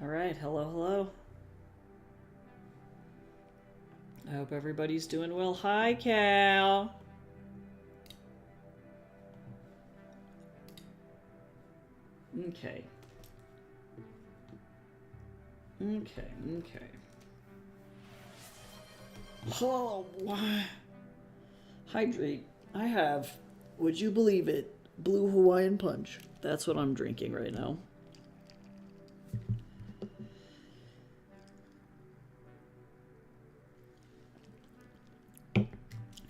All right, hello, hello. I hope everybody's doing well. Hi, Cal. Okay. Okay. Oh, why? Hydrate. I have, would you believe it, Blue Hawaiian Punch. That's what I'm drinking right now.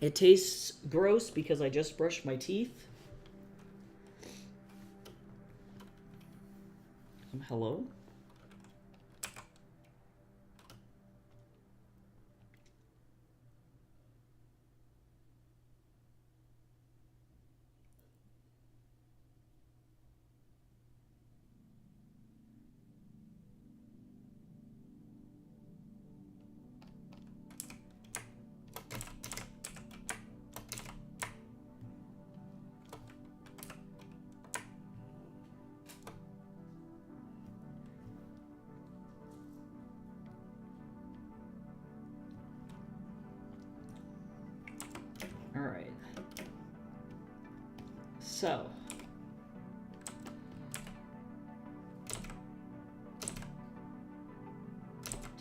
It tastes gross because I just brushed my teeth. Hello? All right. So,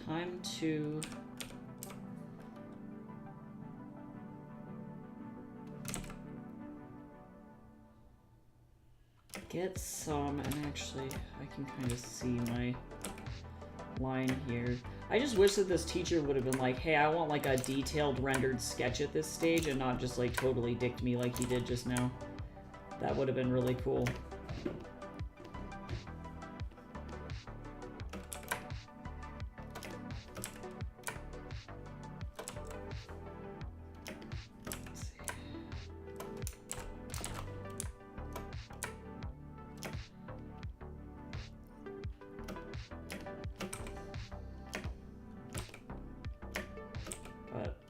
time to get some, and actually I can kind of see my line here. I just wish that this teacher would have been like, hey, I want like a detailed rendered sketch at this stage and not just like totally dicked me like he did just now. That would have been really cool.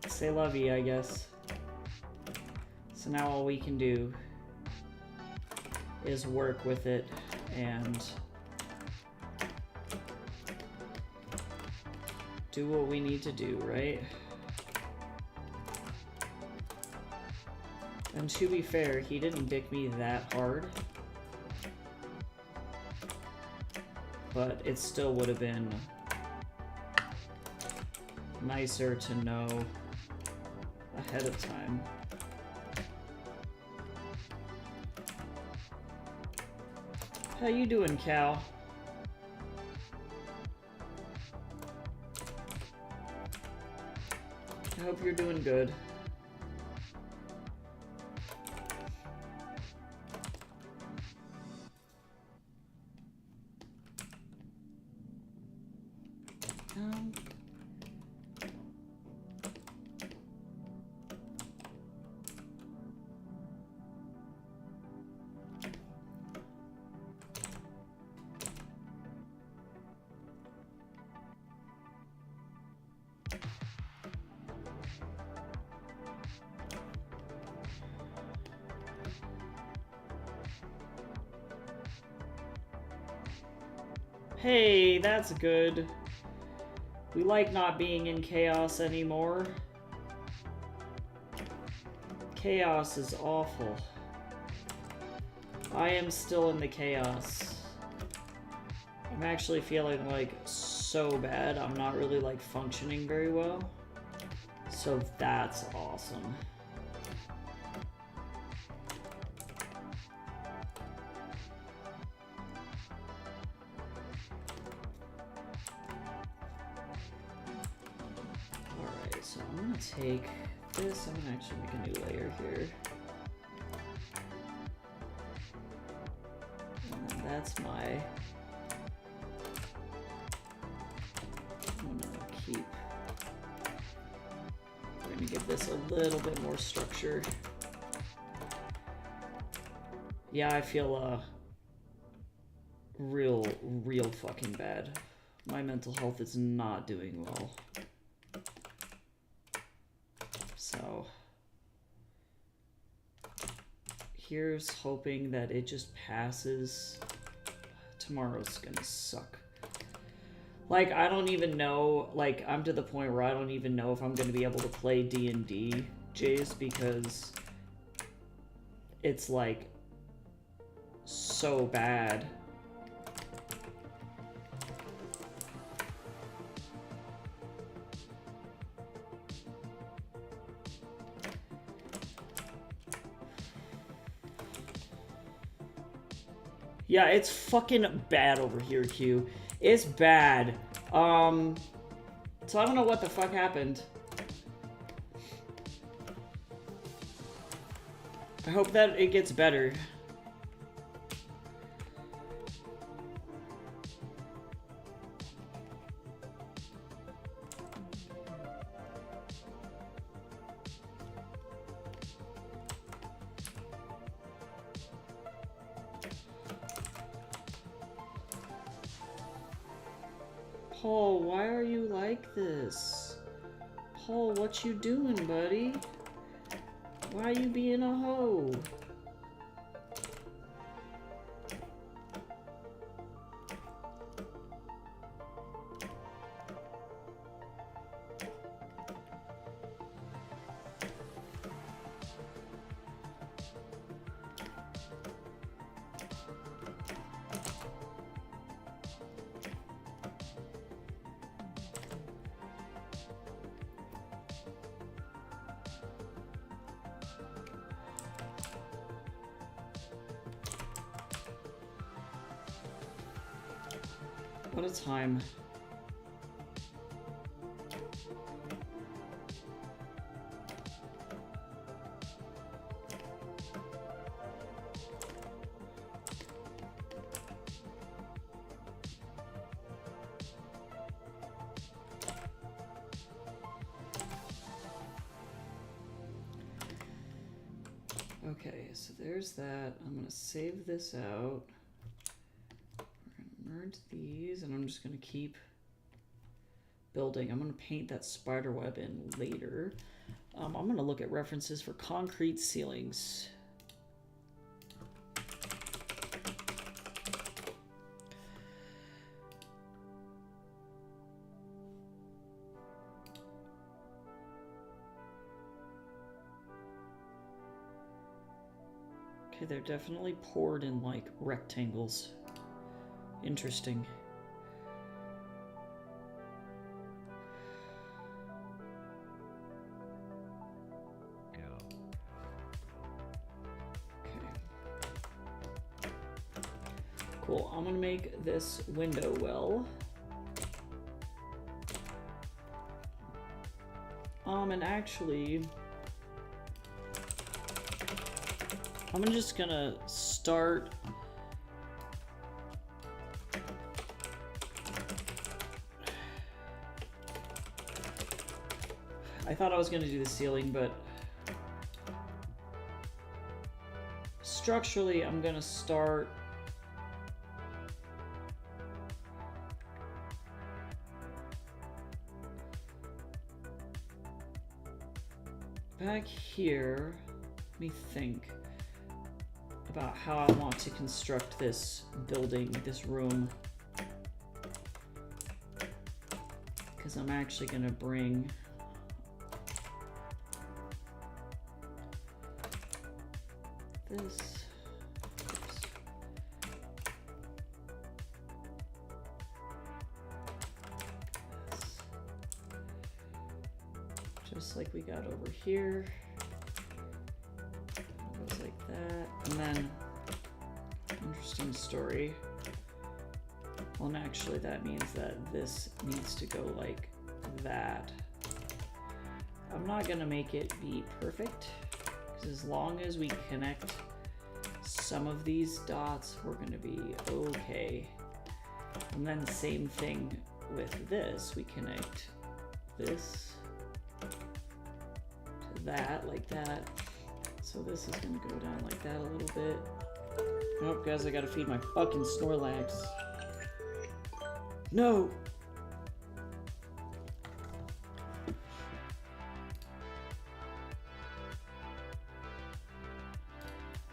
C'est la vie, I guess. So now all we can do is work with it and do what we need to do, right? And to be fair, he didn't dick me that hard. But it still would have been nicer to know ahead of time. How you doing, Cal? I hope you're doing good. Hey, that's good. We like not being in chaos anymore. Chaos is awful. I am still in the chaos. I'm actually feeling like so bad. I'm not really like functioning very well. So that's awesome. Alright, so I'm gonna take this. I'm gonna actually make a new layer here. And then that's my... I'm gonna keep... We're gonna give this a little bit more structure. Yeah, I feel real fucking bad. My mental health is not doing well. So here's hoping that it just passes. Tomorrow's gonna suck. Like, I don't even know, like, I'm to the point where I don't even know if I'm going to be able to play D&D, Jace, because it's, like, so bad. Yeah, it's fucking bad over here, Q. It's bad. So I don't know what the fuck happened. I hope that it gets better. Paul, why are you like this? Paul, what you doing, buddy? Why you being a hoe? What a time. Okay, so there's that. I'm gonna save this out. Merge these, and I'm just going to keep building. I'm going to paint that spider web in later. I'm going to look at references for concrete ceilings. Okay, they're definitely poured in like rectangles. Interesting. Yeah. Okay. Cool. I'm gonna make this window well. And actually, I'm just gonna start. I thought I was going to do the ceiling, but structurally I'm going to start back here. Let me think about how I want to construct this building, this room, because I'm actually going to bring this. Just like we got over here. It goes like that. And then, interesting story. Well, and actually that means that this needs to go like that. I'm not gonna make it be perfect, because as long as we connect some of these dots, we're gonna be okay. And then same thing with this. We connect this to that, like that. So this is gonna go down like that a little bit. Oh, guys, I gotta feed my fucking Snorlax. No!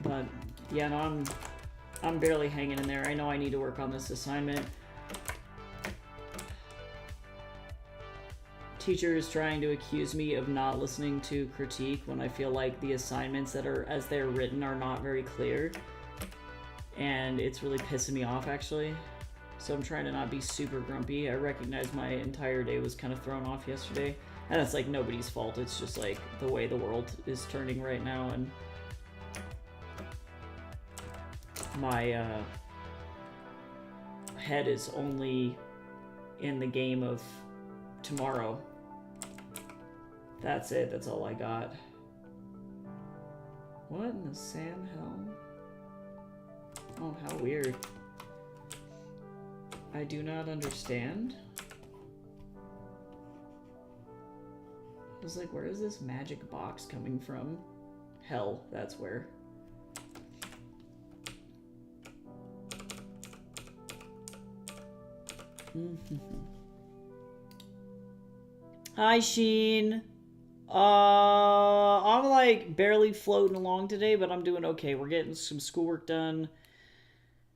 But yeah, no, I'm barely hanging in there. I know I need to work on this assignment. teacher is trying to accuse me of not listening to critique when I feel like the assignments that are as they're written are not very clear. And it's really pissing me off, actually. So I'm trying to not be super grumpy. I recognize my entire day was kind of thrown off yesterday. And it's like nobody's fault. It's just like the way the world is turning right now. And my head is only in the game of tomorrow. That's it. That's all I got. What in the Sam hell? Oh, how weird. I do not understand. I was like, where is this magic box coming from? Hell, that's where. Hi, Sheen. I'm like barely floating along today, but I'm doing okay. We're getting some schoolwork done.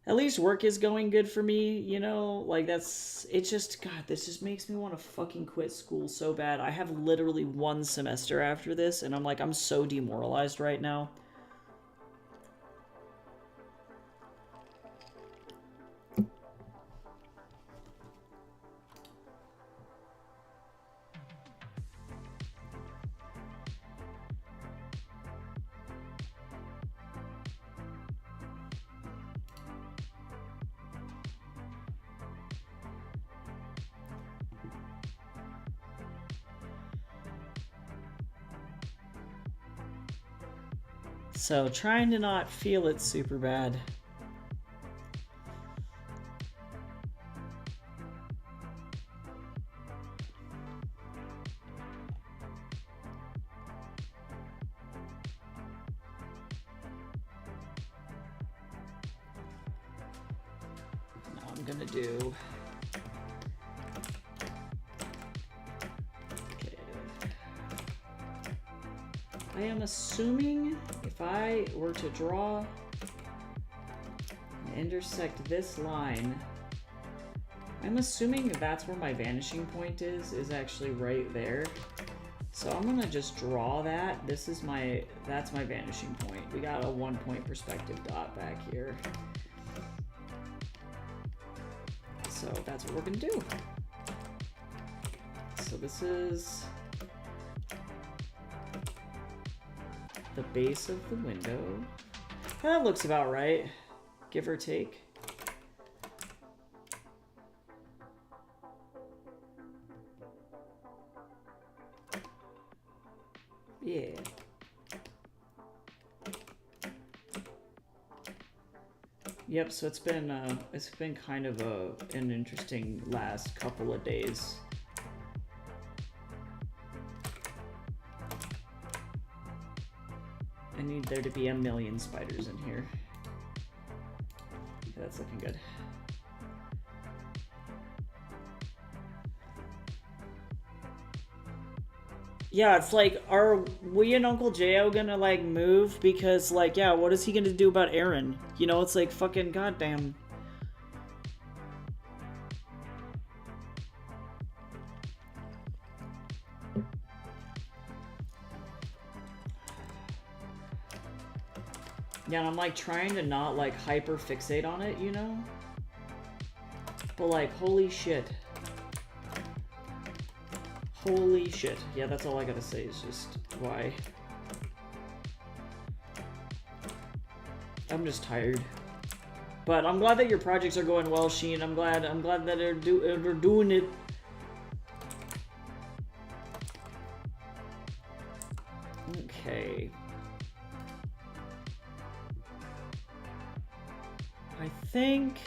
At least work is going good for me, you know? Like, it's just, God, this just makes me want to fucking quit school so bad. I have literally 1 semester after this, and I'm like, I'm so demoralized right now. So, trying to not feel it super bad. Now I'm gonna do... Okay. I am assuming if I were to draw and intersect this line, I'm assuming that's where my vanishing point is actually right there. So I'm gonna just draw that. That's my vanishing point. We got a 1 point perspective dot back here. So that's what we're gonna do. So this is the base of the window. That looks about right, give or take. Yeah. Yep, so it's been kind of an interesting last couple of days. I need there to be 1,000,000 spiders in here. Okay, that's looking good. Yeah, it's like, are we and Uncle J.O. gonna, like, move? Because, like, yeah, what is he gonna do about Aaron? You know, it's like, fucking goddamn. Yeah, and I'm, like, trying to not, like, hyper fixate on it, you know? But, like, holy shit. Holy shit. Yeah, that's all I gotta say is just why. I'm just tired. But I'm glad that your projects are going well, Sheen. I'm glad that they're doing it. Okay. I think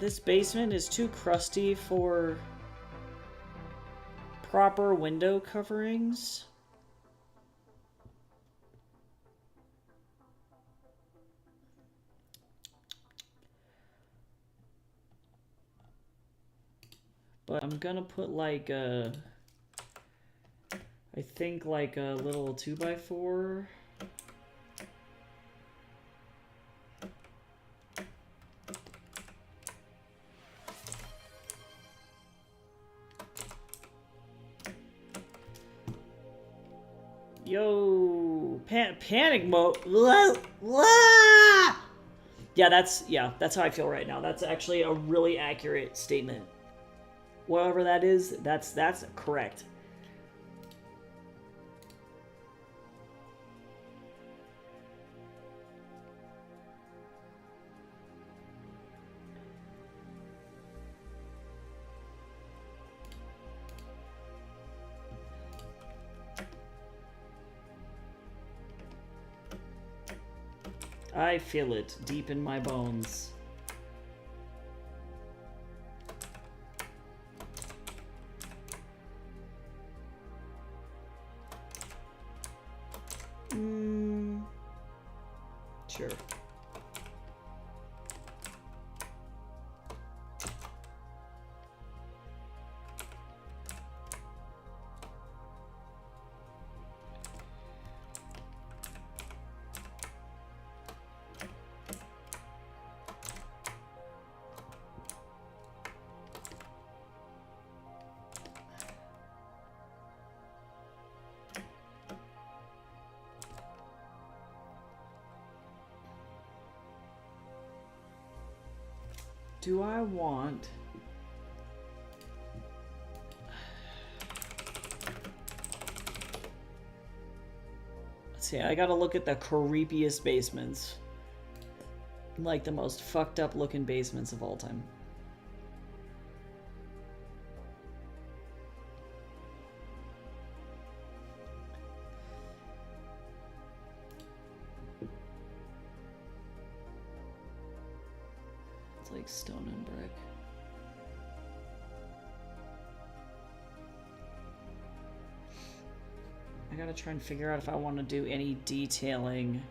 this basement is too crusty for proper window coverings. But I'm gonna put like a, I think like a little 2x4. Yo, panic mode. Yeah, that's how I feel right now. That's actually a really accurate statement. Whatever that is, that's correct. I feel it deep in my bones. Sure. Do I want... Let's see, I gotta look at the creepiest basements. Like the most fucked up looking basements of all time. Like stone and brick. I gotta try and figure out if I want to do any detailing.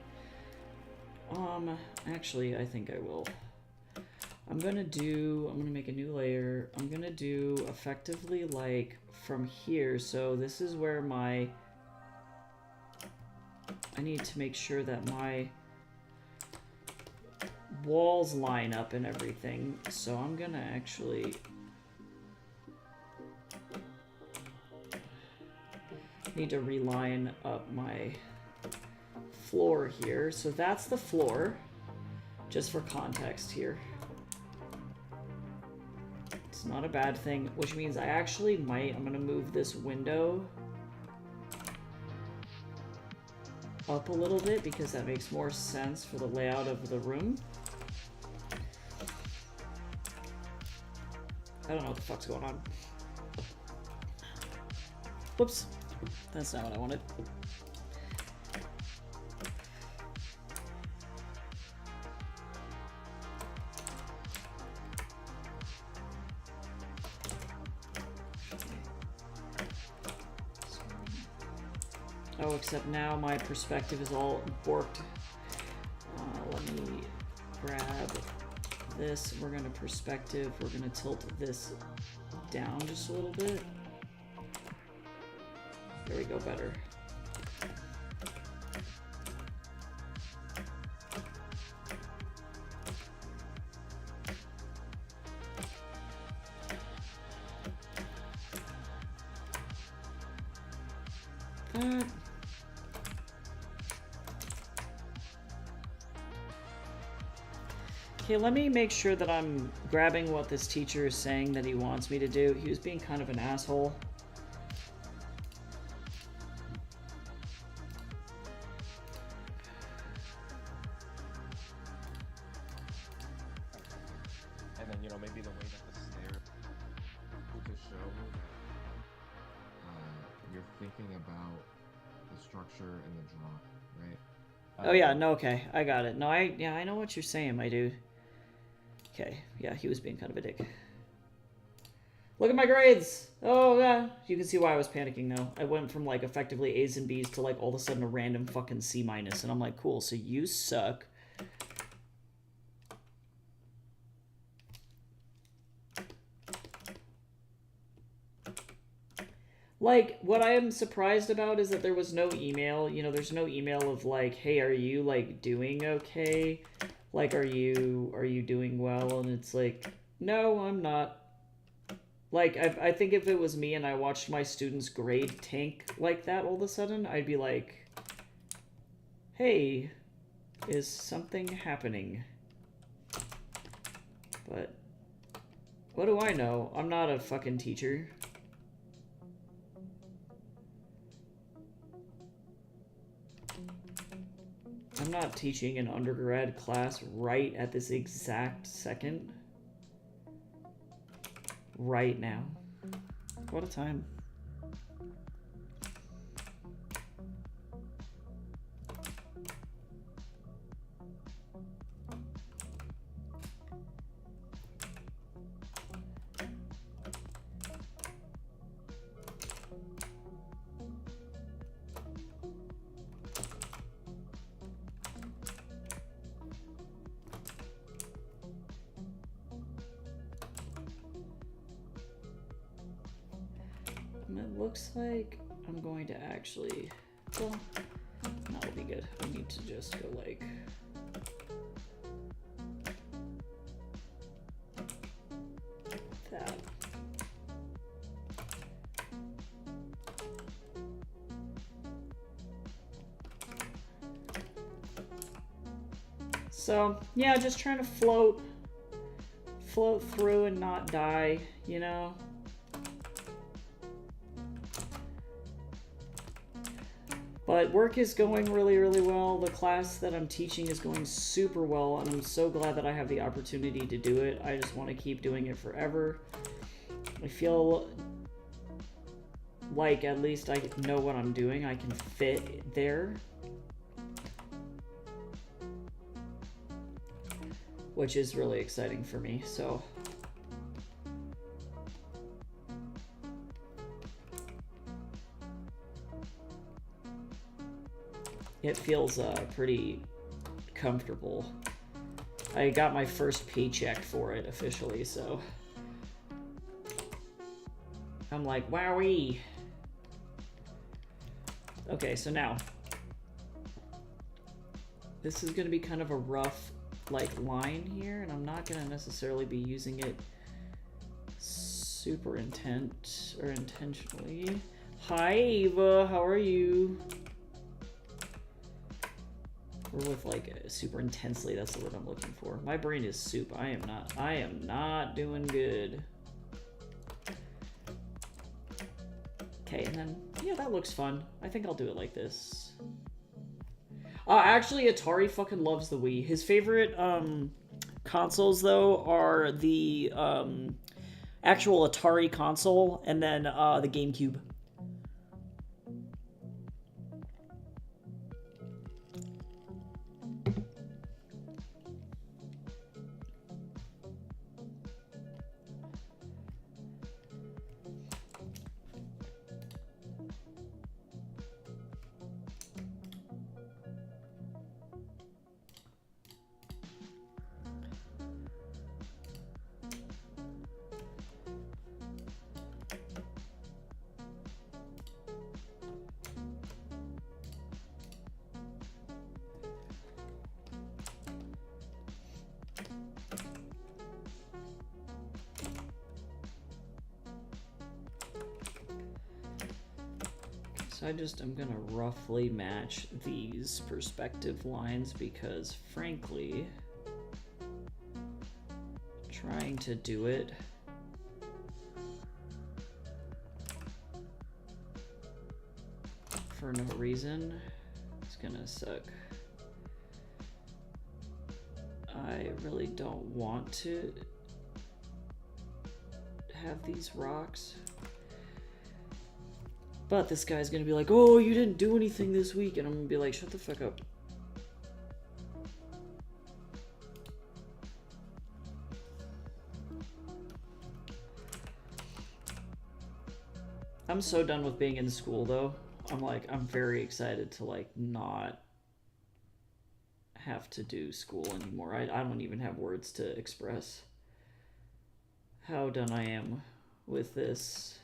Actually, I think I will. I'm gonna make a new layer. I'm gonna do effectively like from here. So this is where I need to make sure that my walls line up and everything, so I'm gonna actually need to reline up my floor here. So that's the floor, just for context here. It's not a bad thing, which means I actually I'm gonna move this window up a little bit because that makes more sense for the layout of the room. I don't know what the fuck's going on. Whoops. That's not what I wanted. Oh, except now my perspective is all borked. Let me grab this. We're gonna perspective. We're gonna tilt this down just a little bit. There we go, better. Okay, let me make sure that I'm grabbing what this teacher is saying that he wants me to do. He was being kind of an asshole. And then, you know, maybe the way that the stairs to show you're thinking about the structure and the drop, right? Oh yeah, no, okay, I got it. No, I know what you're saying, my dude. Okay, yeah, he was being kind of a dick. Look at my grades! Oh, yeah. You can see why I was panicking, though. I went from, like, effectively A's and B's to, like, all of a sudden a random fucking C-. And I'm like, cool, so you suck. Like, what I am surprised about is that there was no email. You know, there's no email of, like, hey, are you, like, doing okay? Like, are you doing well? And it's like, no, I'm not. Like, I think if it was me and I watched my students' grade tank like that all of a sudden, I'd be like, hey, is something happening? But what do I know? I'm not a fucking teacher. I'm not teaching an undergrad class right at this exact second. Right now. What a time. And it looks like I'm going to actually, well, that'll be good. I need to just go like that. So, yeah, just trying to float through and not die, you know? But work is going really, really well. The class that I'm teaching is going super well, and I'm so glad that I have the opportunity to do it. I just want to keep doing it forever. I feel like at least I know what I'm doing. I can fit there. Which is really exciting for me, so... It feels pretty comfortable. I got my first paycheck for it officially, so I'm like, wowee. Okay, so now this is gonna be kind of a rough like line here, and I'm not gonna necessarily be using it super intentionally. Hi Ava, how are you? Or with like super intensely, that's the word I'm looking for. My brain is soup. I am not doing good. Okay, and then yeah, that looks fun. I think I'll do it like this. Actually Atari fucking loves the Wii. His favorite consoles though are the actual Atari console and then the GameCube. So I'm gonna roughly match these perspective lines because frankly, trying to do it for no reason is gonna suck. I really don't want to have these rocks. But this guy's gonna be like, oh, you didn't do anything this week. And I'm gonna be like, shut the fuck up. I'm so done with being in school, though. I'm very excited to, like, not have to do school anymore. I don't even have words to express how done I am with this.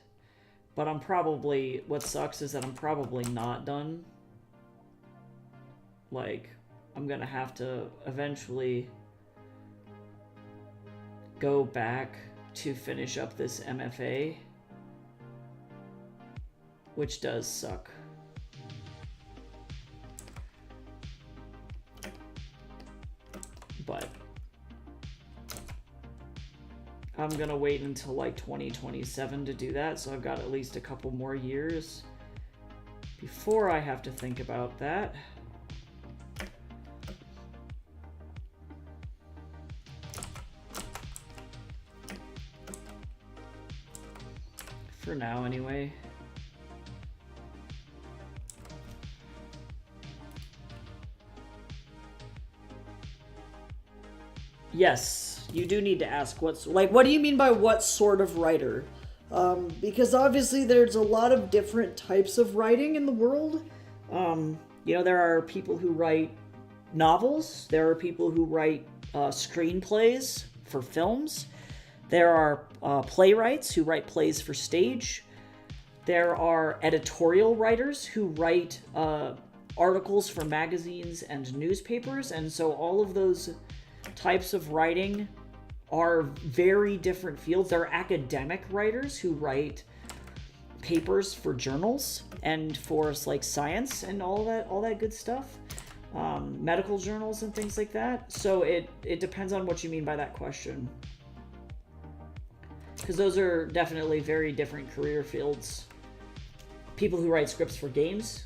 But I'm probably, what sucks is that I'm probably not done. Like, I'm gonna have to eventually go back to finish up this MFA, which does suck. But I'm gonna wait until like 2027 to do that, so I've got at least a couple more years before I have to think about that. For now, anyway. Yes, you do need to ask what's like. What do you mean by what sort of writer? Because obviously there's a lot of different types of writing in the world. You know, there are people who write novels. There are people who write screenplays for films. There are playwrights who write plays for stage. There are editorial writers who write articles for magazines and newspapers. And so all of those types of writing are very different fields. There are academic writers who write papers for journals and for like science and all that good stuff, medical journals and things like that. So it depends on what you mean by that question, because those are definitely very different career fields. People who write scripts for games.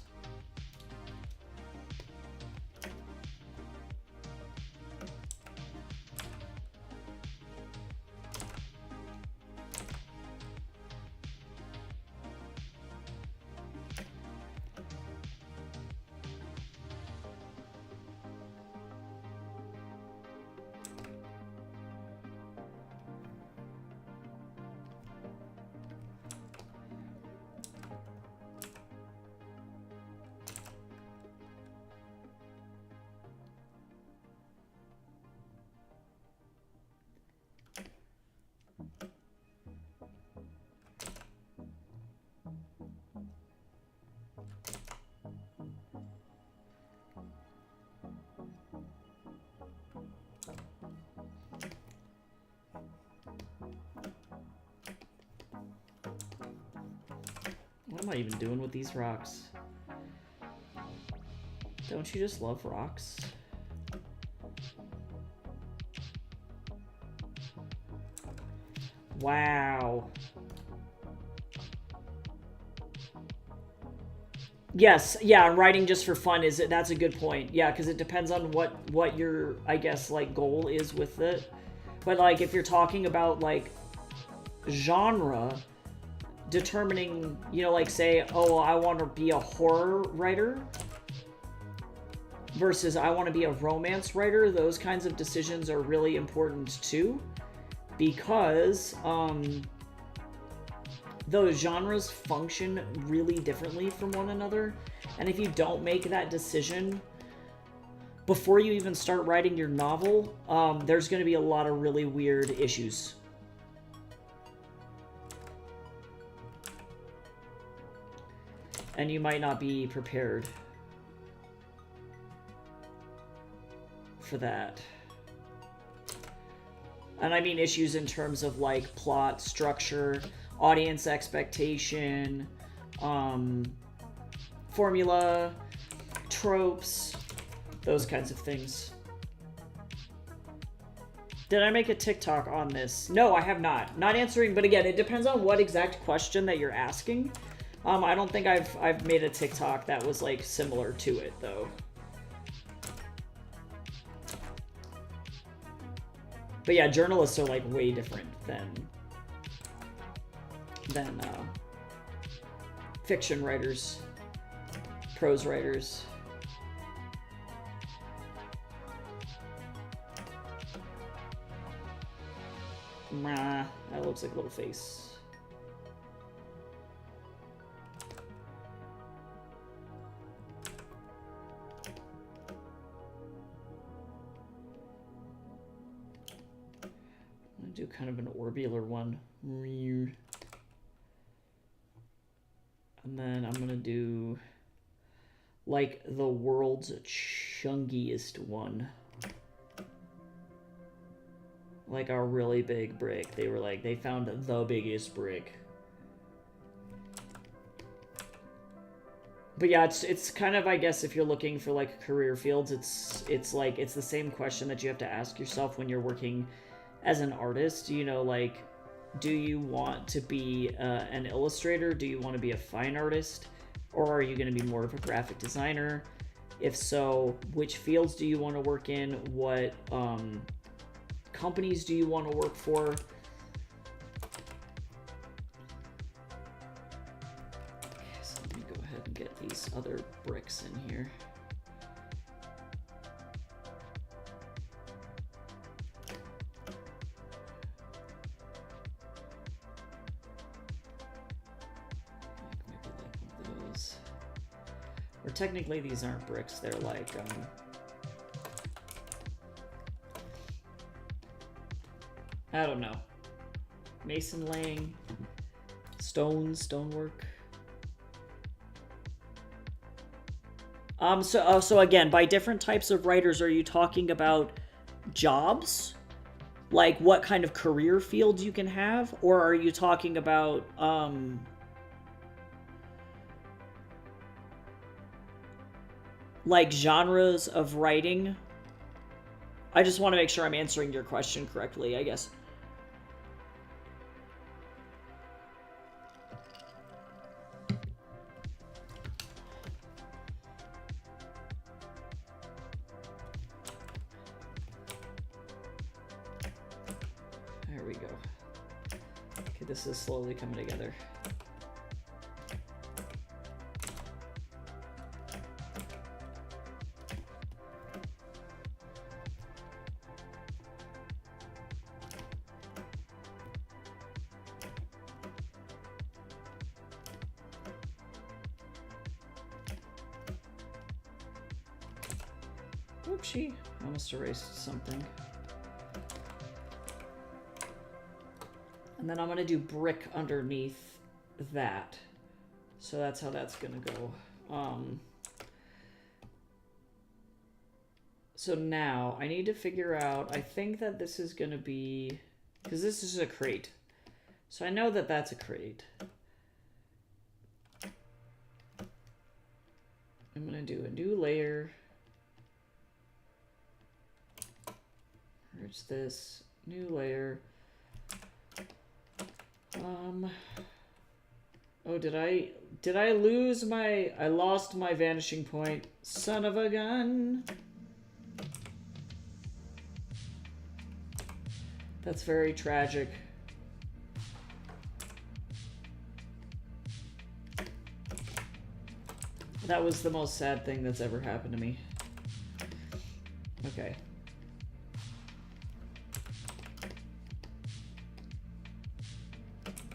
What am I even doing with these rocks? Don't you just love rocks? Wow. Yes, yeah, writing just for fun that's a good point. Yeah, because it depends on what your, I guess, like goal is with it. But like if you're talking about like genre, determining, you know, like say, oh, I want to be a horror writer versus I want to be a romance writer, those kinds of decisions are really important too, because those genres function really differently from one another. And if you don't make that decision before you even start writing your novel, there's going to be a lot of really weird issues. And you might not be prepared for that. And I mean issues in terms of like plot, structure, audience expectation, formula, tropes, those kinds of things. Did I make a TikTok on this? No, I have not. Not answering, but again, it depends on what exact question that you're asking. I don't think I've made a TikTok that was like similar to it though. But yeah, journalists are like way different than fiction writers, prose writers. Nah, that looks like a little face. Do kind of an orbular one. And then I'm gonna do like the world's chunkiest one. Like a really big brick. They were like, they found the biggest brick. But yeah, it's kind of, I guess, if you're looking for like career fields, it's like it's the same question that you have to ask yourself when you're working as an artist. You know, like, do you want to be an illustrator? Do you want to be a fine artist? Or are you going to be more of a graphic designer? If so, which fields do you want to work in? What companies do you want to work for? So let me go ahead and get these other bricks in here. Maybe like one of those. Or technically these aren't bricks, they're like I don't know. Mason laying, stonework. So again, by different types of writers, are you talking about jobs? Like what kind of career fields you can have? Or are you talking about, like genres of writing? I just want to make sure I'm answering your question correctly, I guess. There we go. Okay, this is slowly coming together. Oopsie, I almost erased something. And then I'm gonna do brick underneath that. So that's how that's gonna go. So now I need to figure out, I think that this is gonna be, because this is a crate. So I know that that's a crate. I'm gonna do a new layer. Merge this, new layer. Oh, did I lose my, I lost my vanishing point. Son of a gun. That's very tragic. That was the most sad thing that's ever happened to me. Okay.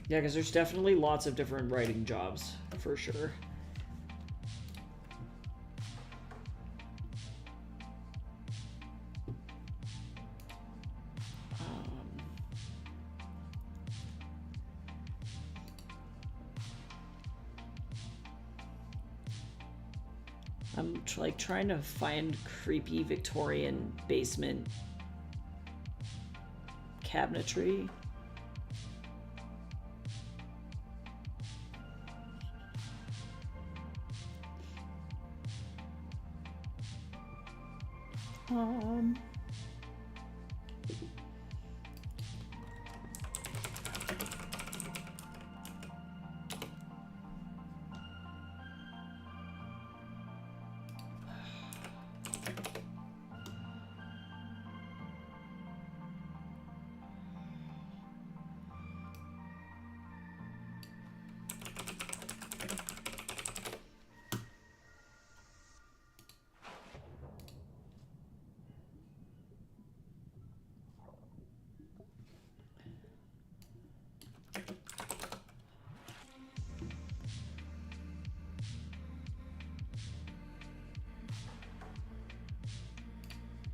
Yeah, because there's definitely lots of different writing jobs, for sure. I'm like trying to find creepy Victorian basement cabinetry.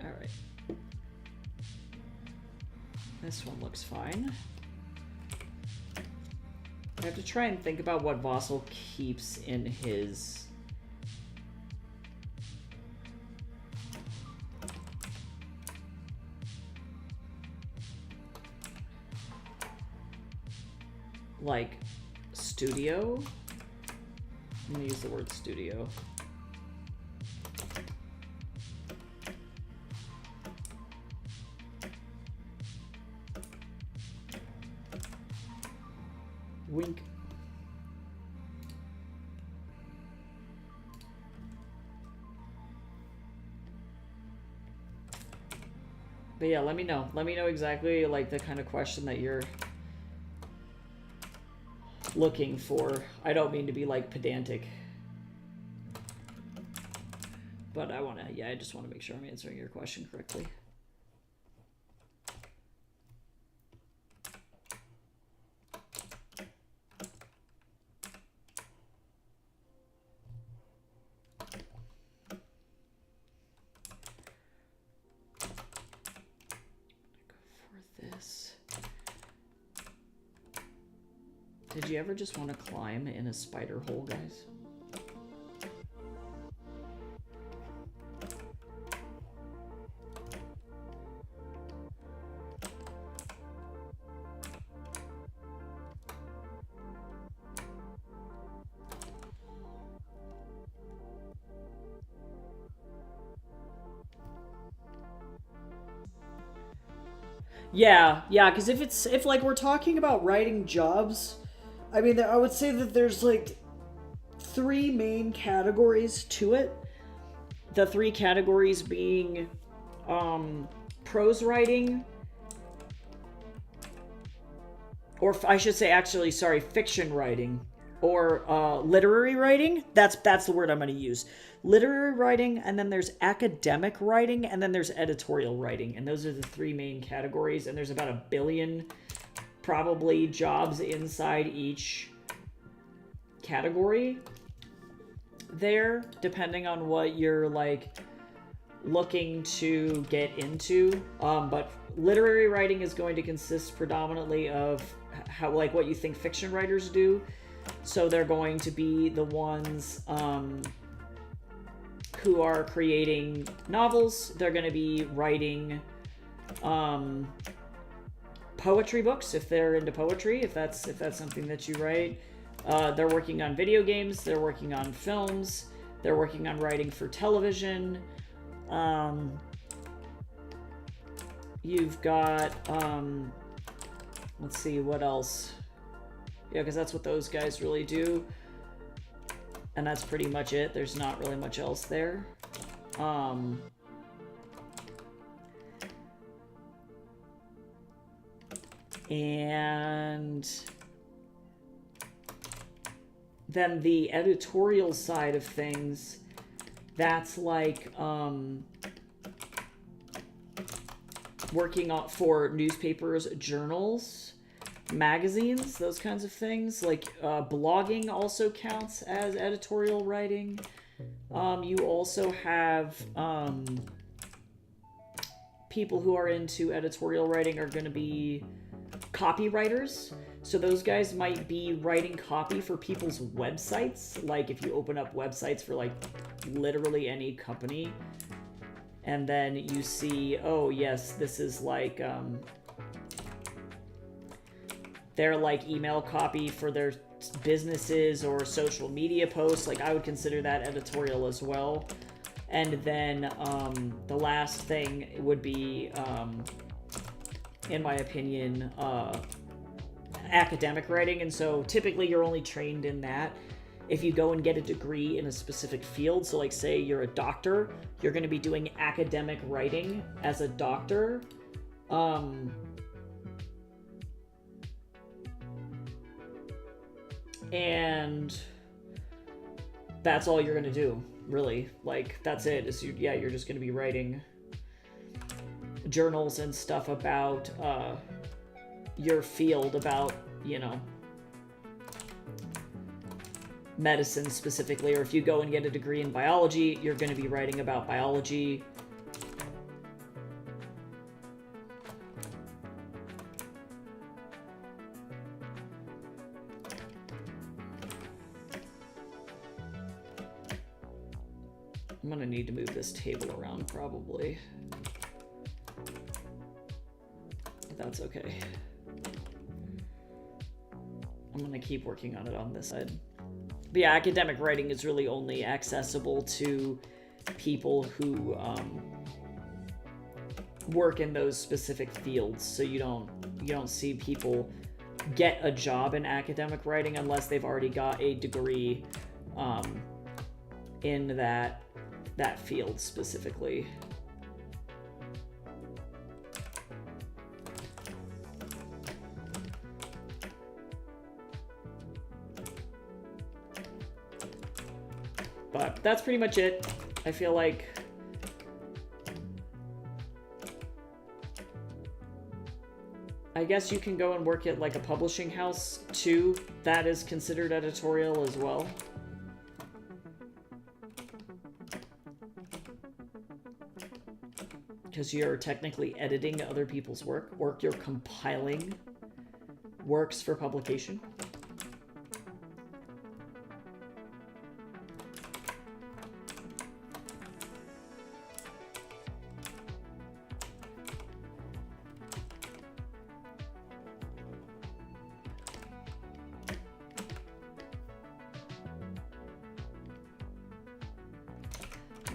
Alright. This one looks fine. I have to try and think about what Vossel keeps in his... like studio. I'm gonna use the word studio. Wink. But yeah, let me know. Let me know exactly like the kind of question that you're looking for. I don't mean to be like pedantic. But I just want to make sure I'm answering your question correctly. Did you ever just want to climb in a spider hole, guys? Yeah, because if like we're talking about writing jobs, I mean, I would say that there's like 3 main categories to it. The 3 categories being prose writing, or I should say, actually, sorry, fiction writing, or literary writing. That's the word I'm going to use. Literary writing, and then there's academic writing, and then there's editorial writing, and those are the 3 main categories. And there's about 1 billion probably jobs inside each category there, depending on what you're like looking to get into. But literary writing is going to consist predominantly of how, like, what you think fiction writers do. So they're going to be the ones who are creating novels. They're going to be writing poetry books, if they're into poetry, if that's something that you write. They're working on video games, they're working on films, they're working on writing for television. You've got let's see, what else? Yeah, because that's what those guys really do, and that's pretty much it. There's not really much else there. And then the editorial side of things, that's like working for newspapers, journals, magazines, those kinds of things. Like blogging also counts as editorial writing. You also have people who are into editorial writing are going to be copywriters. So those guys might be writing copy for people's websites. Like if you open up websites for like literally any company, and then you see, oh yes, this is like their like email copy for their businesses or social media posts. Like I would consider that editorial as well. And then the last thing would be, in my opinion, academic writing. And so typically you're only trained in that if you go and get a degree in a specific field. So like say you're a doctor, you're going to be doing academic writing as a doctor. And that's all you're going to do, really. Like that's it. You're just going to be writing journals and stuff about your field, about, you know, medicine specifically. Or if you go and get a degree in biology, you're going to be writing about biology. I'm going to need to move this table around probably. But that's okay. I'm gonna keep working on it on this side. But yeah, academic writing is really only accessible to people who work in those specific fields. So you don't see people get a job in academic writing unless they've already got a degree in that field specifically. But that's pretty much it. I feel like I guess you can go and work at like a publishing house too. That is considered editorial as well. Because you're technically editing other people's work, or you're compiling works for publication.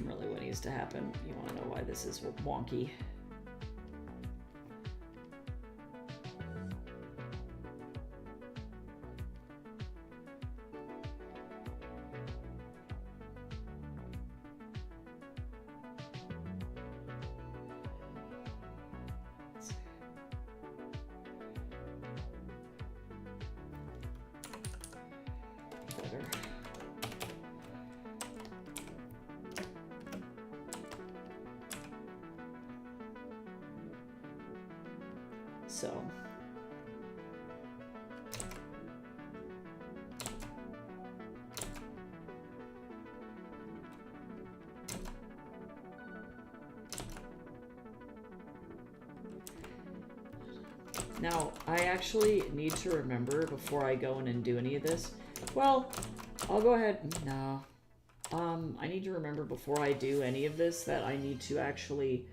Really what needs to happen. You want to know why this is wonky. Better. So now I actually need to remember before I go in and do any of this. Well, I'll go ahead. No. I need to remember before I do any of this that I need to actually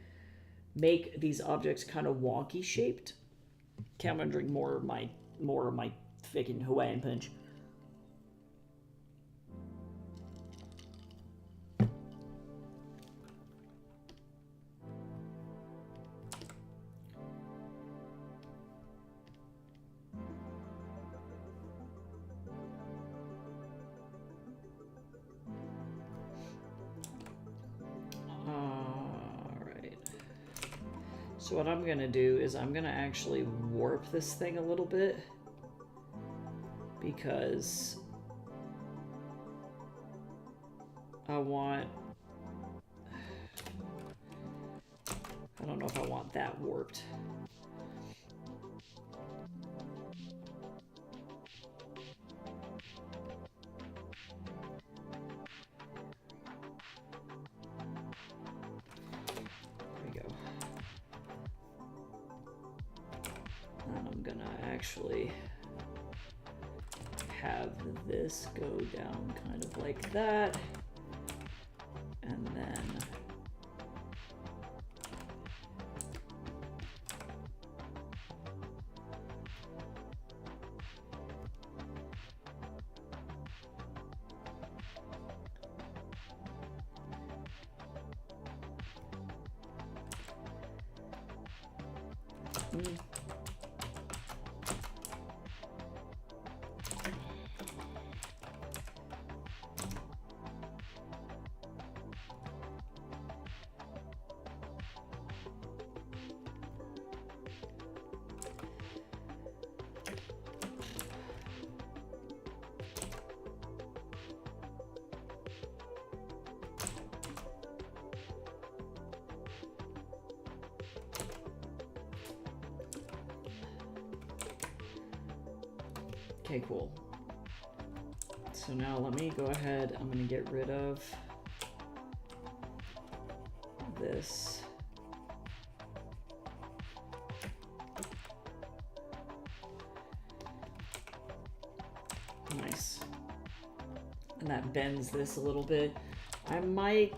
make these objects kind of wonky shaped. Okay, I'm gonna drink more of my freaking Hawaiian punch. So what I'm gonna do is I'm gonna actually warp this thing a little bit, because I don't know if I want that warped. Actually have this go down kind of like that, and then okay, cool. So now let me go ahead, I'm gonna get rid of this. Nice. And that bends this a little bit. I might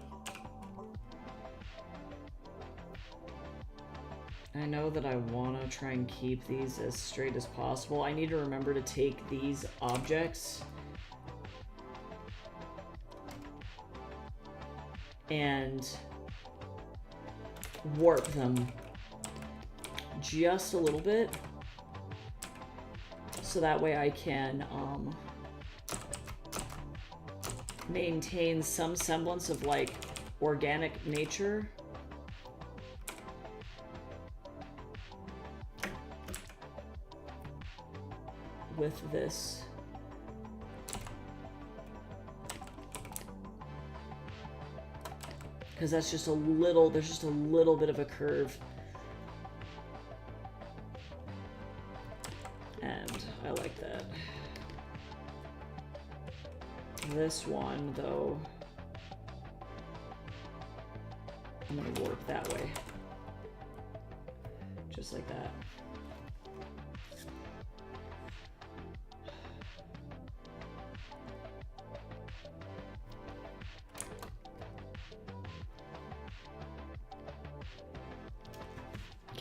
I know that I want to try and keep these as straight as possible. I need to remember to take these objects and warp them just a little bit, so that way I can maintain some semblance of like organic nature. With this. Because that's just a little, there's just a little bit of a curve. And I like that. This one, though, I'm going to warp that way. Just like that.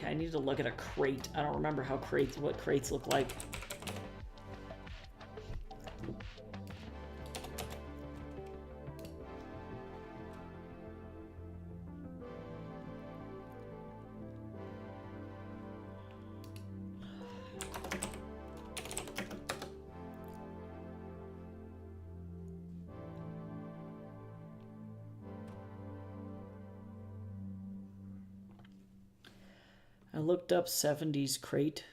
I need to look at a crate. I don't remember how what crates look like. I looked up 70s crate.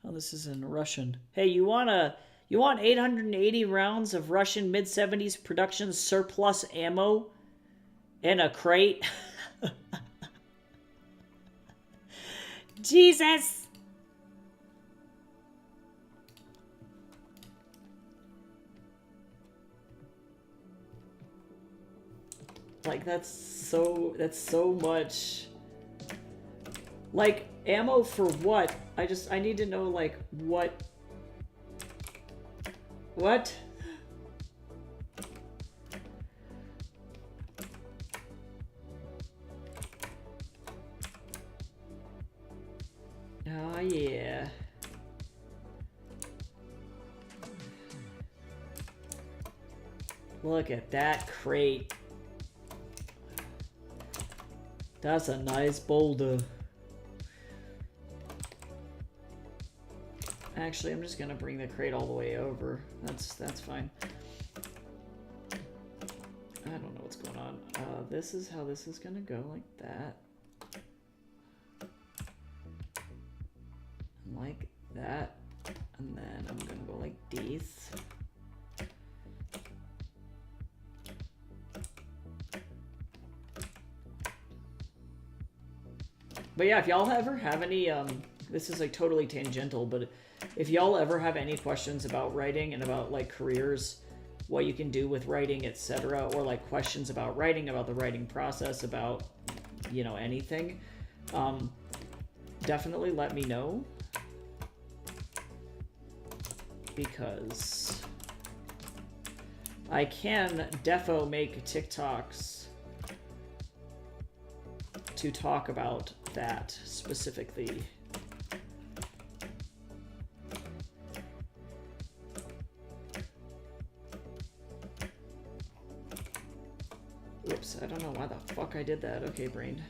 Oh, this is in Russian. Hey, you want 880 rounds of Russian mid-70s production surplus ammo in a crate? Jesus! Like, that's so much. Like, ammo for what? I need to know, like, what? What? Oh, yeah. Look at that crate. That's a nice boulder. Actually, I'm just gonna bring the crate all the way over. That's fine. I don't know what's going on. This is how this is gonna go, like that. Like that. And then I'm gonna go like this. But yeah, if y'all ever have any, this is like totally tangential, but if y'all ever have any questions about writing and about like careers, what you can do with writing, etc., or like questions about writing, about the writing process, about, you know, anything, definitely let me know, because I can defo make TikToks to talk about that specifically. Whoops, I don't know why the fuck I did that. Okay, brain.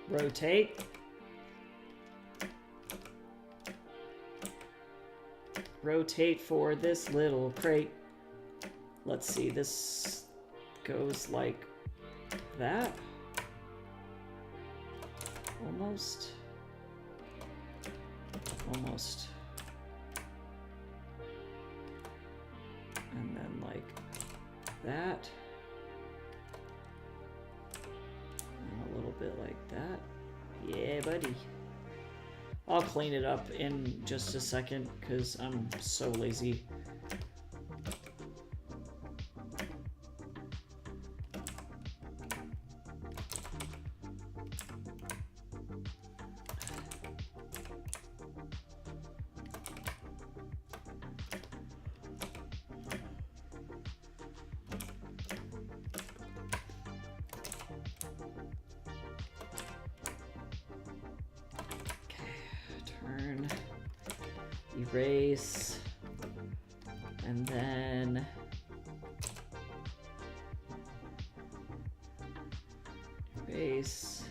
Rotate. Rotate for this little crate. Let's see, this goes like that. Almost. Almost. And then like that. And a little bit like that. Yeah, buddy. I'll clean it up in just a second, because I'm so lazy. Erase, and then erase.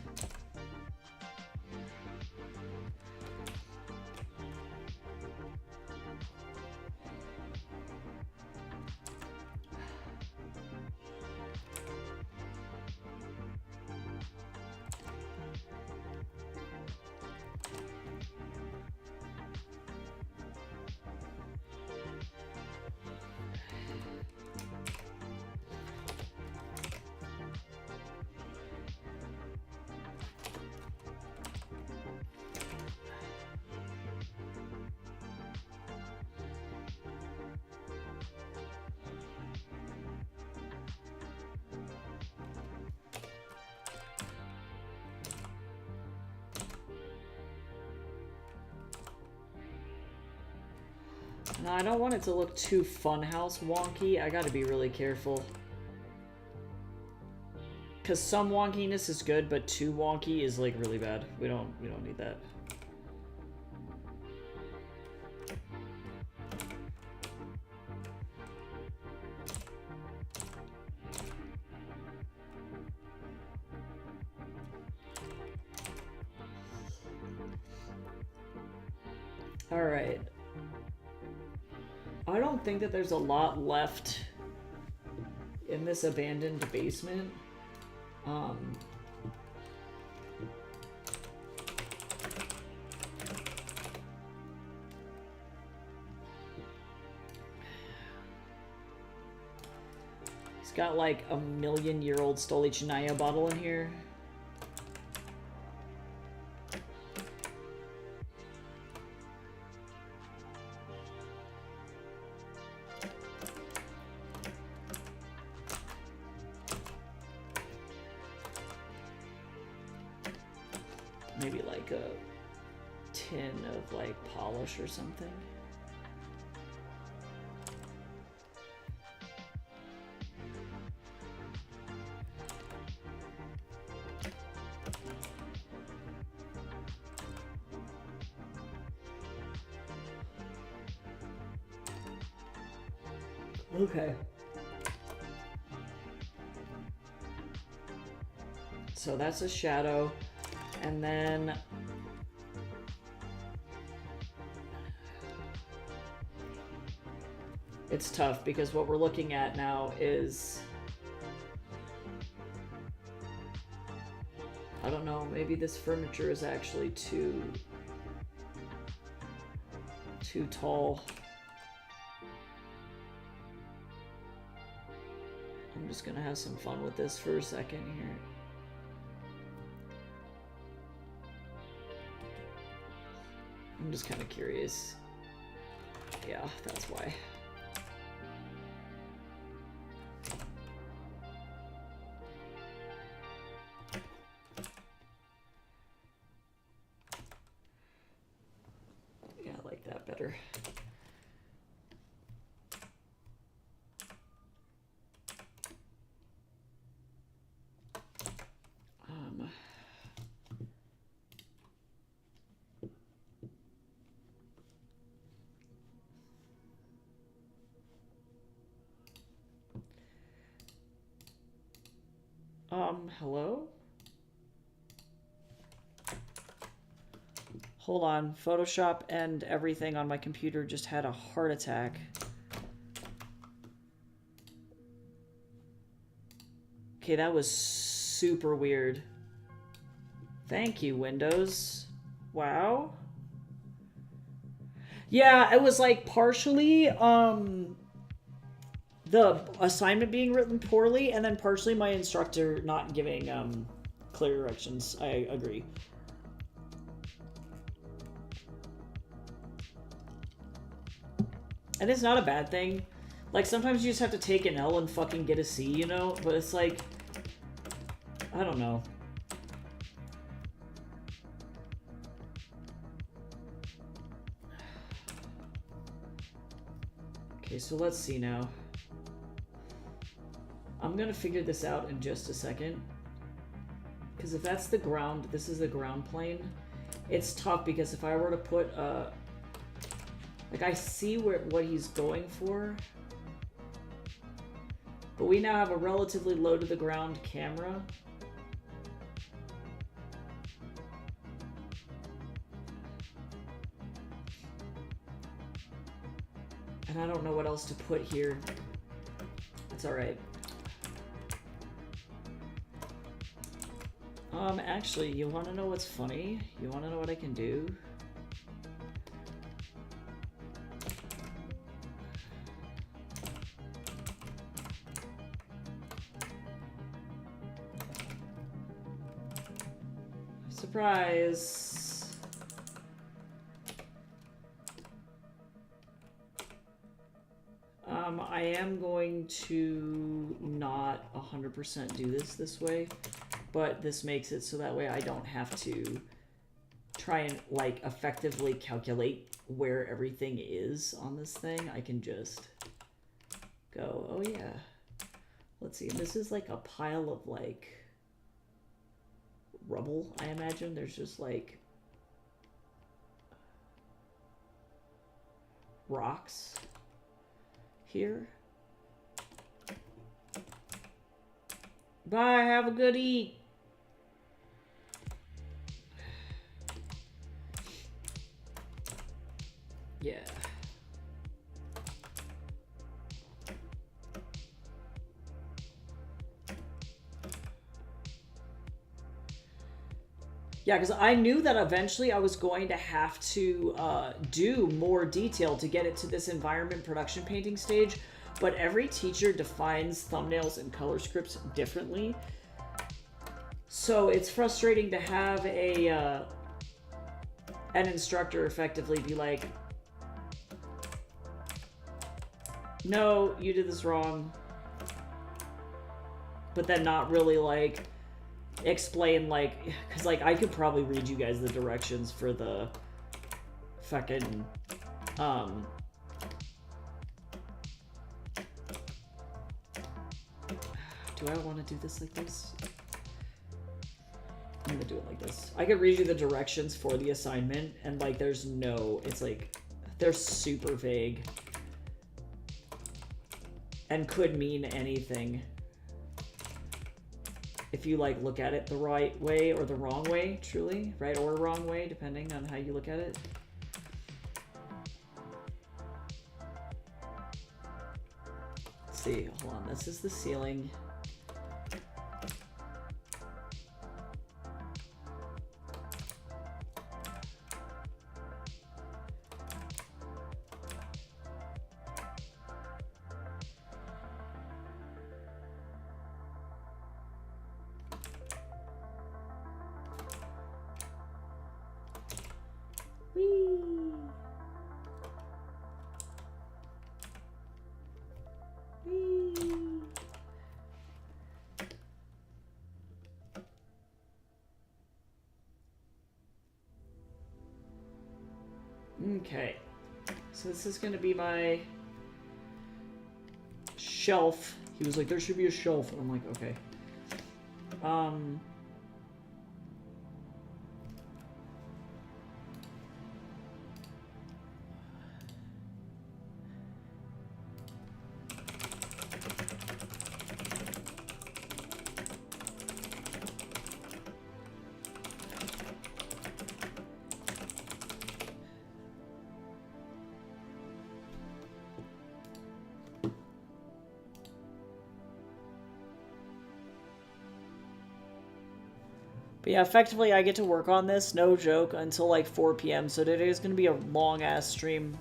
No, I don't want it to look too Funhouse wonky. I gotta be really careful. Cause some wonkiness is good, but too wonky is like really bad. We don't need that. All right. I don't think that there's a lot left in this abandoned basement. He's got like a 1,000,000-year-old Stolichnaya bottle in here. Maybe like a tin of like polish or something. Okay. So that's a shadow. And then it's tough because what we're looking at now is, I don't know, maybe this furniture is actually too tall. I'm just gonna have some fun with this for a second here. I'm just kind of curious. Yeah, that's why. Yeah, I like that better. Hello? Hold on. Photoshop and everything on my computer just had a heart attack. Okay, that was super weird. Thank you, Windows. Wow. Yeah, it was like partially, the assignment being written poorly, and then partially my instructor not giving clear directions. I agree. And it's not a bad thing. Like, sometimes you just have to take an L and fucking get a C, you know? But it's like... I don't know. Okay, so let's see now. I'm gonna figure this out in just a second. Because if that's the ground, this is the ground plane. It's tough because if I were to put like, I see what he's going for. But we now have a relatively low to the ground camera. And I don't know what else to put here. It's alright. Actually, you want to know what's funny? You want to know what I can do? Surprise! I am going to not 100% do this way, but this makes it so that way I don't have to try and, like, effectively calculate where everything is on this thing. I can just go, oh yeah. Let's see, this is like a pile of, like, rubble, I imagine. There's just, like, rocks here. Bye, have a good eat. Yeah. Yeah, because I knew that eventually I was going to have to do more detail to get it to this environment production painting stage, but every teacher defines thumbnails and color scripts differently. So it's frustrating to have an instructor effectively be like, no, you did this wrong, but then not really, like, explain, like, because, like, I could probably read you guys the directions for the fucking, do I want to do this like this? I'm gonna do it like this. I could read you the directions for the assignment, and, like, there's no, it's like, they're super vague. And could mean anything. If you, like, look at it the right way or the wrong way, truly. Right or wrong way, depending on how you look at it. Let's see, hold on, this is the ceiling. Okay, so this is gonna be my shelf. He was like, there should be a shelf. And I'm like, okay. But yeah, effectively I get to work on this, no joke, until like 4 p.m. So today is going to be a long-ass stream.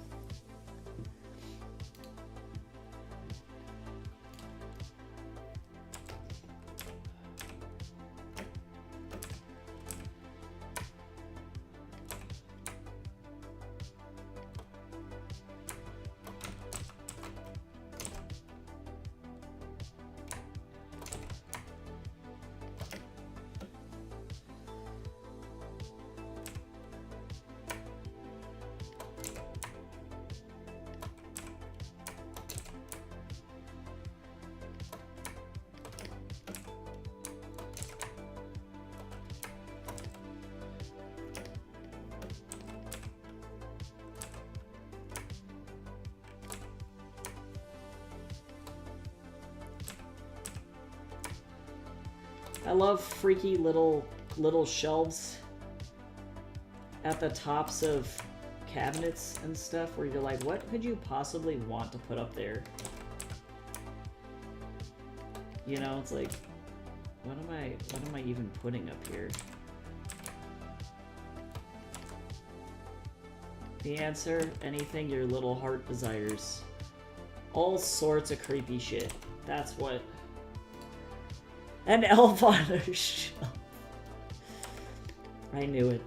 I love freaky little shelves at the tops of cabinets and stuff where you're like, what could you possibly want to put up there? You know, it's like, what am I even putting up here? The answer, anything your little heart desires. All sorts of creepy shit. That's what. An elf on a shelf. I knew it.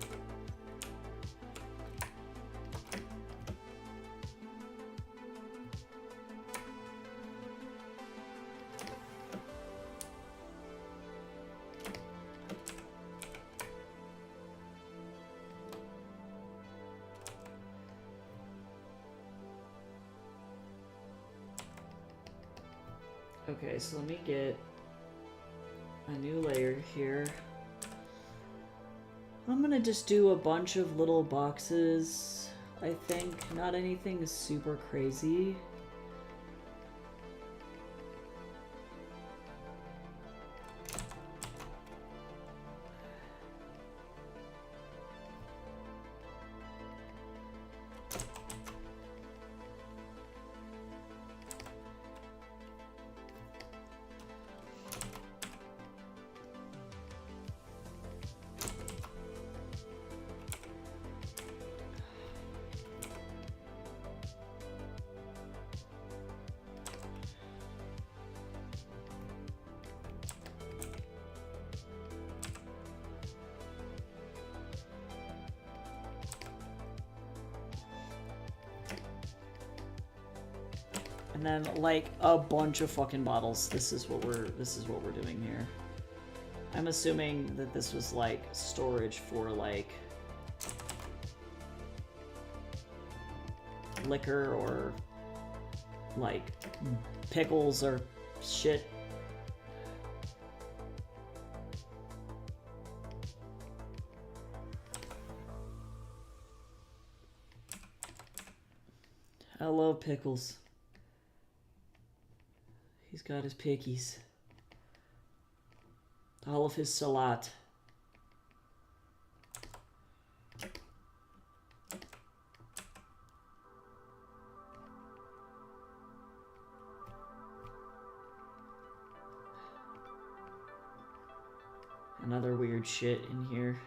Okay, so let me get a new layer here. I'm gonna just do a bunch of little boxes, I think. Not anything super crazy. And then like a bunch of fucking bottles. This is what we're doing here. I'm assuming that this was like storage for like liquor or like pickles or shit. I love pickles. He's got his pickies. All of his salat. Another weird shit in here.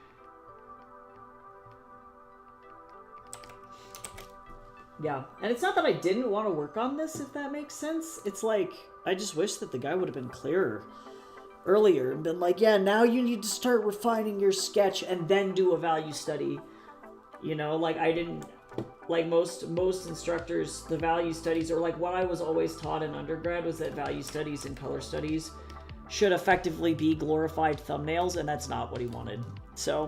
Yeah, and it's not that I didn't want to work on this, if that makes sense. It's like, I just wish that the guy would have been clearer earlier and been like, yeah, now you need to start refining your sketch and then do a value study. You know, like I didn't, like most instructors, the value studies, or like what I was always taught in undergrad was that value studies and color studies should effectively be glorified thumbnails, and that's not what he wanted. So...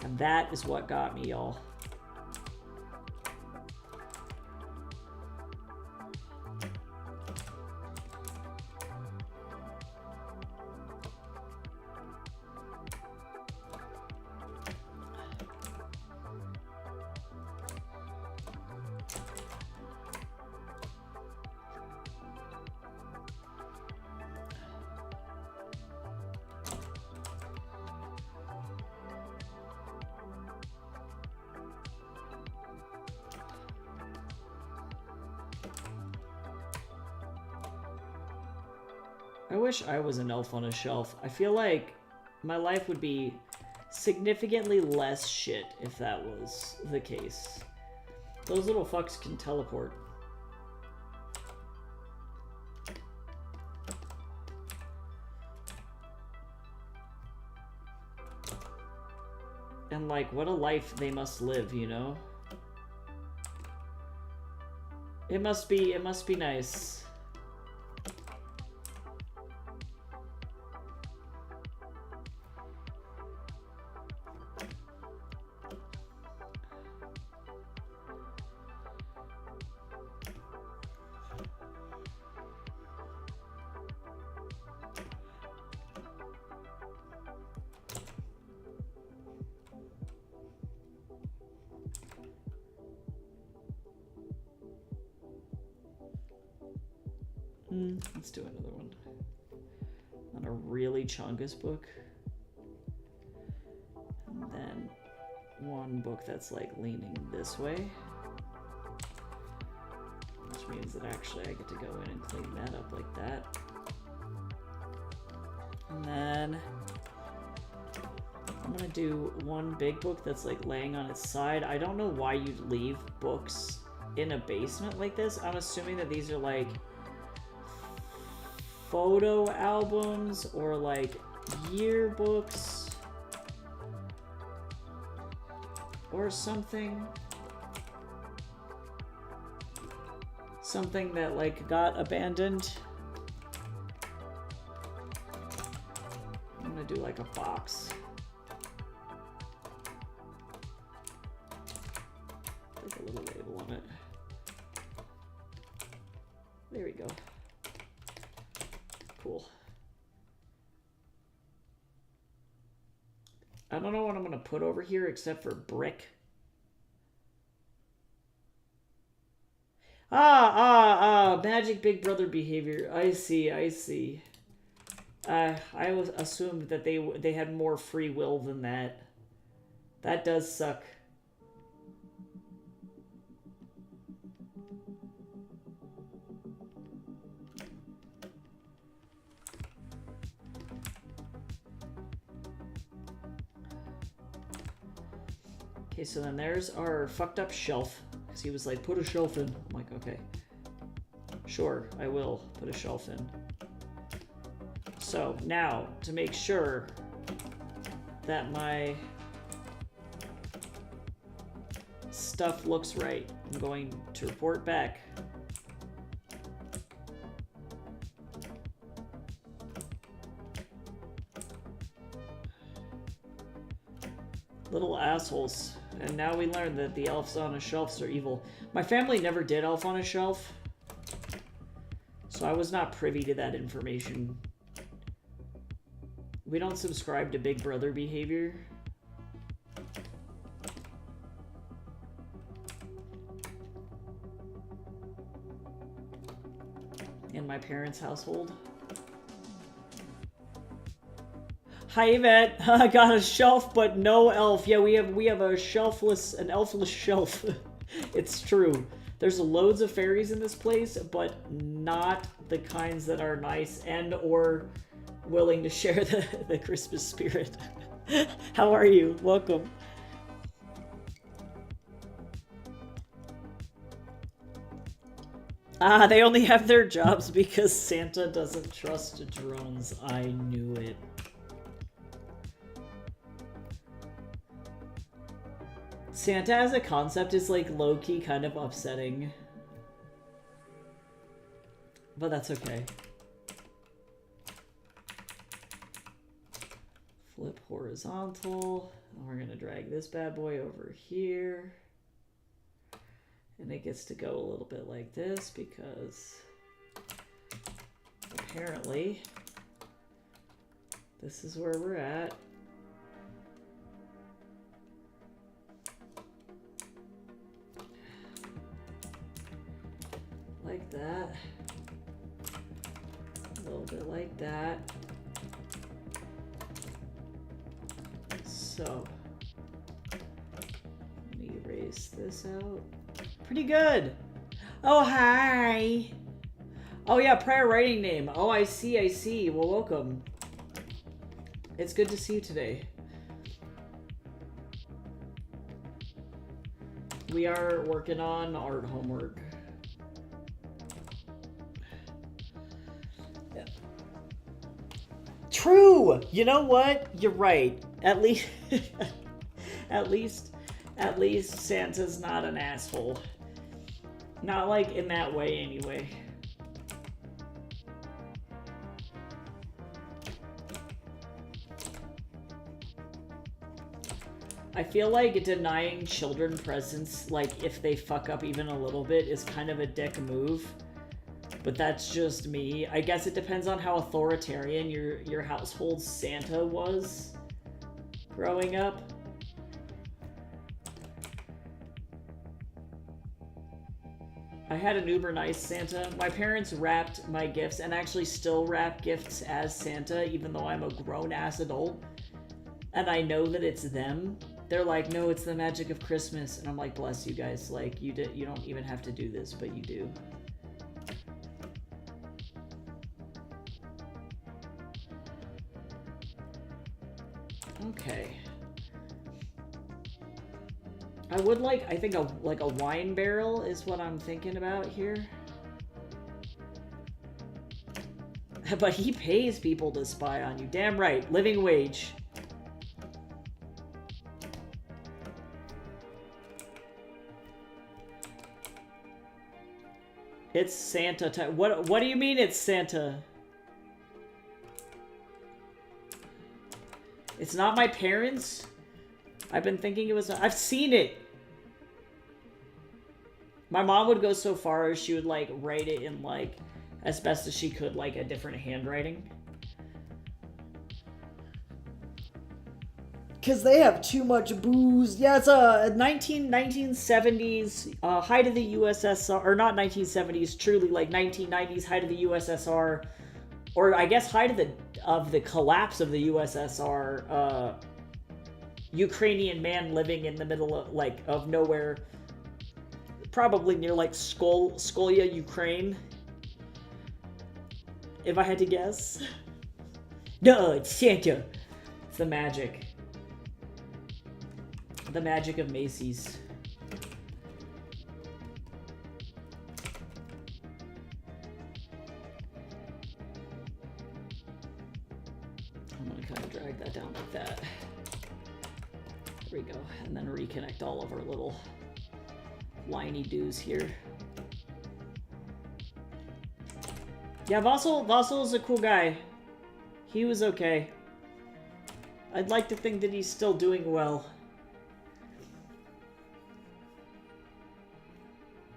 and that is what got me, y'all. I wish I was an elf on a shelf. I feel like my life would be significantly less shit if that was the case. Those little fucks can teleport. And like, what a life they must live, you know? It must be nice. Let's do another one. On a really Chungus book. And then one book that's like leaning this way. Which means that actually I get to go in and clean that up like that. And then I'm gonna do one big book that's like laying on its side. I don't know why you'd leave books in a basement like this. I'm assuming that these are like photo albums or like yearbooks or something. Something that like got abandoned. I'm gonna do like a box. Put a little label on it. There we go. Cool. I don't know what I'm gonna put over here except for brick. Magic Big Brother behavior. I see, I see. I was assumed that they had more free will than that. That does suck. Okay, so then there's our fucked up shelf. Because he was like, put a shelf in. I'm like, okay. Sure, I will put a shelf in. So now, to make sure that my stuff looks right, I'm going to report back. Little assholes. And now we learn that the elves on a shelf are evil. My family never did elf on a shelf, so I was not privy to that information. We don't subscribe to Big Brother behavior. In my parents' household. Hi Yvette, I got a shelf but no elf. Yeah, we have an elfless shelf. It's true. There's loads of fairies in this place, but not the kinds that are nice and or willing to share the Christmas spirit. How are you? Welcome. They only have their jobs because Santa doesn't trust drones. I knew it. Santa as a concept is like low-key kind of upsetting. But that's okay. Flip horizontal. And we're gonna drag this bad boy over here. And it gets to go a little bit like this because apparently this is where we're at. Like that. A little bit like that. So, let me erase this out. Pretty good. Oh, hi. Oh, yeah, prior writing name. Oh, I see, I see. Well, welcome. It's good to see you today. We are working on art homework. True. You know what? You're right. At least, at least Santa's not an asshole. Not like in that way, anyway. I feel like denying children presents, like if they fuck up even a little bit, is kind of a dick move. But that's just me. I guess it depends on how authoritarian your household's Santa was growing up. I had an uber nice Santa. My parents wrapped my gifts and actually still wrap gifts as Santa, even though I'm a grown-ass adult. And I know that it's them. They're like, no, it's the magic of Christmas. And I'm like, bless you guys. Like, you don't even have to do this, but you do. Okay. I would like, I think a wine barrel is what I'm thinking about here. But he pays people to spy on you. Damn right. Living wage. It's Santa time. What do you mean it's Santa? It's not my parents? I've been thinking it was... I've seen it! My mom would go so far as she would, like, write it in, like, as best as she could, like, a different handwriting. Because they have too much booze. Yeah, it's a 1970s, height of the USSR, or not 1970s, truly, like, 1990s, height of the USSR, or I guess height of the collapse of the USSR, Ukrainian man living in the middle of, like, of nowhere, probably near, like, Skolya, Ukraine, if I had to guess. No, it's Santa. It's the magic. The magic of Macy's. I'm gonna kind of drag that down like that. There we go. And then reconnect all of our little liney doos here. Yeah, Vassal is a cool guy. He was okay. I'd like to think that he's still doing well.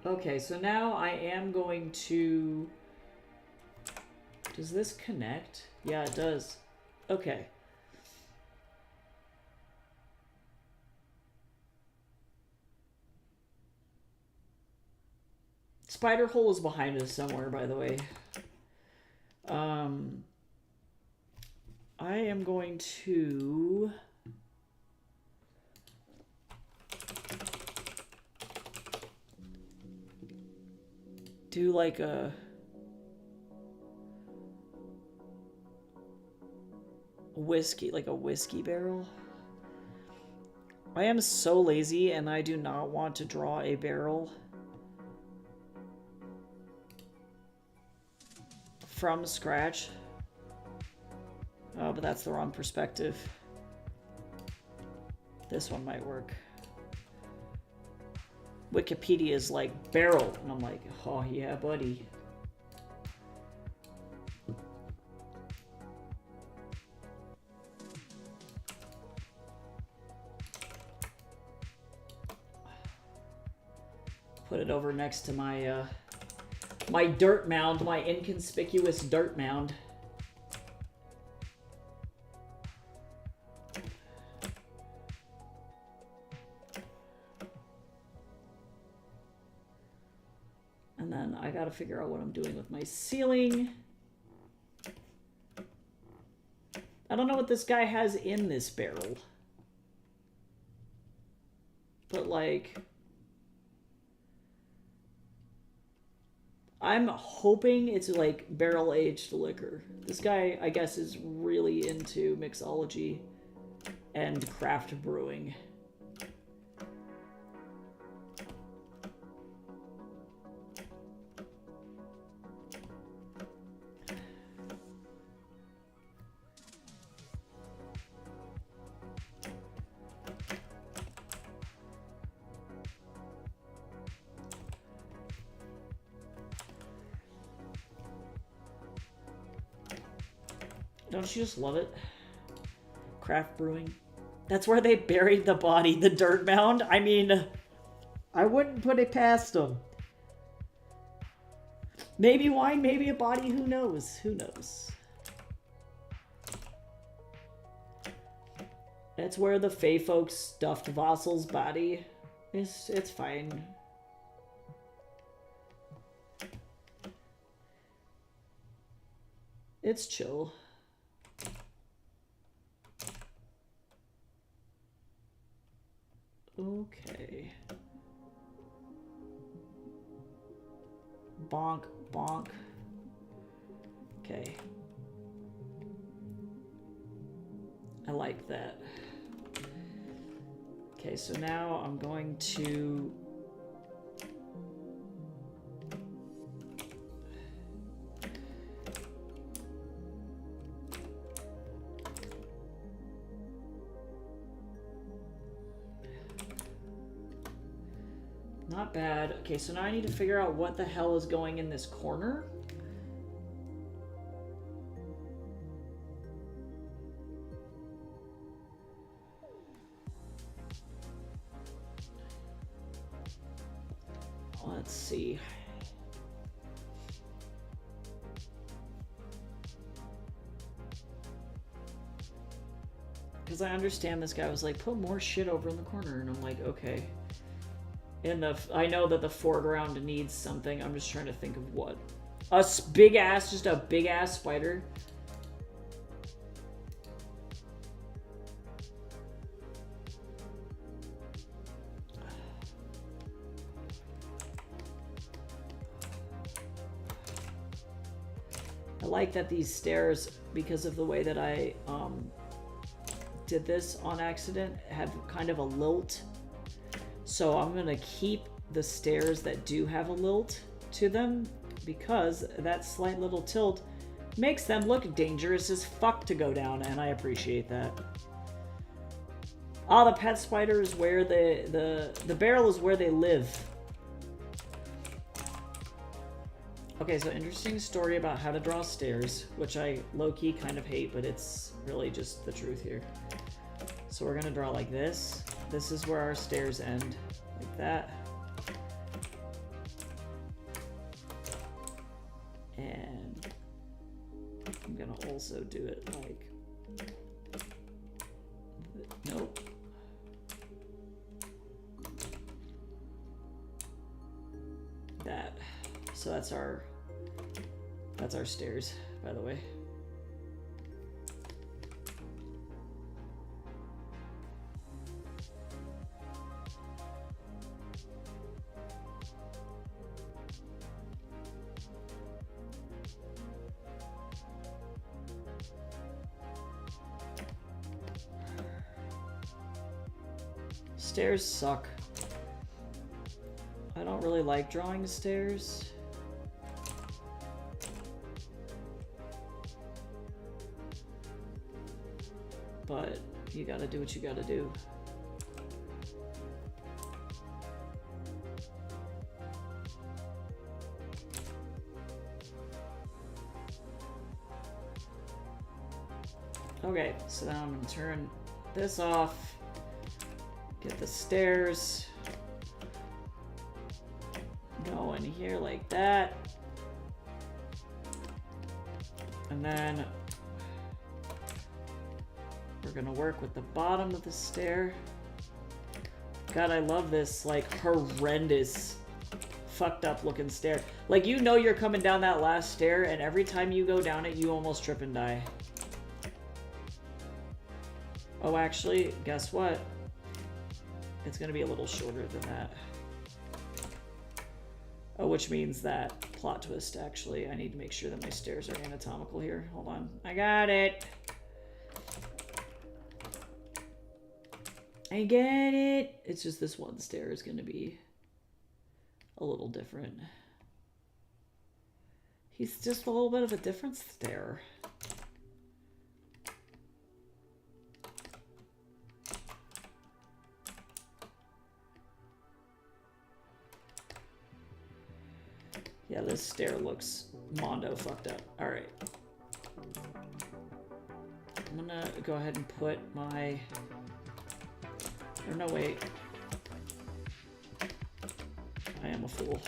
Okay, so now I am going to... Does this connect? Yeah, it does. Okay. Spider hole is behind us somewhere, by the way. I am going to... do like a whiskey barrel. I am so lazy and I do not want to draw a barrel from scratch. Oh, but that's the wrong perspective. This one might work. Wikipedia is like barrel, and I'm like, oh yeah, buddy. Put it over next to my my dirt mound, my inconspicuous dirt mound. And then I gotta figure out what I'm doing with my ceiling. I don't know what this guy has in this barrel. But like... I'm hoping it's like barrel-aged liquor. This guy, I guess, is really into mixology and craft brewing. Don't you just love it? Craft brewing. That's where they buried the body, the dirt mound. I mean, I wouldn't put it past them. Maybe wine, maybe a body, who knows? Who knows? That's where the Fey folks stuffed Vassal's body. It's fine. It's chill. Okay. Bonk, bonk. Okay. I like that. Okay, so now I'm going to... Not bad. Okay, so now I need to figure out what the hell is going in this corner. Let's see. Because I understand this guy was like, put more shit over in the corner, and I'm like, okay. And I know that the foreground needs something. I'm just trying to think of what. Big ass, just a big ass spider. I like that these stairs, because of the way that I did this on accident, have kind of a lilt. So I'm gonna keep the stairs that do have a lilt to them, because that slight little tilt makes them look dangerous as fuck to go down, and I appreciate that. Ah, the pet spider is where the barrel is where they live. Okay, so interesting story about how to draw stairs, which I low-key kind of hate, but it's really just the truth here. So we're gonna draw like this. This is where our stairs end, like that. And I'm gonna also do it like, nope. That. So that's our stairs, by the way. Stairs suck. I don't really like drawing stairs. But you gotta do what you gotta do. Okay, so now I'm gonna turn this off. Get the stairs going here like that. And then we're gonna work with the bottom of the stair. God, I love this, like, horrendous, fucked up looking stair. Like, you know you're coming down that last stair, and every time you go down it, you almost trip and die. Oh, actually, guess what? It's gonna be a little shorter than that. Oh, which means that, plot twist, actually, I need to make sure that my stairs are anatomical here. Hold on. I got it! I get it! It's just this one stair is gonna be a little different. He's just a little bit of a different stair. Yeah, this stair looks mondo fucked up. Alright. I'm gonna go ahead and put my... Or no, wait. I am a fool.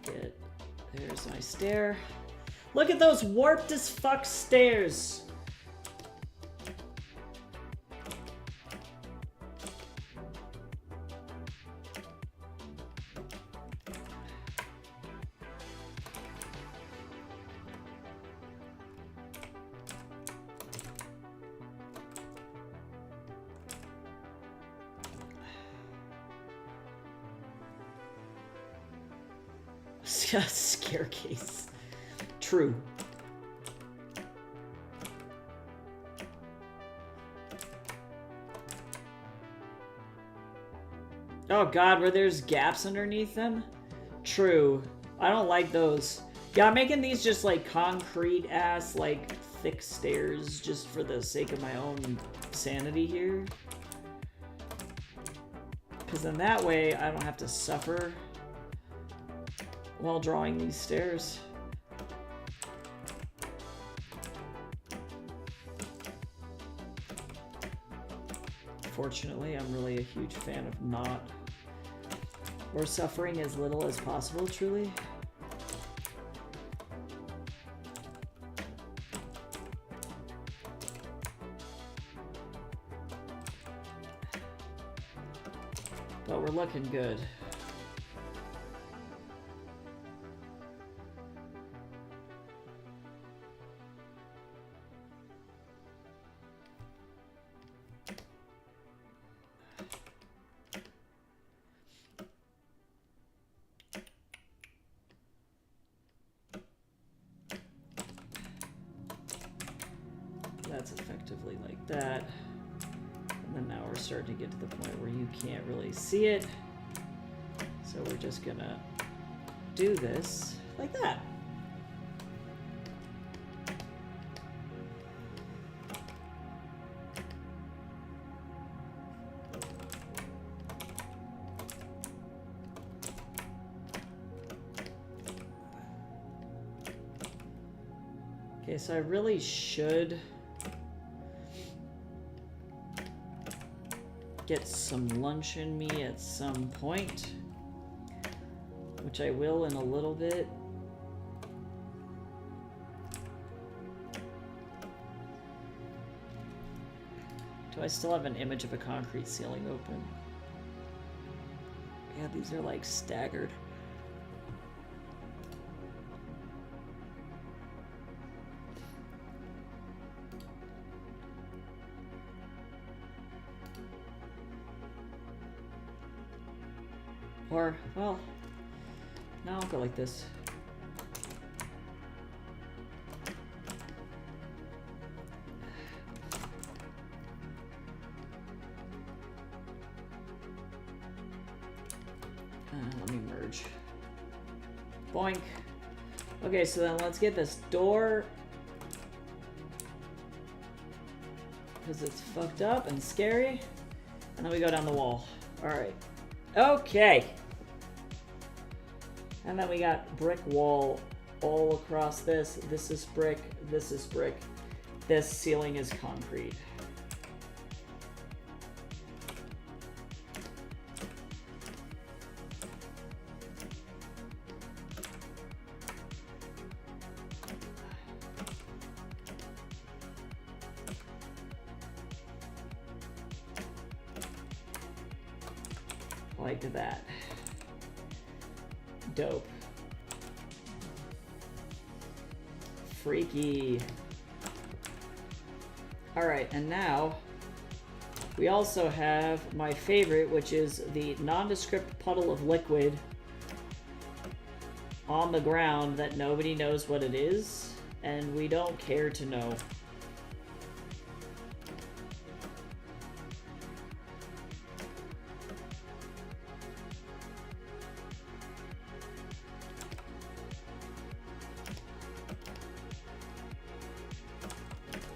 There's my stair. Look at those warped as fuck stairs. Scarecase. True. Oh god, where there's gaps underneath them? True. I don't like those. Yeah, I'm making these just like concrete ass, like thick stairs just for the sake of my own sanity here. Because then that way I don't have to suffer while drawing these stairs. Fortunately, I'm really a huge fan of not or suffering as little as possible, truly. But we're looking good. That's effectively like that. And then now we're starting to get to the point where you can't really see it. So we're just gonna do this like that. Okay, so I really should get some lunch in me at some point, which I will in a little bit. Do I still have an image of a concrete ceiling open? Yeah, these are like staggered. Or, well, no, I'll go like this. Let me merge. Boink. Okay, so then let's get this door. Because it's fucked up and scary. And then we go down the wall. Alright. Okay. And then we got brick wall all across this. This is brick. This is brick. This ceiling is concrete. Like that. Dope. Freaky. Alright, and now we also have my favorite, which is the nondescript puddle of liquid on the ground that nobody knows what it is, and we don't care to know.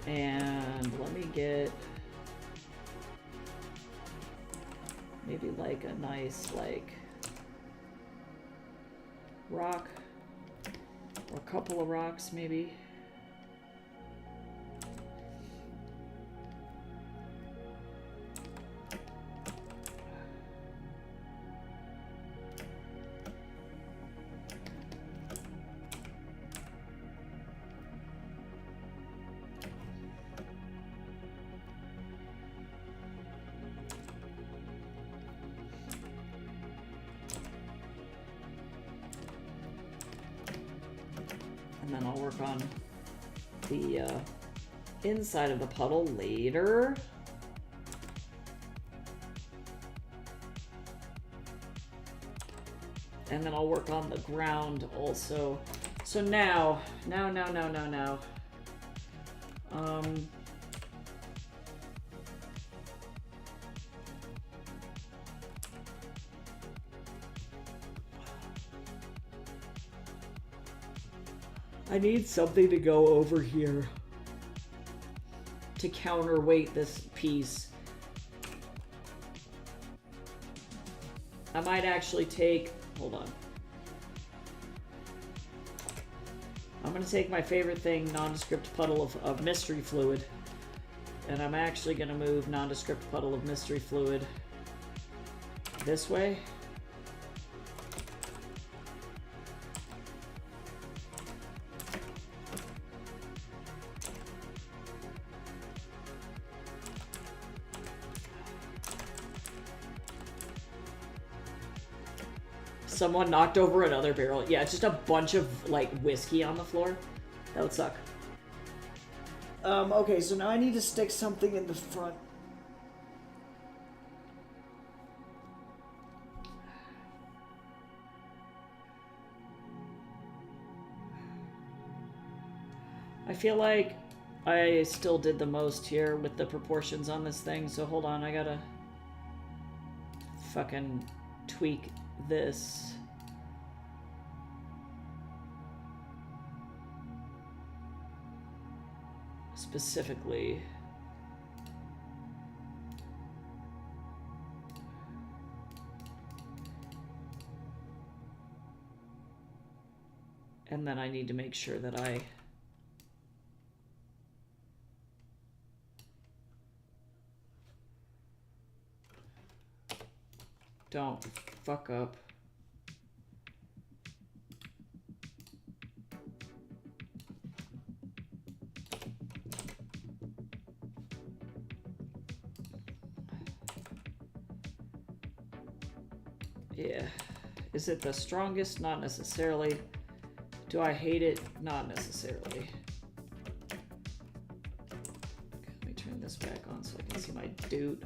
And let me get maybe like a nice like rock or a couple of rocks maybe. And then I'll work on the inside of the puddle later. And then I'll work on the ground also. So now. I need something to go over here to counterweight this piece. I might actually take, hold on. I'm gonna take my favorite thing, nondescript puddle of mystery fluid. And I'm actually gonna move nondescript puddle of mystery fluid this way. Someone knocked over another barrel. Yeah, it's just a bunch of, like, whiskey on the floor. That would suck. Okay, so now I need to stick something in the front. I feel like I still did the most here with the proportions on this thing, so hold on, I gotta fucking tweak this. Specifically. And then I need to make sure that I don't fuck up. Yeah. Is it the strongest? Not necessarily. Do I hate it? Not necessarily. Okay, let me turn this back on so I can see my dude.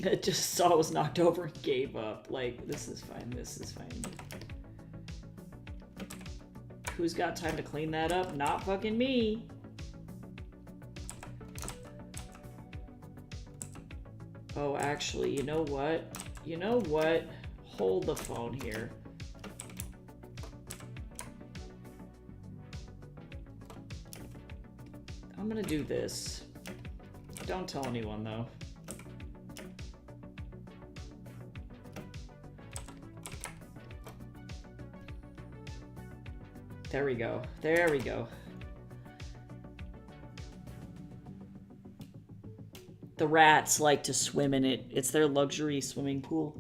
It just saw it was knocked over and gave up. Like, this is fine, this is fine. Who's got time to clean that up? Not fucking me. Oh, actually, you know what? You know what? Hold the phone here. I'm gonna do this. Don't tell anyone, though. There we go. There we go. The rats like to swim in it. It's their luxury swimming pool.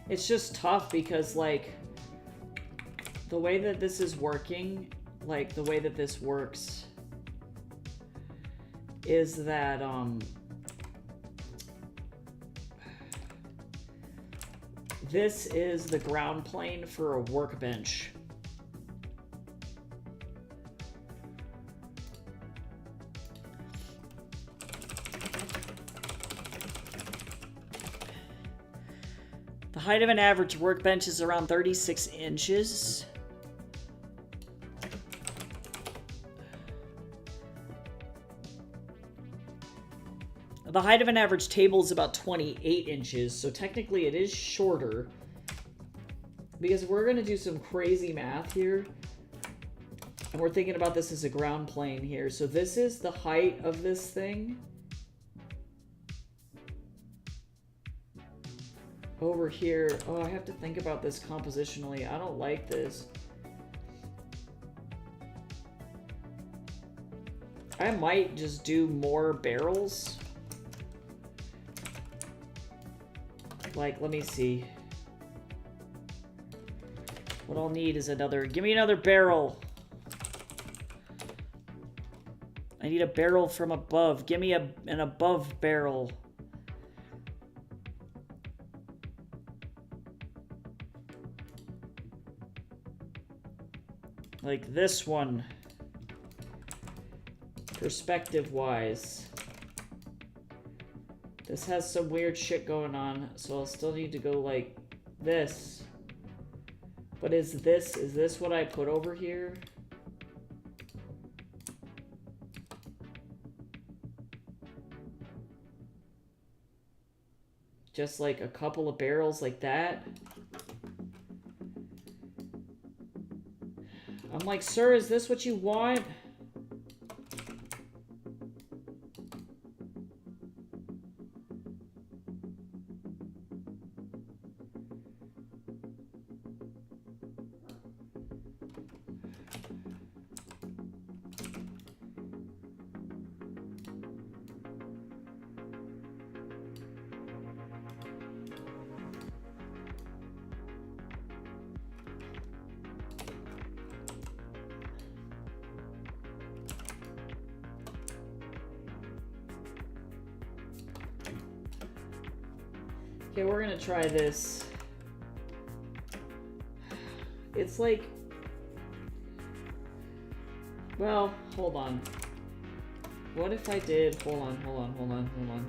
It's just tough because, like, the way that this is working, like, the way that this works is that, this is the ground plane for a workbench. The height of an average workbench is around 36 inches. The height of an average table is about 28 inches, so technically it is shorter. Because we're going to do some crazy math here. And we're thinking about this as a ground plane here. So this is the height of this thing. over here. Oh, I have to think about this compositionally. I don't like this. I might just do more barrels. Like, let me see. What I'll need is another... Give me another barrel. I need a barrel from above. Give me an above barrel. Like this one. Perspective-wise. This has some weird shit going on, so I'll still need to go like this. But is this what I put over here? Just like a couple of barrels like that? I'm like, sir, is this what you want? Okay, we're gonna try this. It's like... Well, hold on. What if I did... Hold on.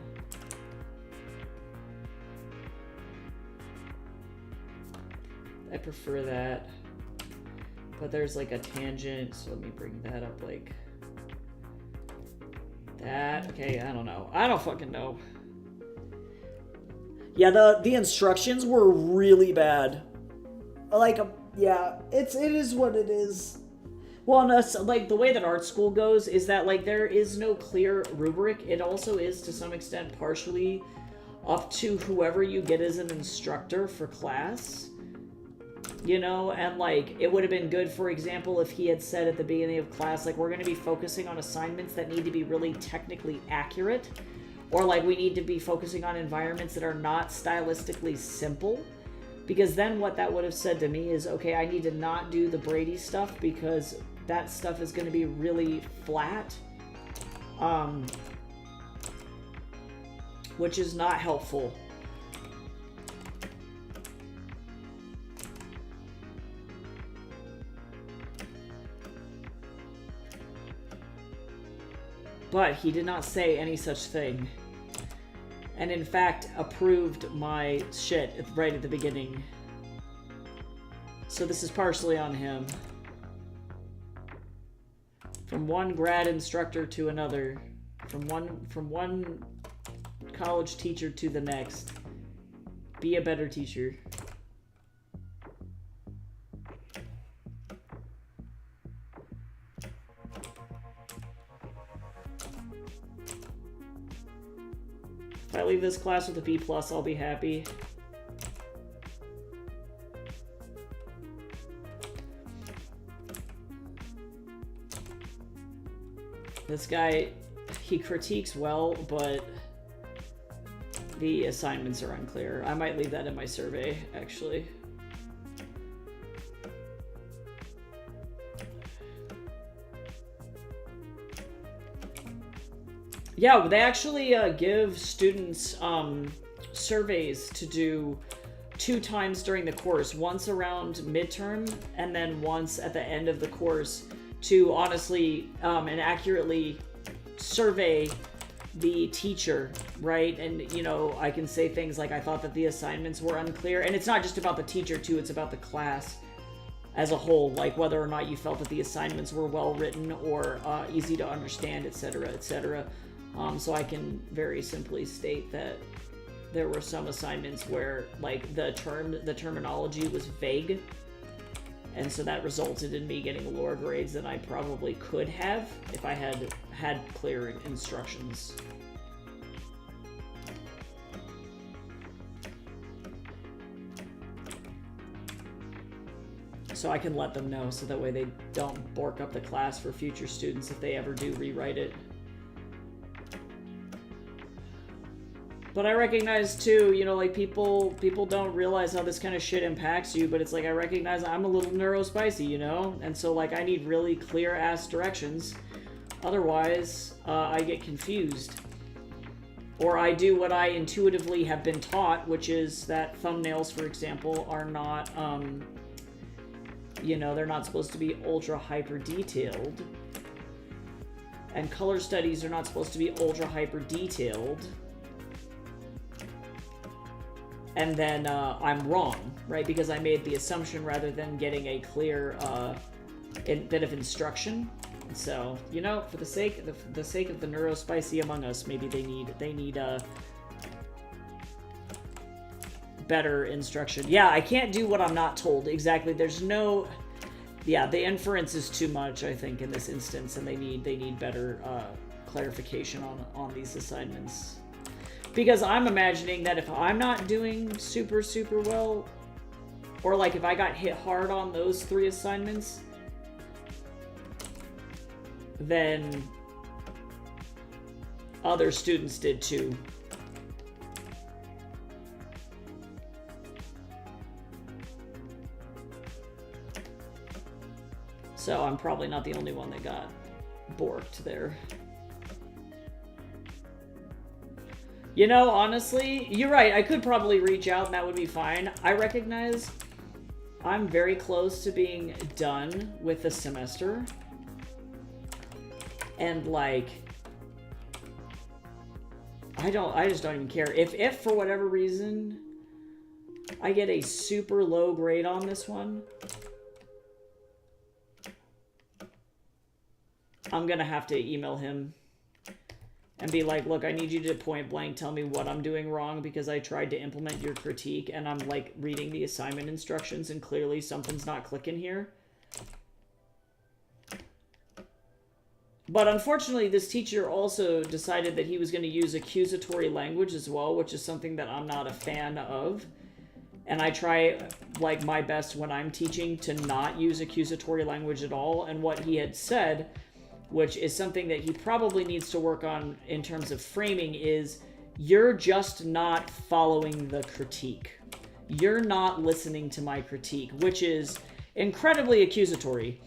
I prefer that. But there's like a tangent, so let me bring that up like... That. Okay, I don't know. I don't fucking know. Yeah, the instructions were really bad. Like, yeah, it is what it is. Well, no, like, the way that art school goes is that, like, there is no clear rubric. It also is, to some extent, partially up to whoever you get as an instructor for class. You know, and, like, it would have been good, for example, if he had said at the beginning of class, like, we're going to be focusing on assignments that need to be really technically accurate. Or, like, we need to be focusing on environments that are not stylistically simple. Because then what that would have said to me is, okay, I need to not do the Brady stuff because that stuff is going to be really flat. Which is not helpful. But he did not say any such thing. And in fact, approved my shit right at the beginning. So this is partially on him. From one grad instructor to another. From one college teacher to the next. Be a better teacher. If I leave this class with a B+, I'll be happy. This guy, he critiques well, but the assignments are unclear. I might leave that in my survey, actually. Yeah, they actually give students surveys to do 2 times during the course. Once around midterm, and then once at the end of the course to honestly and accurately survey the teacher, right? And, you know, I can say things like, I thought that the assignments were unclear. And it's not just about the teacher, too. It's about the class as a whole, like whether or not you felt that the assignments were well written or easy to understand, etc., etc. So I can very simply state that there were some assignments where, like, the terminology was vague, and so that resulted in me getting lower grades than I probably could have if I had had clear instructions. So I can let them know so that way they don't bork up the class for future students if they ever do rewrite it. But I recognize too, you know, like people don't realize how this kind of shit impacts you, but it's like I recognize I'm a little neurospicy, you know? And so like I need really clear ass directions. Otherwise, I get confused. Or I do what I intuitively have been taught, which is that thumbnails, for example, are not, you know, they're not supposed to be ultra hyper detailed. And color studies are not supposed to be ultra hyper detailed. And then I'm wrong, right? Because I made the assumption rather than getting a clear bit of instruction. So, you know, for the sake of the neurospicy among us, maybe they need better instruction. Yeah, I can't do what I'm not told. Exactly. There's no... Yeah, the inference is too much, I think, in this instance, and they need better clarification on these assignments. Because I'm imagining that if I'm not doing super, super well, or like if I got hit hard on those 3 assignments, then other students did too. So I'm probably not the only one that got borked there. You know, honestly, you're right. I could probably reach out and that would be fine. I recognize I'm very close to being done with the semester. And like, I just don't even care. If for whatever reason I get a super low grade on this one, I'm gonna have to email him and be like, look, I need you to point blank tell me what I'm doing wrong because I tried to implement your critique and I'm like reading the assignment instructions and clearly something's not clicking here. But unfortunately, this teacher also decided that he was going to use accusatory language as well, which is something that I'm not a fan of. And I try, like, my best when I'm teaching to not use accusatory language at all. And what he had said, which is something that he probably needs to work on in terms of framing, is you're just not following the critique. You're not listening to my critique, which is incredibly accusatory.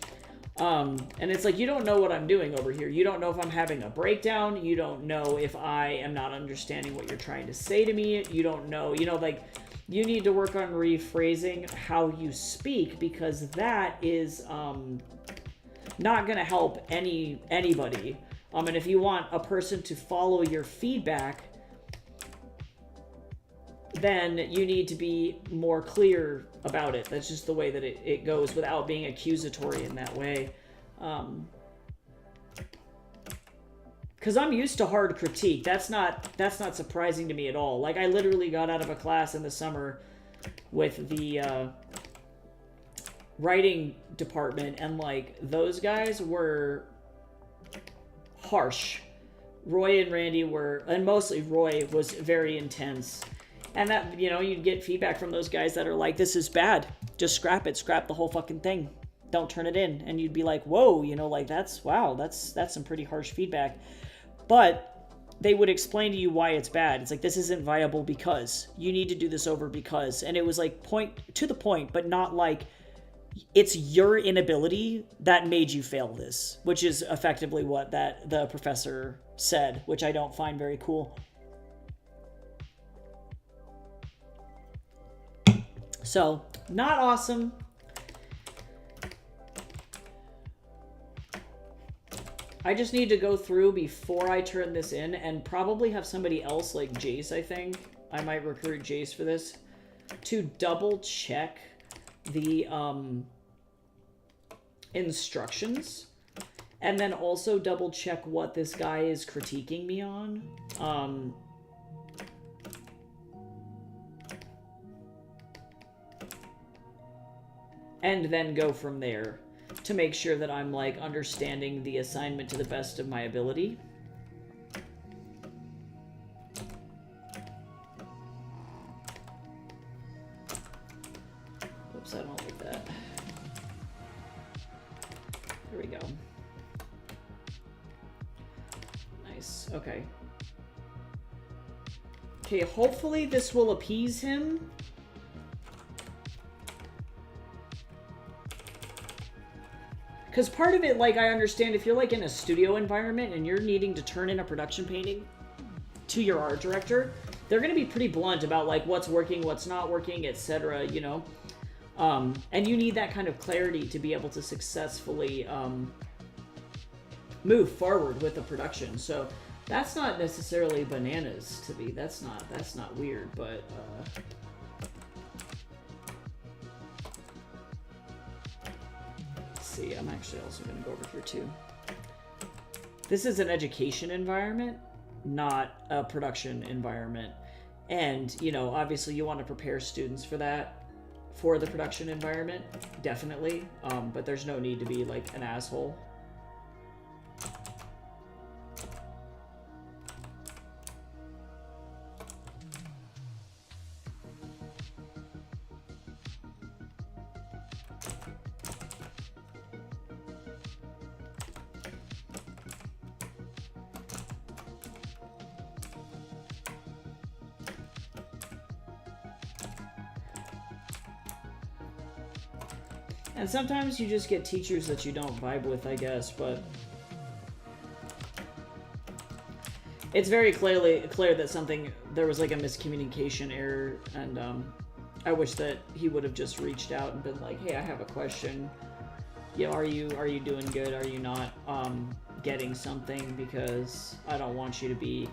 And it's like, you don't know what I'm doing over here. You don't know if I'm having a breakdown. You don't know if I am not understanding what you're trying to say to me. You don't know, you know, like, you need to work on rephrasing how you speak because that is, not going to help anybody. And if you want a person to follow your feedback, then you need to be more clear about it. That's just the way that it goes without being accusatory in that way. Because I'm used to hard critique. That's not surprising to me at all. Like, I literally got out of a class in the summer with the writing department, and like, those guys were harsh. Roy and Randy were, and mostly Roy was very intense. And that, you know, you'd get feedback from those guys that are like, this is bad. Just scrap it. Scrap the whole fucking thing. Don't turn it in. And you'd be like, whoa, you know, like, that's some pretty harsh feedback. But they would explain to you why it's bad. It's like, this isn't viable because you need to do this over because. And it was like to the point, but not like it's your inability that made you fail this, which is effectively what the professor said, which I don't find very cool. So, not awesome. I just need to go through before I turn this in and probably have somebody else like Jace, I think. I might recruit Jace for this. To double check the instructions. And then also double check what this guy is critiquing me on. And then go from there to make sure that I'm like understanding the assignment to the best of my ability. Oops, I don't like that. go. Nice. Okay. Okay, hopefully this will appease him. Because part of it, like, I understand if you're, like, in a studio environment and you're needing to turn in a production painting to your art director, they're going to be pretty blunt about, like, what's working, what's not working, etc., you know? And you need that kind of clarity to be able to successfully move forward with the production. So that's not necessarily bananas to me. That's not weird, but... see, I'm actually also going to go over here too. This is an education environment, not a production environment. And, you know, obviously you want to prepare students for that, for the production environment, definitely. But there's no need to be like an asshole. And sometimes you just get teachers that you don't vibe with, I guess, but it's very clear that there was like a miscommunication error, and I wish that he would have just reached out and been like, hey, I have a question. You know, are you doing good? Are you not getting something? Because I don't want you to be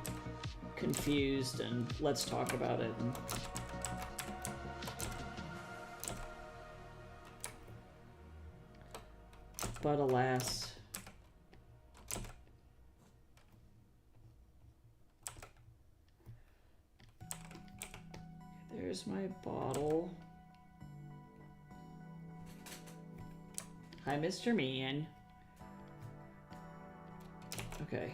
confused, and let's talk about it. And but alas. There's my bottle. Hi, Mr. Man. Okay.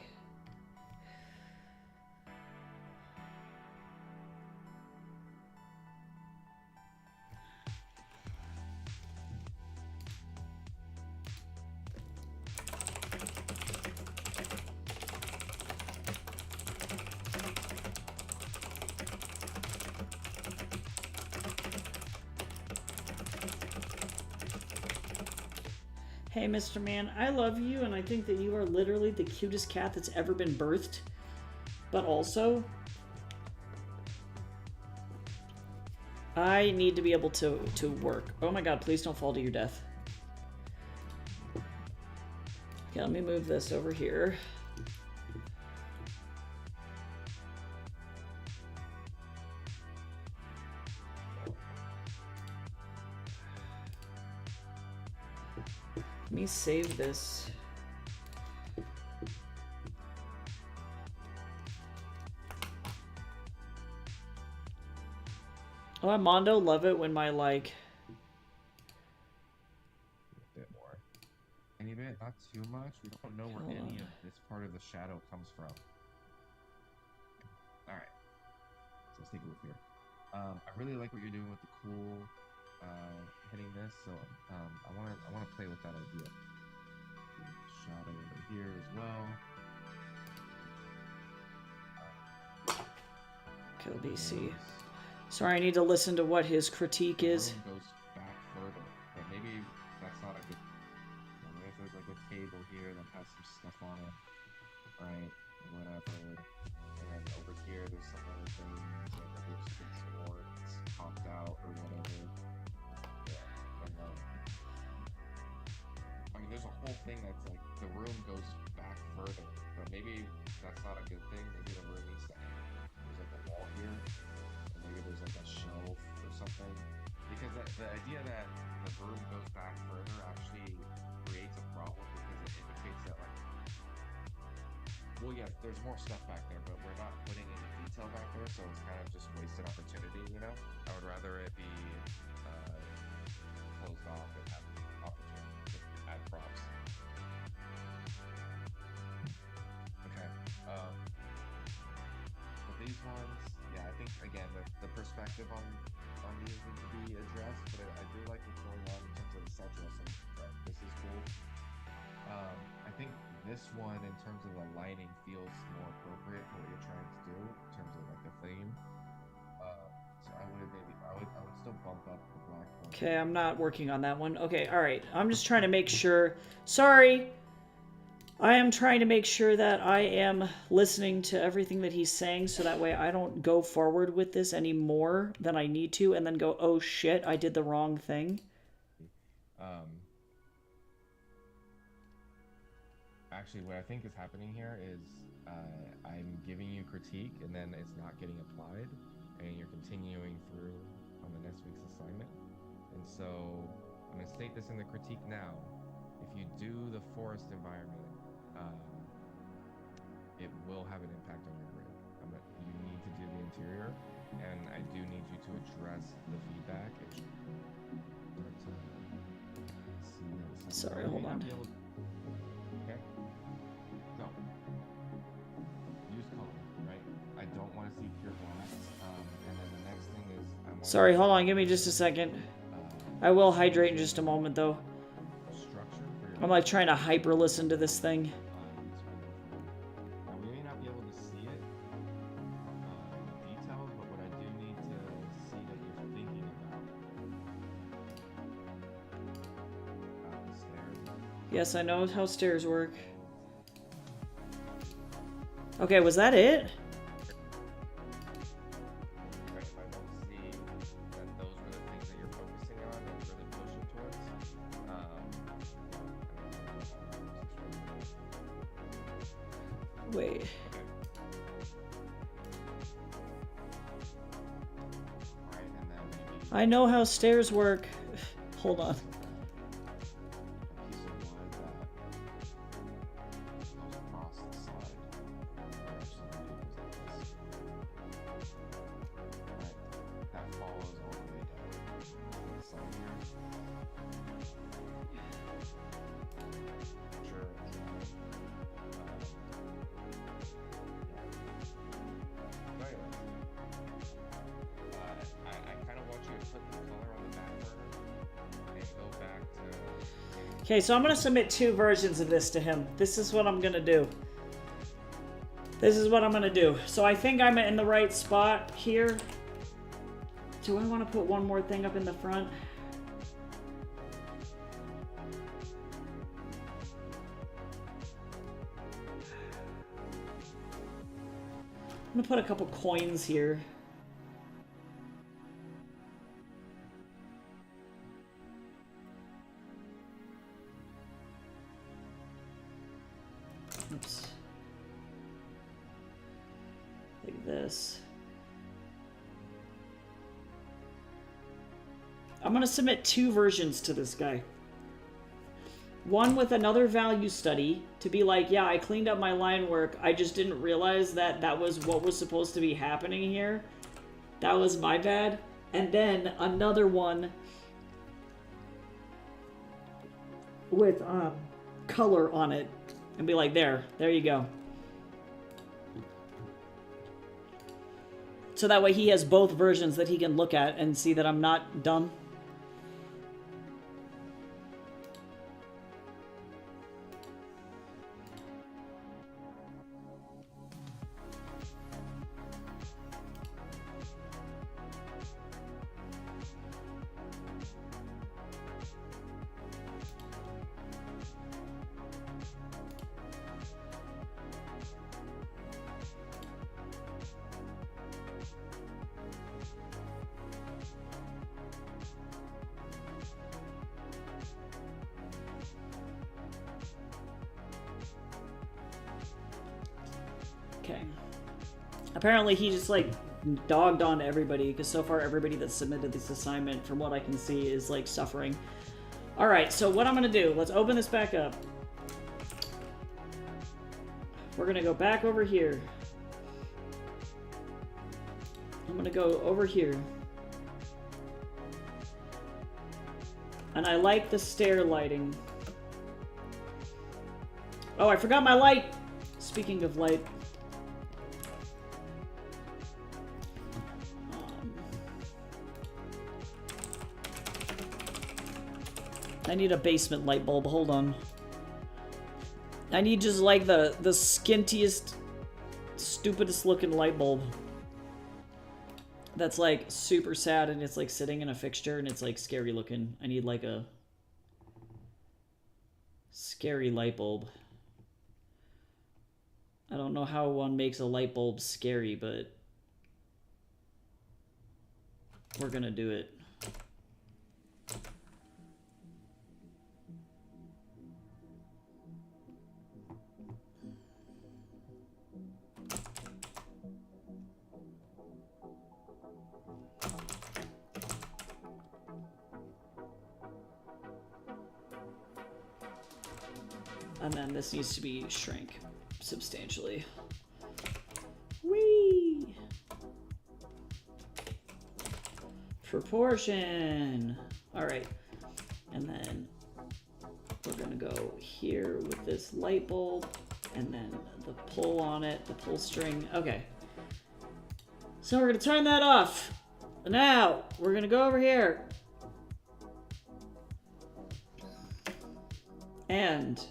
Hey, Mr. Man, I love you, and I think that you are literally the cutest cat that's ever been birthed. But also, I need to be able to work. Oh my god, please don't fall to your death. Okay, let me move this over here. Let me save this. Oh, Mondo, love it when my, like... A bit more. Any bit, not too much. We don't know where any of this part of the shadow comes from. Alright. So let's take a look here. I really like what you're doing with the cool hitting this, so I wanna play with that idea. Shadow over here as well. Kill BC. Sorry, I need to listen to what his critique is. The room goes back further, but maybe that's not a good. What if there's like a table here that has some stuff on it, right? Whatever. And then over here, there's some other things like there's some more it's popped out or whatever. Yeah. And then, I mean, there's a whole thing that's like the room goes back further, but maybe that's not a good thing. Maybe the room needs to end. There's like a wall here. Maybe there's like a shelf or something. Because the idea that the room goes back further actually creates a problem because it indicates that like, well, yeah, there's more stuff back there, but we're not putting any detail back there, so it's kind of just wasted opportunity, you know? I would rather it be closed off and have opportunity to add props. Okay. But these ones, yeah, I think again the perspective on these need to be addressed, but I do like what's going on in terms of the set dressing. But this is cool. I think this one, in terms of the lighting, feels more appropriate for what you're trying to do in terms of like the theme. So I would still bump up the black one. Okay, I'm not working on that one. Okay, alright. I'm just trying to make sure. Sorry! I am trying to make sure that I am listening to everything that he's saying so that way I don't go forward with this any more than I need to and then go, oh shit, I did the wrong thing. Actually, what I think is happening here is I'm giving you critique and then it's not getting applied, and you're continuing through on the next week's assignment. And so I'm going to state this in the critique now. If you do the forest environment, it will have an impact on your grade. You need to do the interior, and I do need you to address the feedback. Sorry, hold on. Okay. So, use color, right? I don't want to see pure black. And then the next thing is, Sorry, hold on. Give me just a second. I will hydrate in just a moment, though. Structure for your I'm like trying to hyper listen to this thing. Now, we may not be able to see it in details, but what I do need to see that you're thinking about the stairs. Yes, I know how stairs work. Okay, was that it? Right, if I don't see that those were the things that you're focusing on and really pushing towards, Wait. okay. Alright, and then maybe I know how stairs work. Hold on. a piece of wood that goes across the side. Or actually, maybe it goes like this. Right, that follows all the way down on the side here. Sure. So anyway, I kind of want you to put the color on the back burner and go back to. Okay, so I'm gonna submit 2 versions of this to him. This is what I'm gonna do. This is what I'm gonna do. So I think I'm in the right spot here. Do I want to put one more thing up in the front? I'm gonna put a couple coins here. Oops. Like this. I'm gonna submit 2 versions to this guy. One with another value study to be like, yeah, I cleaned up my line work. I just didn't realize that that was what was supposed to be happening here. That was my bad. And then another one with color on it and be like, there you go. So that way he has both versions that he can look at and see that I'm not dumb. Okay. Apparently he just like dogged on everybody because so far everybody that submitted this assignment from what I can see is like suffering. Alright, so what I'm gonna do, let's open this back up. We're gonna go back over here. I'm gonna go over here. And I like the stair lighting. Oh, I forgot my light! Speaking of light. I need a basement light bulb, hold on. I need just like the skintiest, stupidest looking light bulb. That's like super sad and it's like sitting in a fixture and it's like scary looking. I need like a scary light bulb. I don't know how one makes a light bulb scary, but we're gonna do it. And then this needs to be shrank substantially. Whee! Proportion. All right. And then we're gonna go here with this light bulb and then the pull on it, the pull string. Okay. So we're gonna turn that off. Now we're gonna go over here. And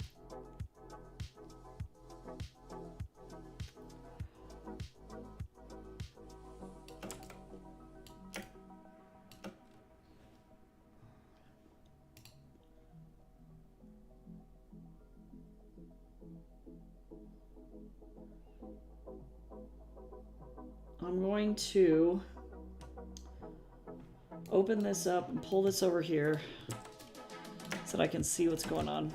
I'm going to open this up and pull this over here so that I can see what's going on.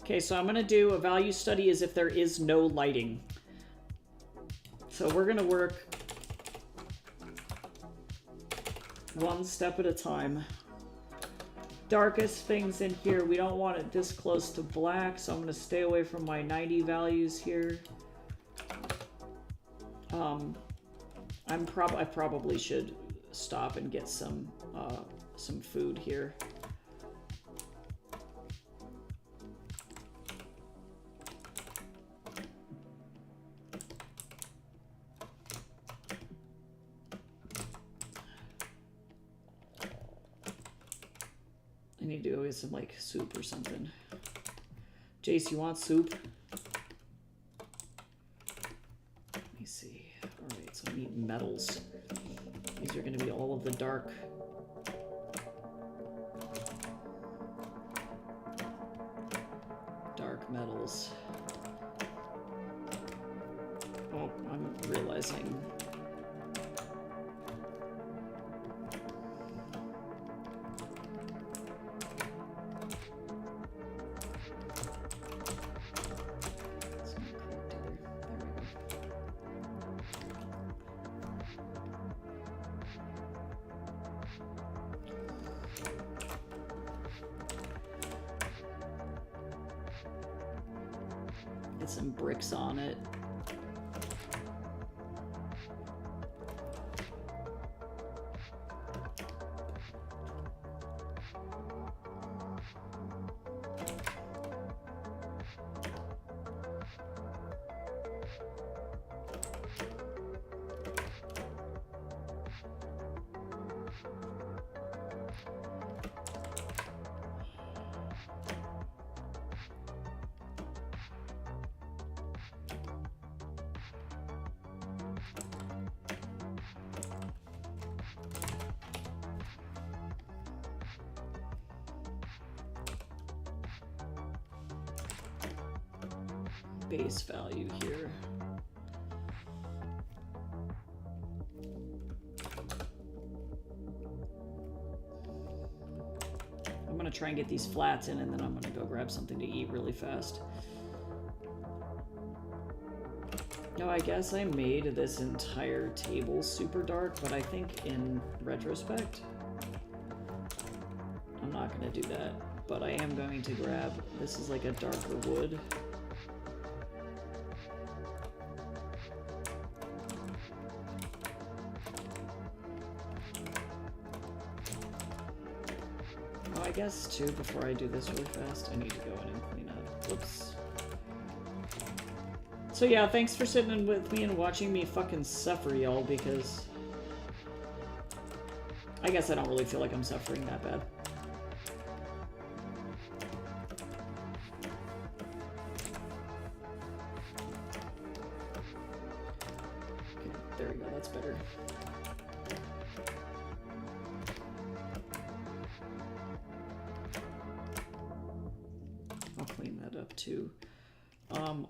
Okay, so I'm going to do a value study as if there is no lighting. So we're going to work one step at a time. Darkest things in here, we don't want it this close to black, so I'm going to stay away from my 90 values here. I probably should stop and get some food here. I need to go get some like soup or something. Jace, you want soup? Let me see. Alright, so I need metals. These are going to be all of the dark metals. Oh, I'm realizing. Get some bricks on it. Base value here. I'm gonna try and get these flats in and then I'm gonna go grab something to eat really fast. No, I guess I made this entire table super dark, but I think in retrospect, I'm not gonna do that. But I am going to grab, this is like a darker wood. I guess too, before I do this really fast, I need to go in and clean up. Whoops. So yeah, thanks for sitting in with me and watching me fucking suffer, y'all, because I guess I don't really feel like I'm suffering that bad. There we go, that's better. I'll clean that up too.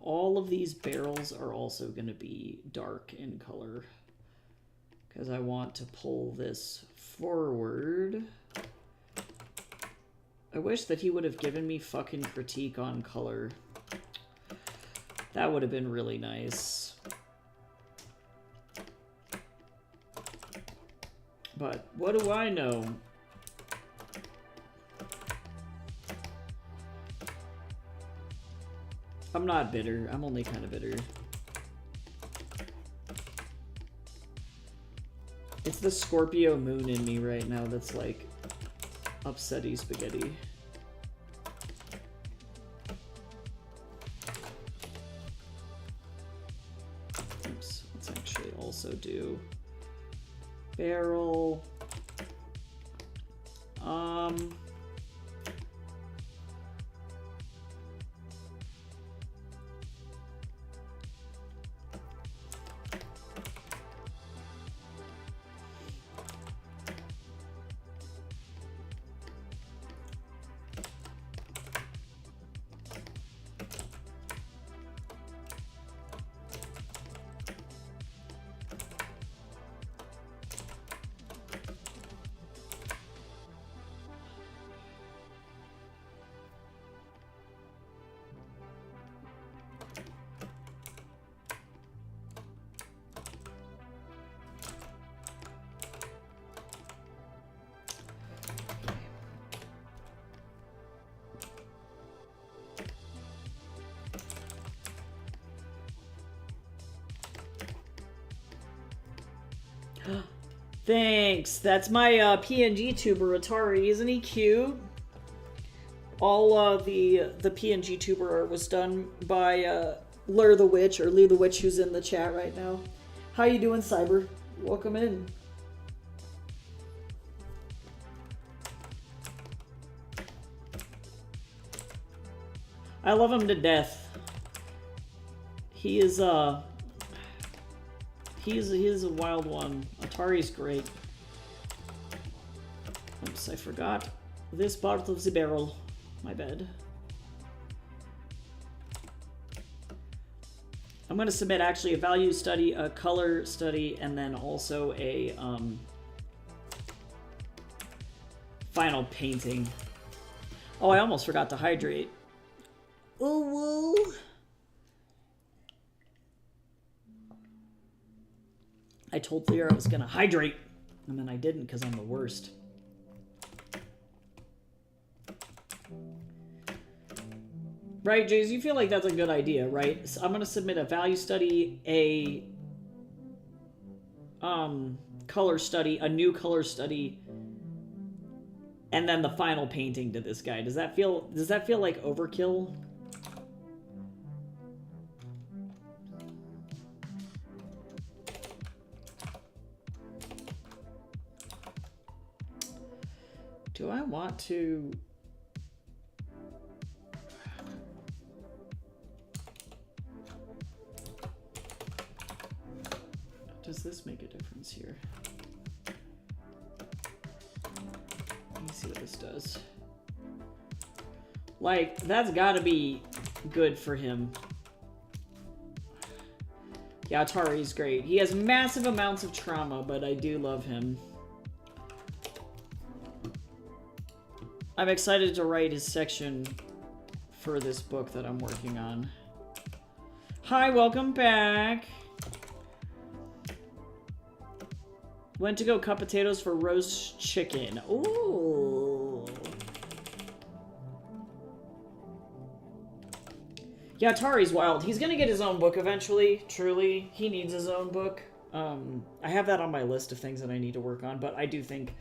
All of these barrels are also going to be dark in color because I want to pull this forward. I wish that he would have given me fucking critique on color. That would have been really nice. But what do I know? I'm not bitter. I'm only kind of bitter. It's the Scorpio moon in me right now that's like upsetty spaghetti. Oops, let's actually also do barrel. Thanks. That's my PNG tuber, Atari. Isn't he cute? All the PNG tuber art was done by Lur the Witch, or Lee the Witch, who's in the chat right now. How you doing, Cyber? Welcome in. I love him to death. He is He's a wild one. Atari's great. Oops, I forgot this part of the barrel. My bad. I'm going to submit actually a value study, a color study, and then also a final painting. Oh, I almost forgot to hydrate. Oh, whoa. I told Theo I was going to hydrate, and then I didn't because I'm the worst. Right, Jays? You feel like that's a good idea, right? So I'm going to submit a value study, a color study, a new color study, and then the final painting to this guy. Does that feel like overkill? Do I want to... Does this make a difference here? Let me see what this does. Like, that's gotta be good for him. Yeah, Atari's great. He has massive amounts of trauma, but I do love him. I'm excited to write his section for this book that I'm working on. Hi, welcome back. Went to go cut potatoes for roast chicken. Ooh. Yeah, Atari's wild. He's gonna get his own book eventually, truly. He needs his own book. I have that on my list of things that I need to work on, but I do think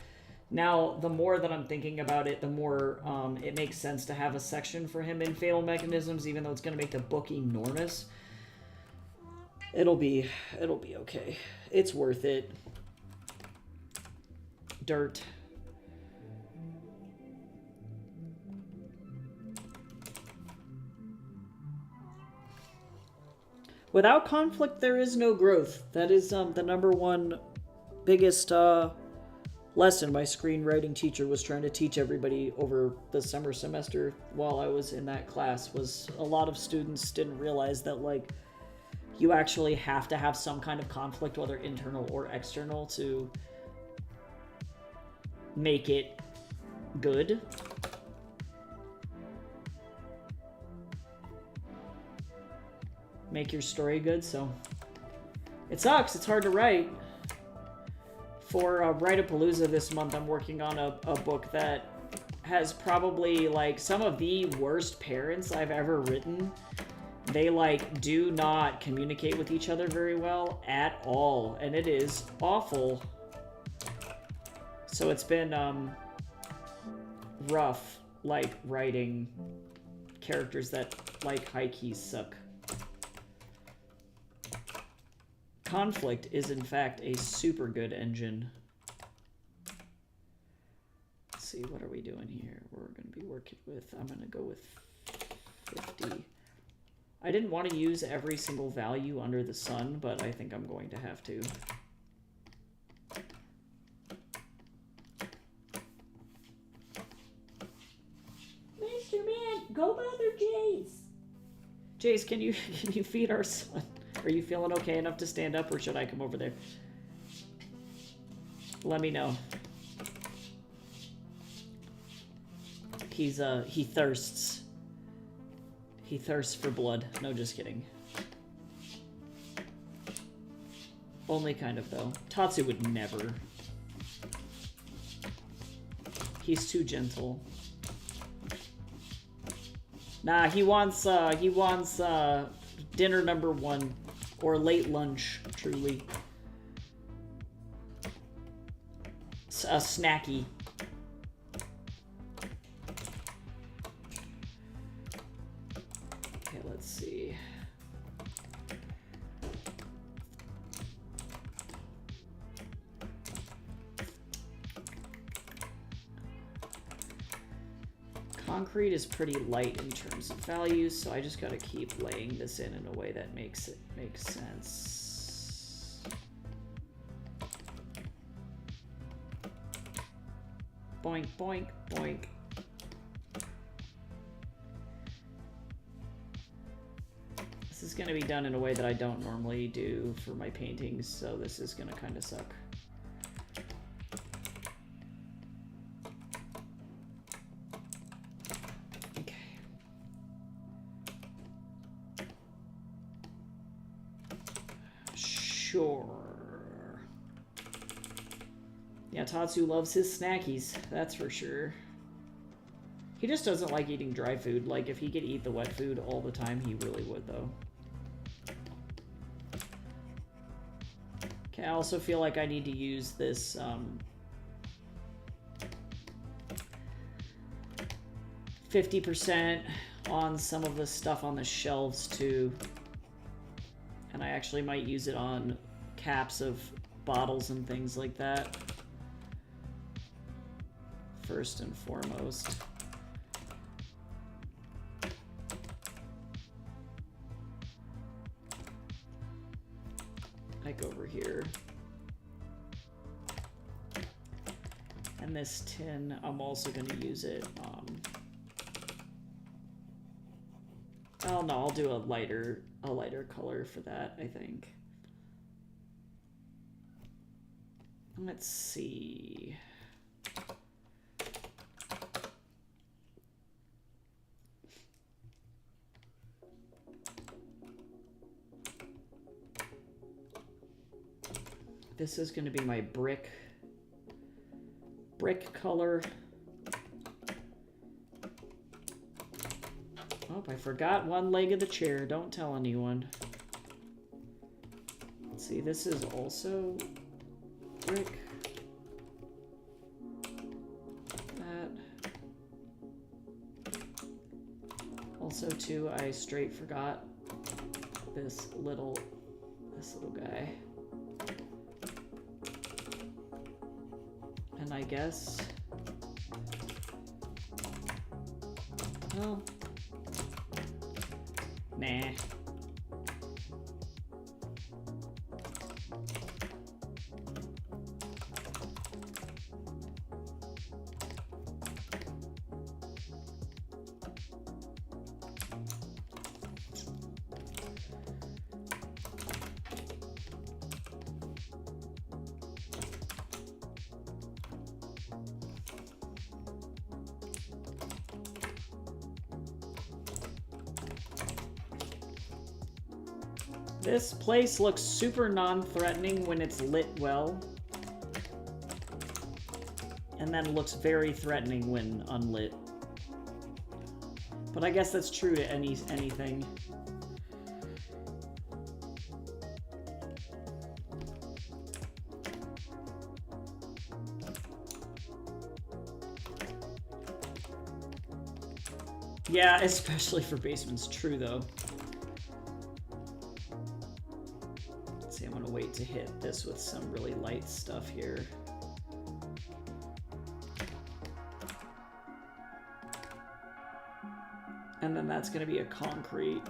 now, the more that I'm thinking about it, the more it makes sense to have a section for him in Fatal Mechanisms, even though it's going to make the book enormous. It'll be okay. It's worth it. Dirt. Without conflict, there is no growth. That is the number one biggest lesson my screenwriting teacher was trying to teach everybody over the summer semester while I was in that class. Was a lot of students didn't realize that, like, you actually have to have some kind of conflict, whether internal or external, to make it good. Make your story good. So it sucks, it's hard to write. For Write-A-Palooza this month, I'm working on a book that has probably, like, some of the worst parents I've ever written. They, like, do not communicate with each other very well at all, and it is awful. So it's been rough, like, writing characters that, like, high-key suck. Conflict is, in fact, a super good engine. Let's see, what are we doing here? We're going to be working with, I'm going to go with 50. I didn't want to use every single value under the sun, but I think I'm going to have to. Mr. Man, go bother Jace. Jace, can you feed our son? Are you feeling okay enough to stand up, or should I come over there? Let me know. He thirsts. He thirsts for blood. No, just kidding. Only kind of, though. Tatsu would never. He's too gentle. Nah, he wants dinner number 1. Or late lunch, truly. A snacky. Okay, let's see. Concrete is pretty light in terms of values, so I just gotta keep laying this in a way that makes it make sense. Boink, boink, boink. This is gonna be done in a way that I don't normally do for my paintings, so this is gonna kind of suck. Sure. Yeah, Tatsu loves his snackies, that's for sure. He just doesn't like eating dry food. Like, if he could eat the wet food all the time, he really would, though. Okay, I also feel like I need to use this, 50% on some of the stuff on the shelves, too. And I actually might use it on caps of bottles and things like that. First and foremost. Like over here. And this tin, I'm also going to use it. Oh no, I'll do a lighter color for that, I think. Let's see. This is going to be my brick color. Oh, I forgot one leg of the chair. Don't tell anyone. Let's see, this is also brick. That. Also, too, I straight forgot this little guy. And I guess, well, nah. This place looks super non-threatening when it's lit well. And then looks very threatening when unlit. But I guess that's true to anything. Yeah, especially for basements. True, though. Let's see, I'm gonna wait to hit this with some really light stuff here. And then that's gonna be a concrete.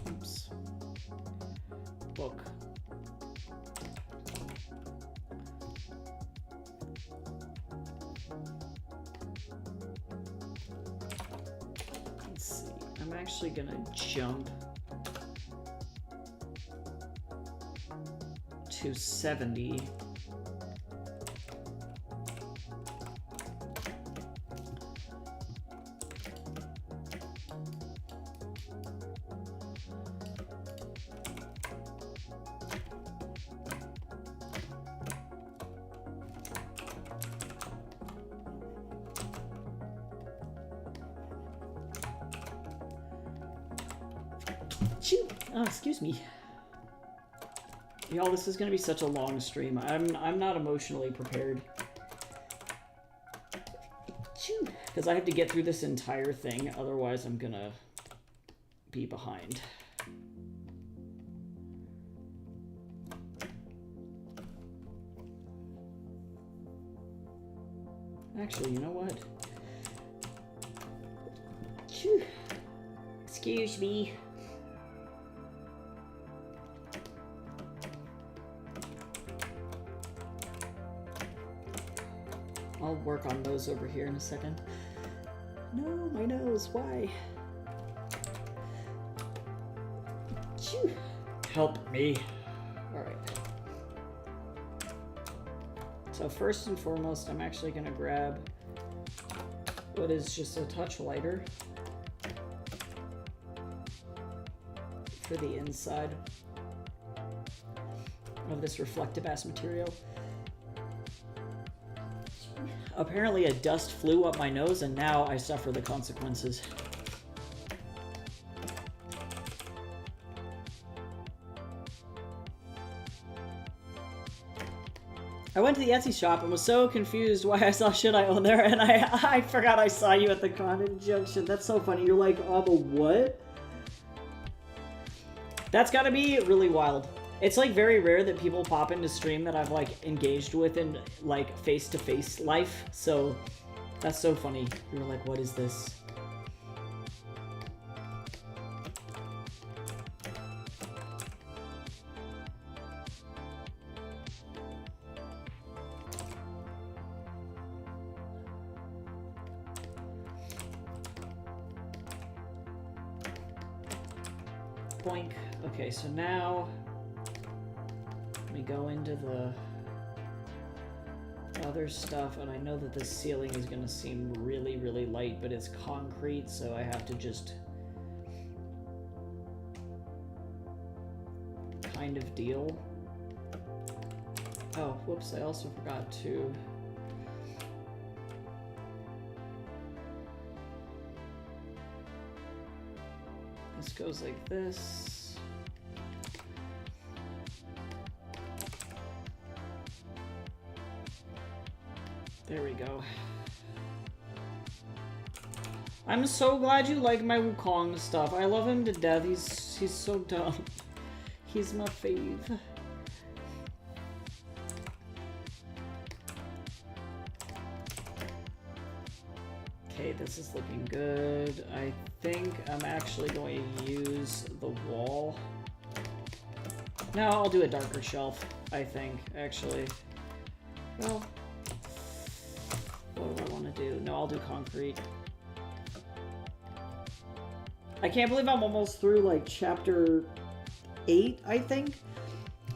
Oops. Book. Let's see. I'm actually gonna jump to 70. Oh, excuse me. Y'all, this is gonna be such a long stream. I'm not emotionally prepared. Because I have to get through this entire thing, otherwise I'm gonna be behind. Actually, you know what? Excuse me. I'll work on those over here in a second. No, my nose, why? Phew. Help me. Alright. So first and foremost, I'm actually gonna grab what is just a touch lighter for the inside of this reflective ass material. Apparently a dust flew up my nose and now I suffer the consequences. I went to the Etsy shop and was so confused why I saw shit I own there, and I forgot I saw you at the Condon Junction. That's so funny. You're like, oh, but what? That's gotta be really wild. It's like very rare that people pop into stream that I've like engaged with in like face-to-face life, so that's so funny. You're like, what is this? Boink. Okay, so now we go into the other stuff, and I know that the ceiling is going to seem really, really light, but it's concrete, so I have to just kind of deal. Oh, whoops, I also forgot to... This goes like this. There we go. I'm so glad you like my Wukong stuff. I love him to death. He's so dumb. He's my fave. Okay, this is looking good. I think I'm actually going to use the wall. No, I'll do a darker shelf, I think, actually. Well, what do I want to do? No, I'll do concrete. I can't believe I'm almost through, like, chapter 8, I think,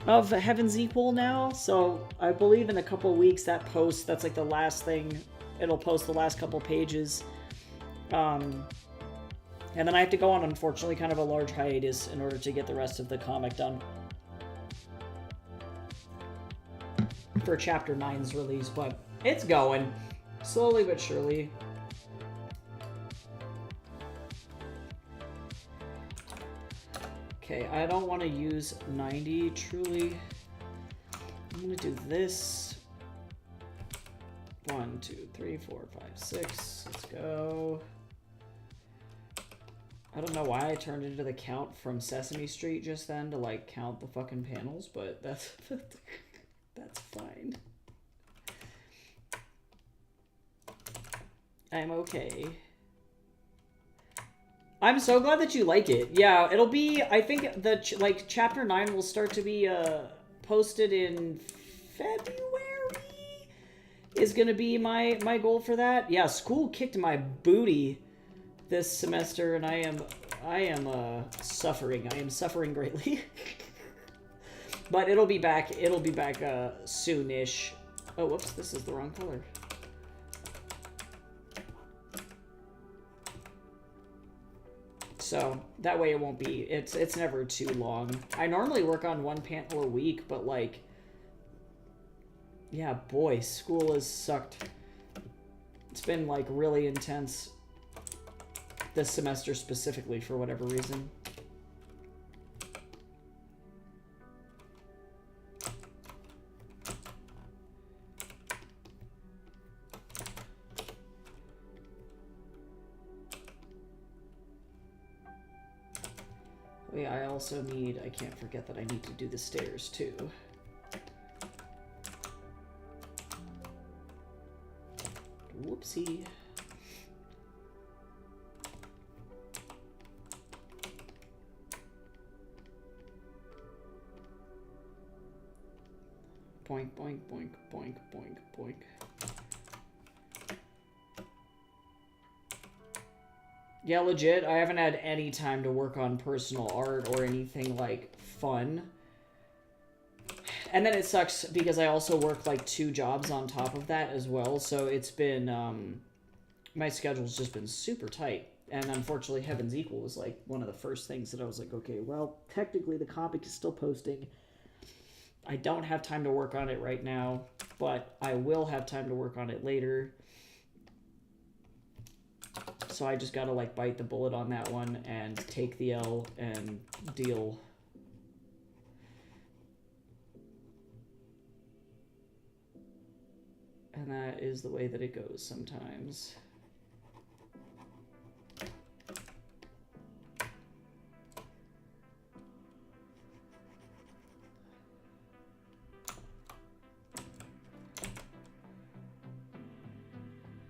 of Heaven's Equal now. So I believe in a couple weeks that's like the last thing. It'll post the last couple pages. And then I have to go on, unfortunately, kind of a large hiatus in order to get the rest of the comic done. For chapter 9's release, but it's going. Slowly but surely. Okay, I don't want to use 90, truly. I'm going to do this. 1, 2, 3, 4, 5, 6. Let's go. I don't know why I turned into the count from Sesame Street just then to, like, count the fucking panels, but that's that's fine. I'm okay. I'm so glad that you like it. Yeah, it'll be, I think the chapter 9 will start to be posted in February is gonna be my goal for that. Yeah, school kicked my booty this semester, and I am suffering. I am suffering greatly. But it'll be back soonish. Oh, whoops, this is the wrong color. So that way it won't be, it's never too long. I normally work on one panel a week, but like, yeah, boy, school has sucked. It's been like really intense this semester specifically for whatever reason. Wait, I also need, I can't forget that I need to do the stairs too. Whoopsie. Boink, boink, boink, boink, boink, boink. Yeah, legit, I haven't had any time to work on personal art or anything, like, fun. And then it sucks because I also work, like, 2 jobs on top of that as well, so it's been, my schedule's just been super tight. And unfortunately, Heaven's Equal was, like, one of the first things that I was like, okay, well, technically the comic is still posting. I don't have time to work on it right now, but I will have time to work on it later. So I just gotta, like, bite the bullet on that one and take the L and deal. And that is the way that it goes sometimes.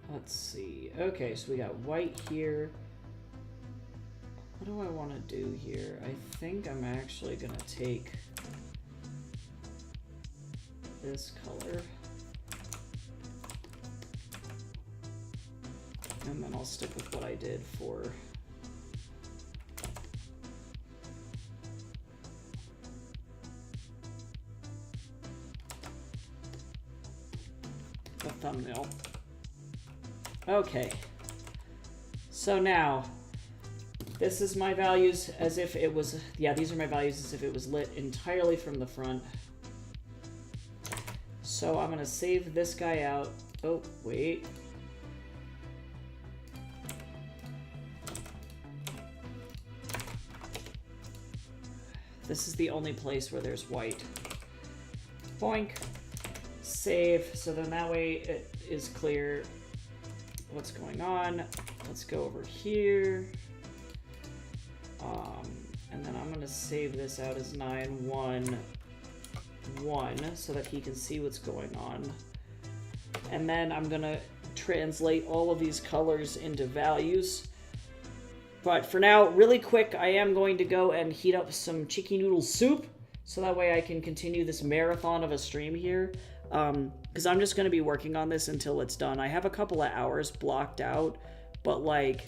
Let's see. Okay, so we got white here. What do I want to do here? I think I'm actually going to take this color. And then I'll stick with what I did for the thumbnail. Okay, so now, this is my values as if it was, yeah, these are my values as if it was lit entirely from the front. So I'm gonna save this guy out. Oh, wait. This is the only place where there's white. Boink. Save, so then that way it is clear what's going on. Let's go over here. And then I'm gonna save this out as 911 so that he can see what's going on. And then I'm gonna translate all of these colors into values. But for now, really quick, I am going to go and heat up some chicken noodle soup so that way I can continue this marathon of a stream here. Because I'm just going to be working on this until it's done. I have a couple of hours blocked out, but like,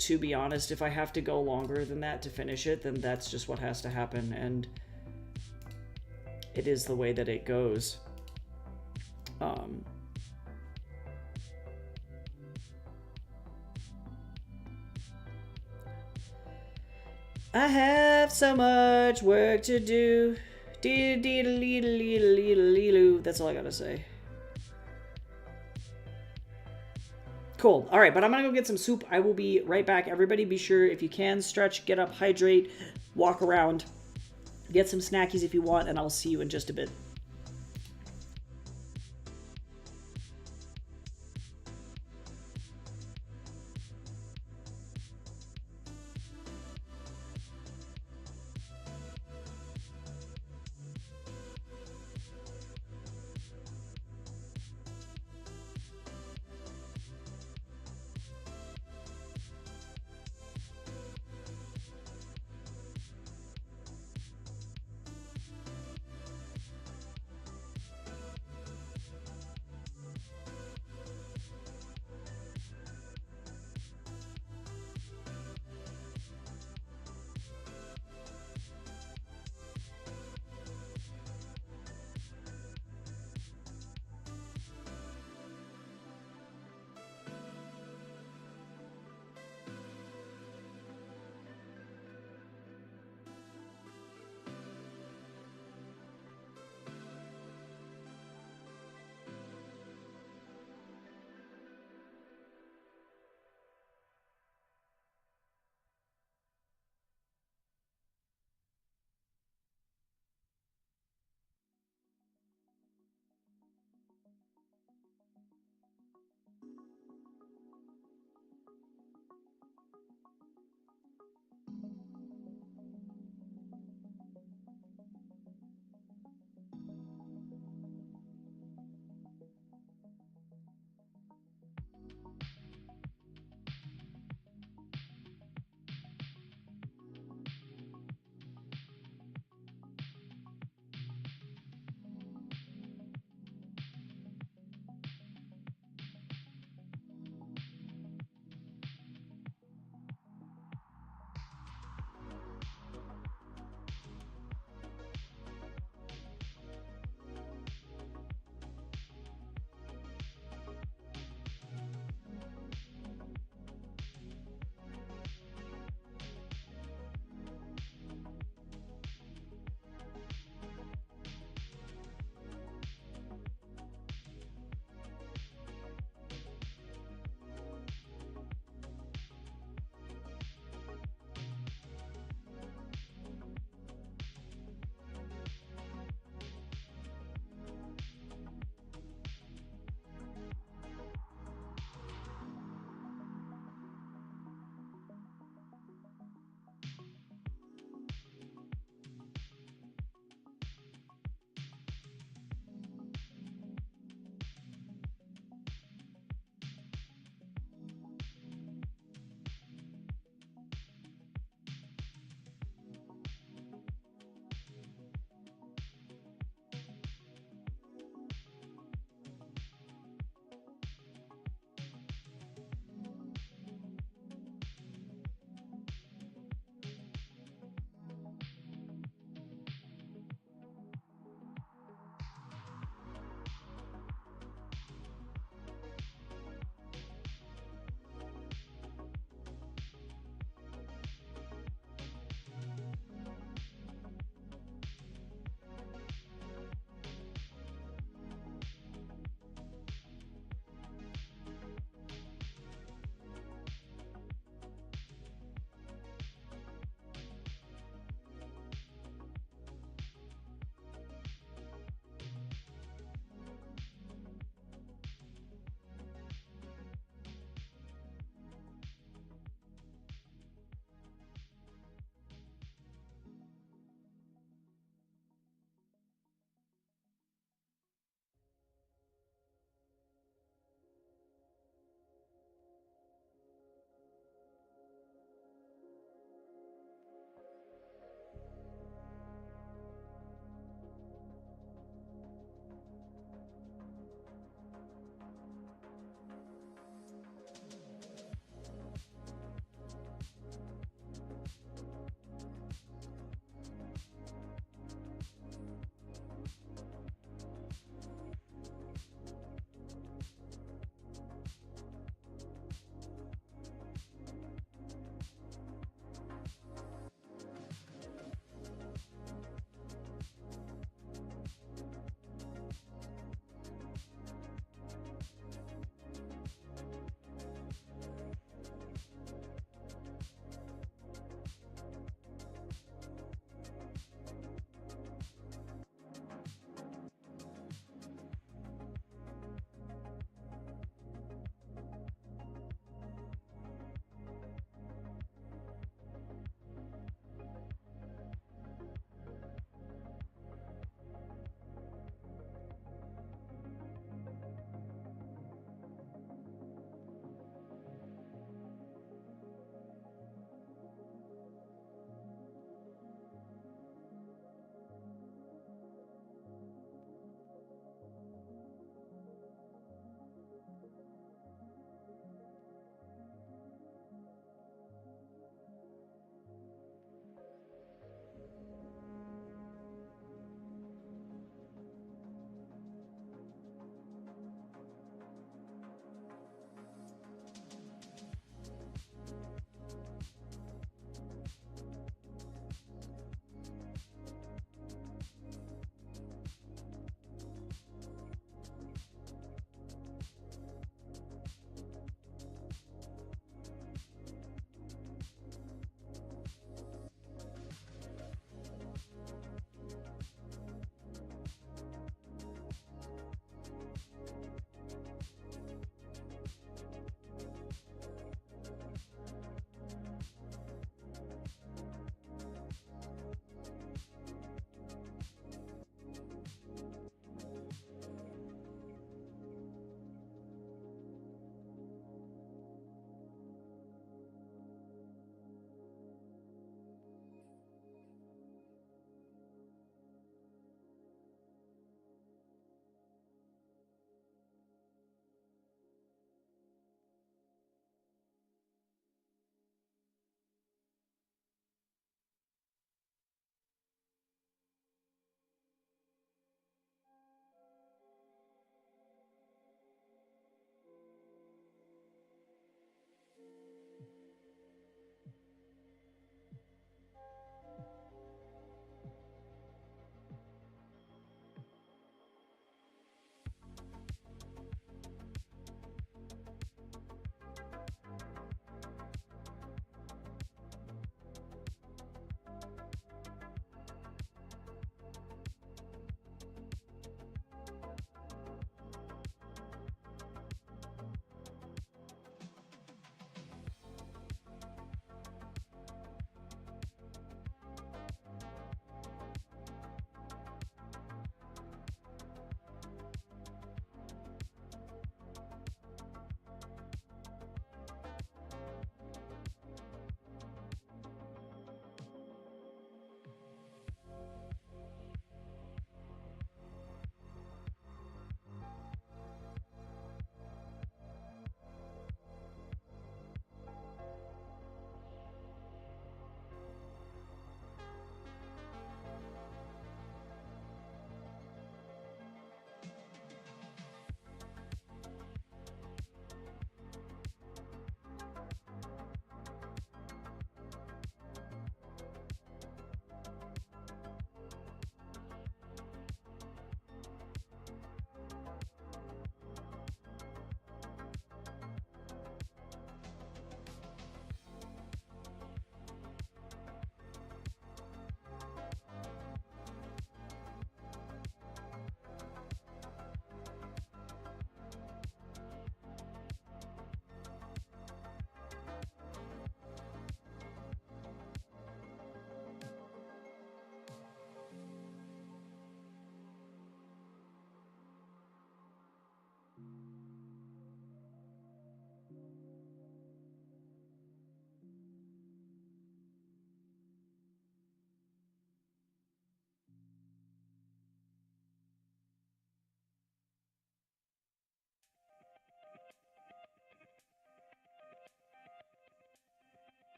to be honest, if I have to go longer than that to finish it, then that's just what has to happen, and it is the way that it goes. I have so much work to do. That's all I gotta say. Cool. All right, but I'm gonna go get some soup. I will be right back. Everybody be sure, if you can, stretch, get up, hydrate, walk around, get some snackies if you want, and I'll see you in just a bit.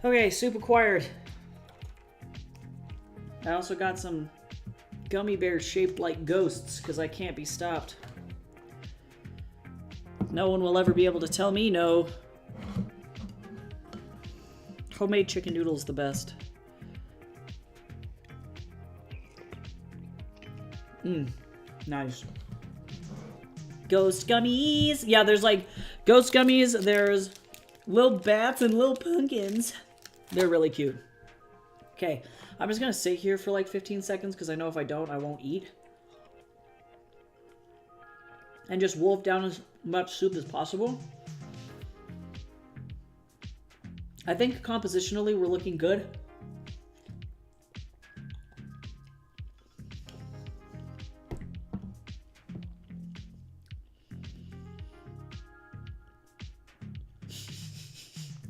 Okay, soup acquired. I also got some gummy bears shaped like ghosts because I can't be stopped. No one will ever be able to tell me no. Homemade chicken noodles the best. Nice. Ghost gummies. Yeah, there's like ghost gummies. There's little bats and little pumpkins. They're really cute. Okay, I'm just gonna sit here for like 15 seconds because I know if I don't, I won't eat. And just wolf down as much soup as possible. I think compositionally we're looking good.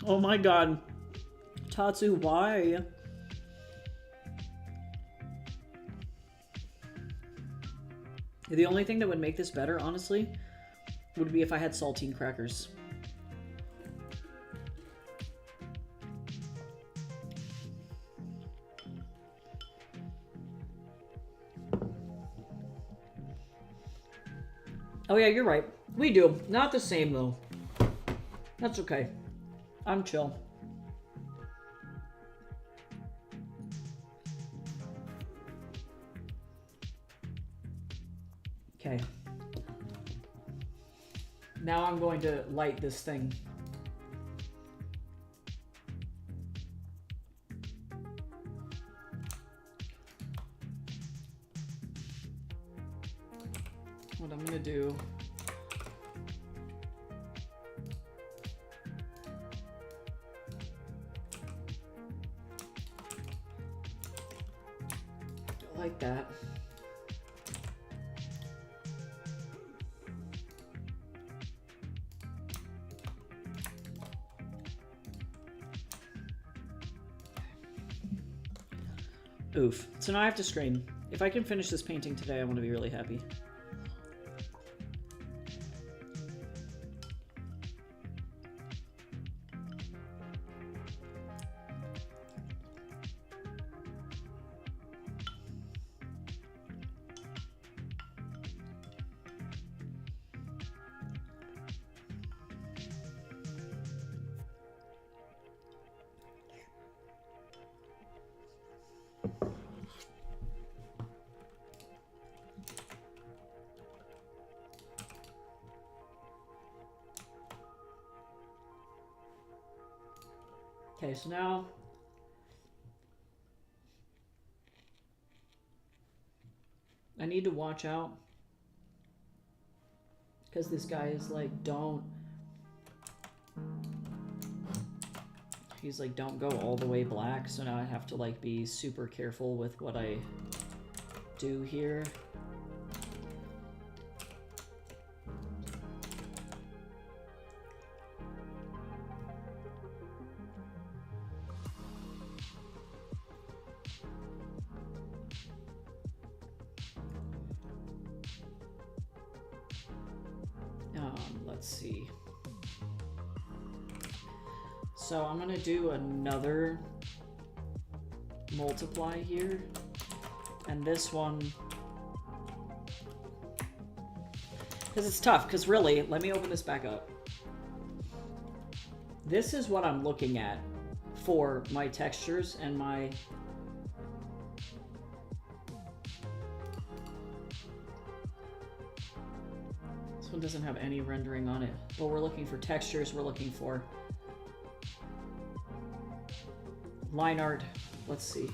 Oh my god. Tatsu, why? The only thing that would make this better, honestly, would be if I had saltine crackers. Oh yeah, you're right. We do. Not the same, though. That's okay. I'm chill. Okay. Now I'm going to light this thing. What I'm gonna do... like that. Oof. So now I have to stream. If I can finish this painting today, I want to be really happy. Okay, so now I need to watch out because this guy is like, he's like, don't go all the way black. So now I have to like be super careful with what I do here. Let's see. So I'm gonna do another multiply here, and this one, because it's tough, because really, let me open this back up. This is what I'm looking at for my textures and my... This one doesn't have any rendering on it. But we're looking for textures, we're looking for line art. Let's see.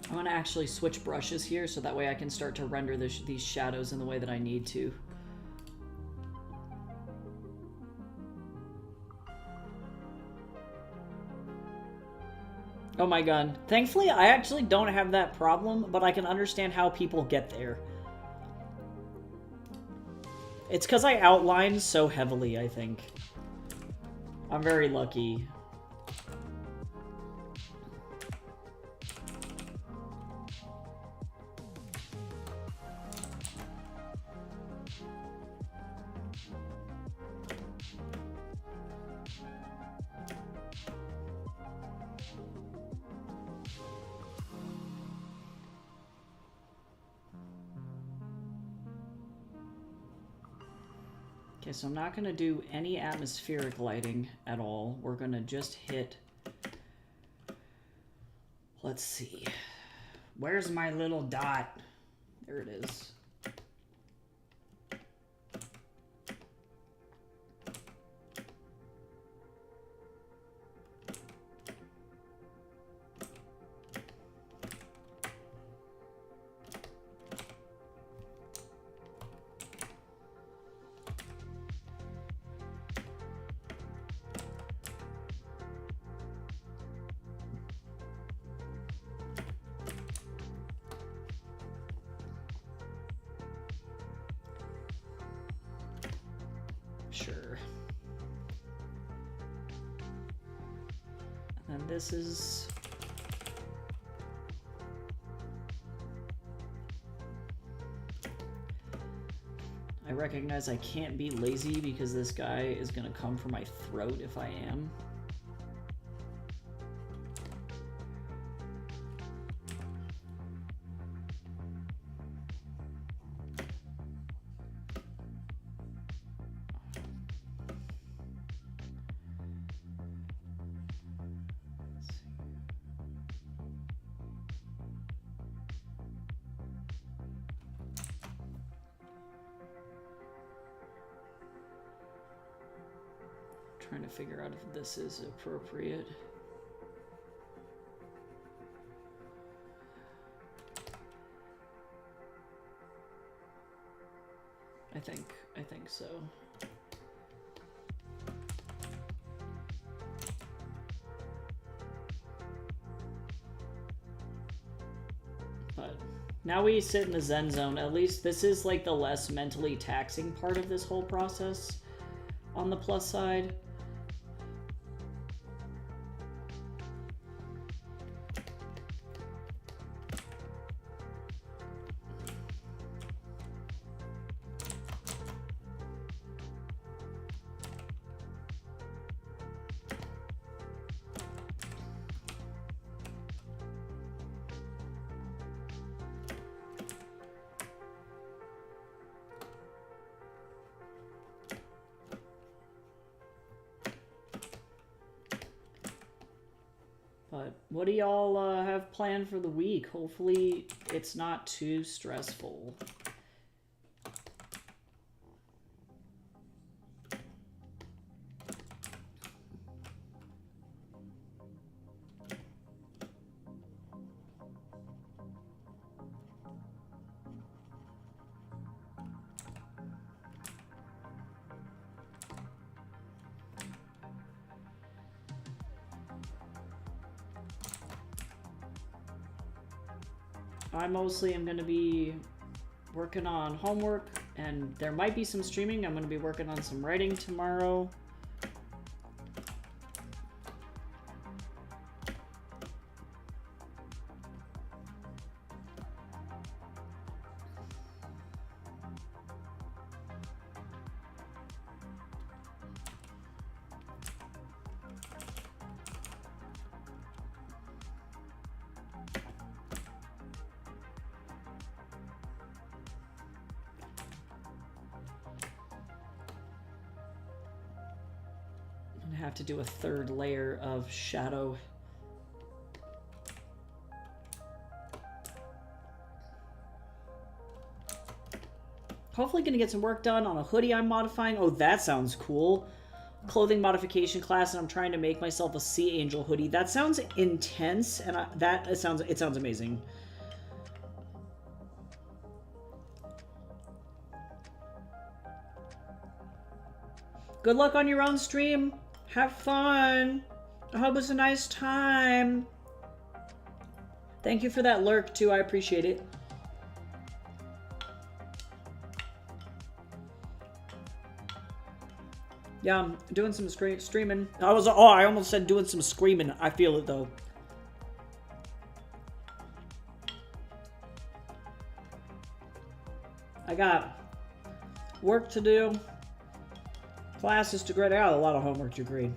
I'm going to actually switch brushes here so that way I can start to render these shadows in the way that I need to. Oh my god. Thankfully, I actually don't have that problem, but I can understand how people get there. It's because I outline so heavily, I think. I'm very lucky. Okay, so I'm not going to do any atmospheric lighting at all. We're going to just hit... Let's see. Where's my little dot? There it is. Sure. And this is... I recognize I can't be lazy because this guy is gonna come for my throat if I am. Trying to figure out if this is appropriate. I think so. But now we sit in the Zen zone. At least this is like the less mentally taxing part of this whole process on the plus side. But what do y'all have planned for the week? Hopefully it's not too stressful. I mostly am going to be working on homework, and there might be some streaming. I'm going to be working on some writing tomorrow. Have to do a third layer of shadow. Hopefully gonna get some work done on a hoodie I'm modifying. Oh, that sounds cool. Clothing modification class, and I'm trying to make myself a Sea Angel hoodie. That sounds intense, and it sounds amazing. Good luck on your own stream. Have fun. I hope it's a nice time. Thank you for that lurk, too. I appreciate it. Yeah, I'm doing some streaming. I almost said doing some screaming. I feel it, though. I got work to do. Classes to grade. I got a lot of homework to grade.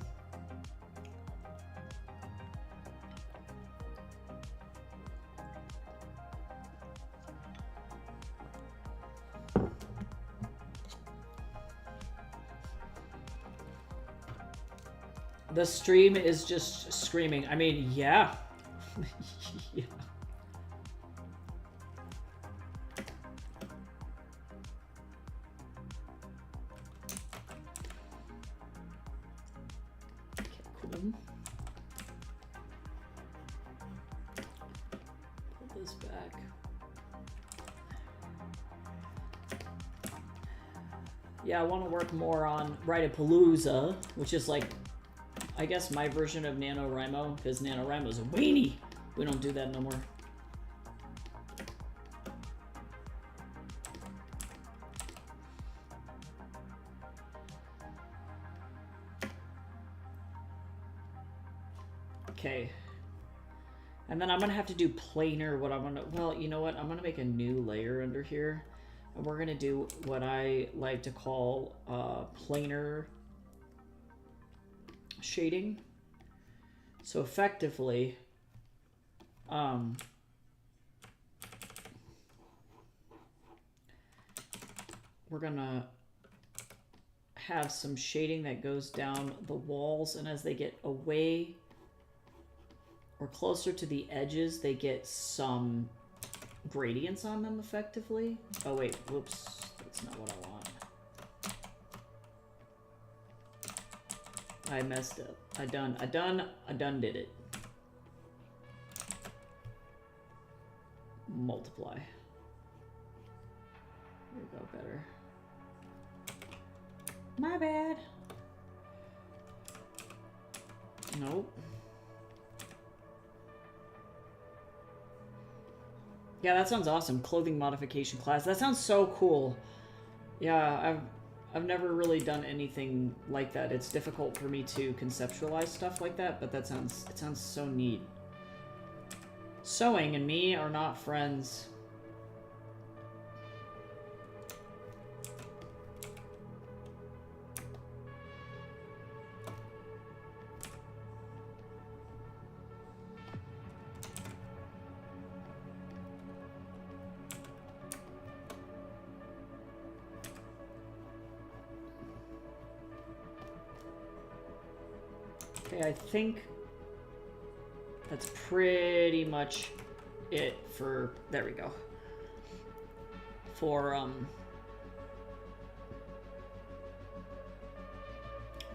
The stream is just screaming. I mean, yeah. Yeah. Okay, cool. Pull this back. Yeah, I want to work more on Write-A-Palooza, which is like, I guess, my version of NaNoWriMo, because NaNoWriMo's a weenie. We don't do that no more. Okay. And then I'm going to have to do planar what I'm going to... Well, you know what? I'm going to make a new layer under here. And we're going to do what I like to call planar shading. So effectively, we're going to have some shading that goes down the walls, and as they get away or closer to the edges, they get some gradients on them effectively. Oh wait, whoops, that's not what I want. I messed up. I done did it. Multiply. Here we go, better. My bad. Nope. Yeah, that sounds awesome. Clothing modification class. That sounds so cool. Yeah, I've never really done anything like that. It's difficult for me to conceptualize stuff like that, but it sounds so neat. Sewing and me are not friends. Okay, I think that's pretty much it for, there we go, for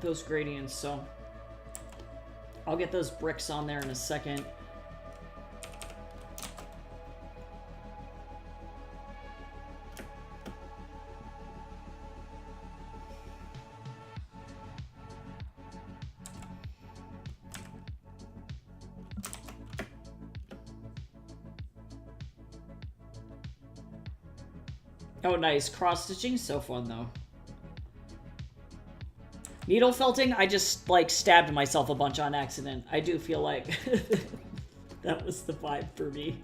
those gradients. So I'll get those bricks on there in a second. Oh, nice. Cross-stitching? So fun, though. Needle felting? I just, like, stabbed myself a bunch on accident. I do feel like that was the vibe for me.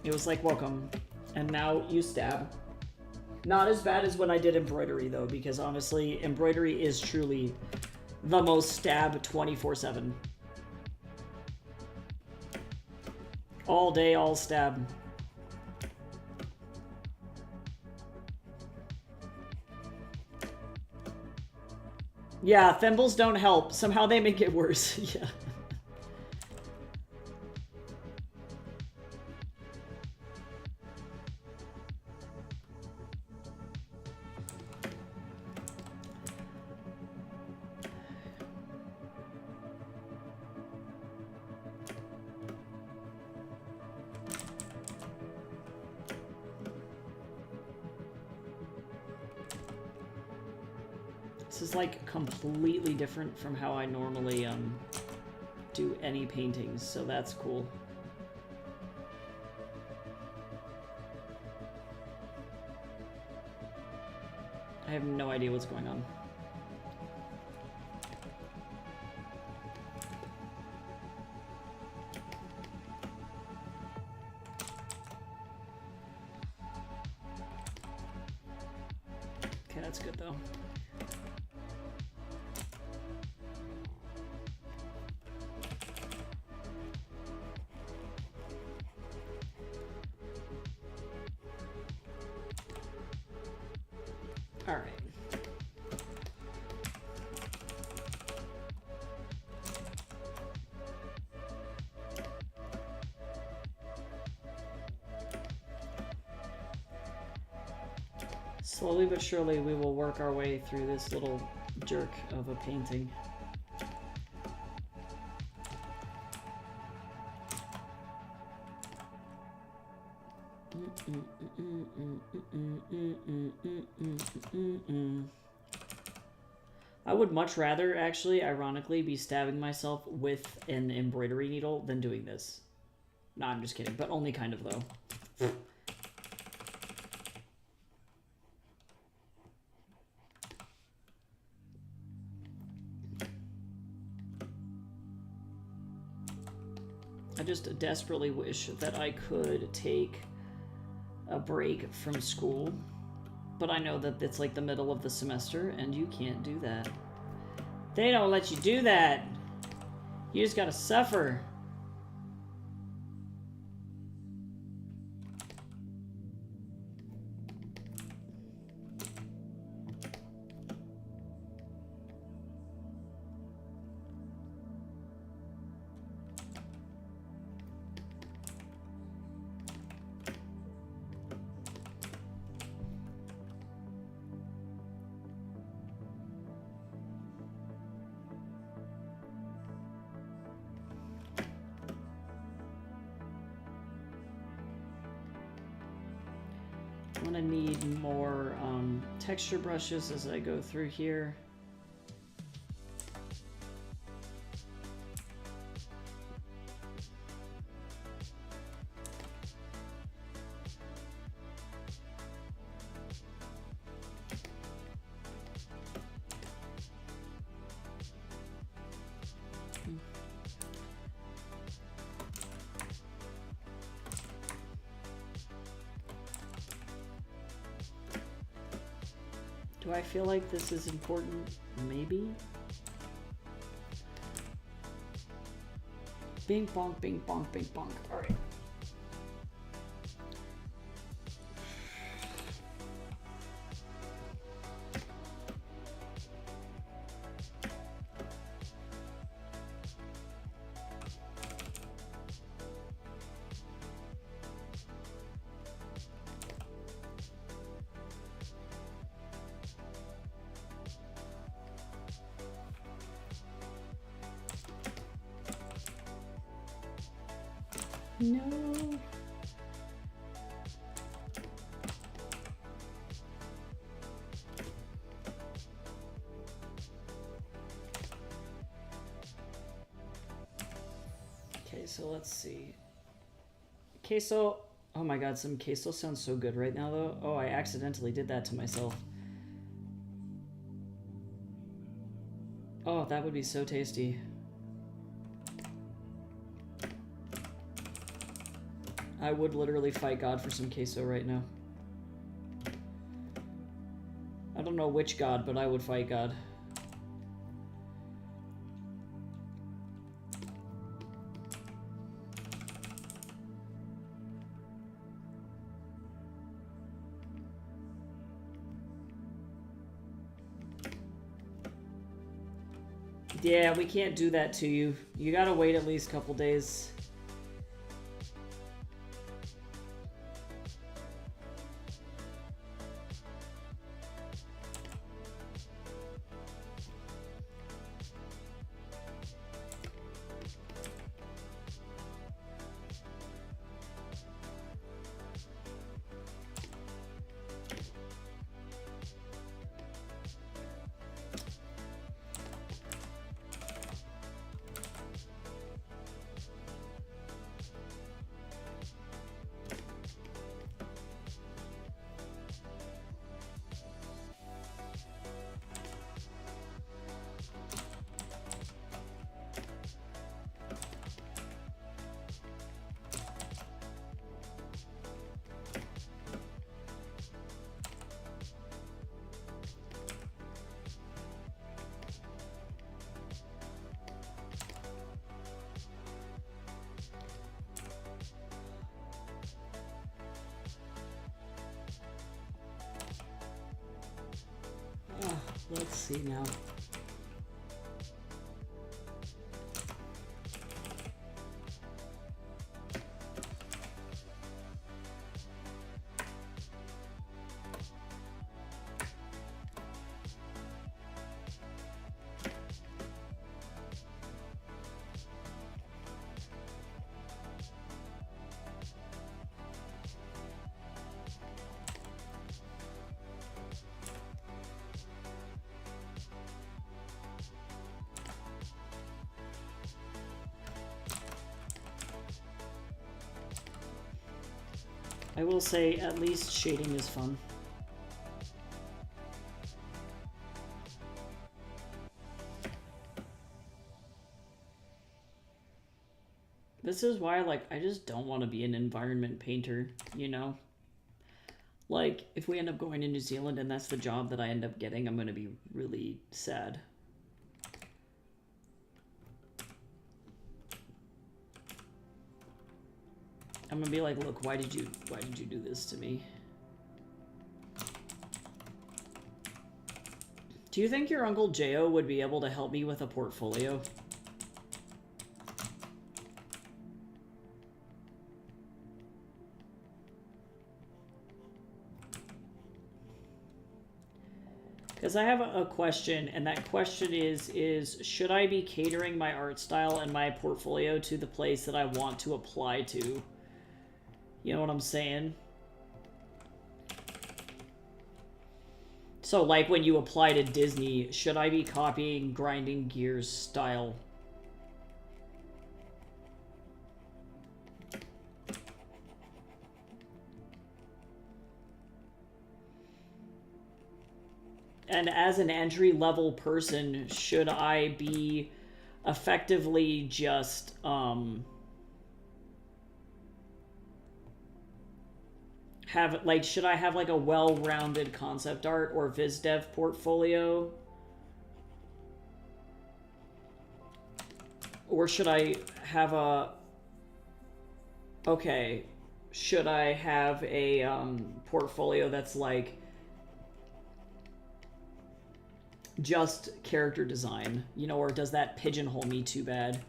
It was like, welcome. And now you stab. Not as bad as when I did embroidery, though, because honestly, embroidery is truly the most stab 24/7. All day, all stab. Yeah, thimbles don't help. Somehow they make it worse. Yeah. This is like completely different from how I normally do any paintings, so that's cool. I have no idea what's going on. Okay, that's good though. All right. Slowly but surely, we will work our way through this little jerk of a painting. I would much rather, actually, ironically, be stabbing myself with an embroidery needle than doing this. No, I'm just kidding, but only kind of, though. I just desperately wish that I could take a break from school, but I know that it's like the middle of the semester and you can't do that. They don't let you do that. You just gotta suffer. I'm gonna need more texture brushes as I go through here. Do I feel like this is important? Maybe? Bing bonk, bing bonk, bing bonk. Alright. No. Okay, so let's see. Queso. Oh my god, some queso sounds so good right now, though. Oh, I accidentally did that to myself. Oh, that would be so tasty. I would literally fight God for some queso right now. I don't know which God, but I would fight God. Yeah, we can't do that to you. You gotta wait at least a couple days. Let's see now. I will say at least shading is fun. This is why, like, I just don't want to be an environment painter, you know? Like, if we end up going to New Zealand and that's the job that I end up getting, I'm going to be really sad. I'm going to be like, look, why did you do this to me? Do you think your Uncle Jo would be able to help me with a portfolio? Because I have a question, and that question is should I be catering my art style and my portfolio to the place that I want to apply to? You know what I'm saying? So, like, when you apply to Disney, should I be copying Grinding Gears style? And as an entry-level person, should I be effectively just, should I have, like, a well-rounded concept art or viz dev portfolio? Or should I have a... Okay. Should I have a, portfolio that's, like, just character design, you know, or does that pigeonhole me too bad?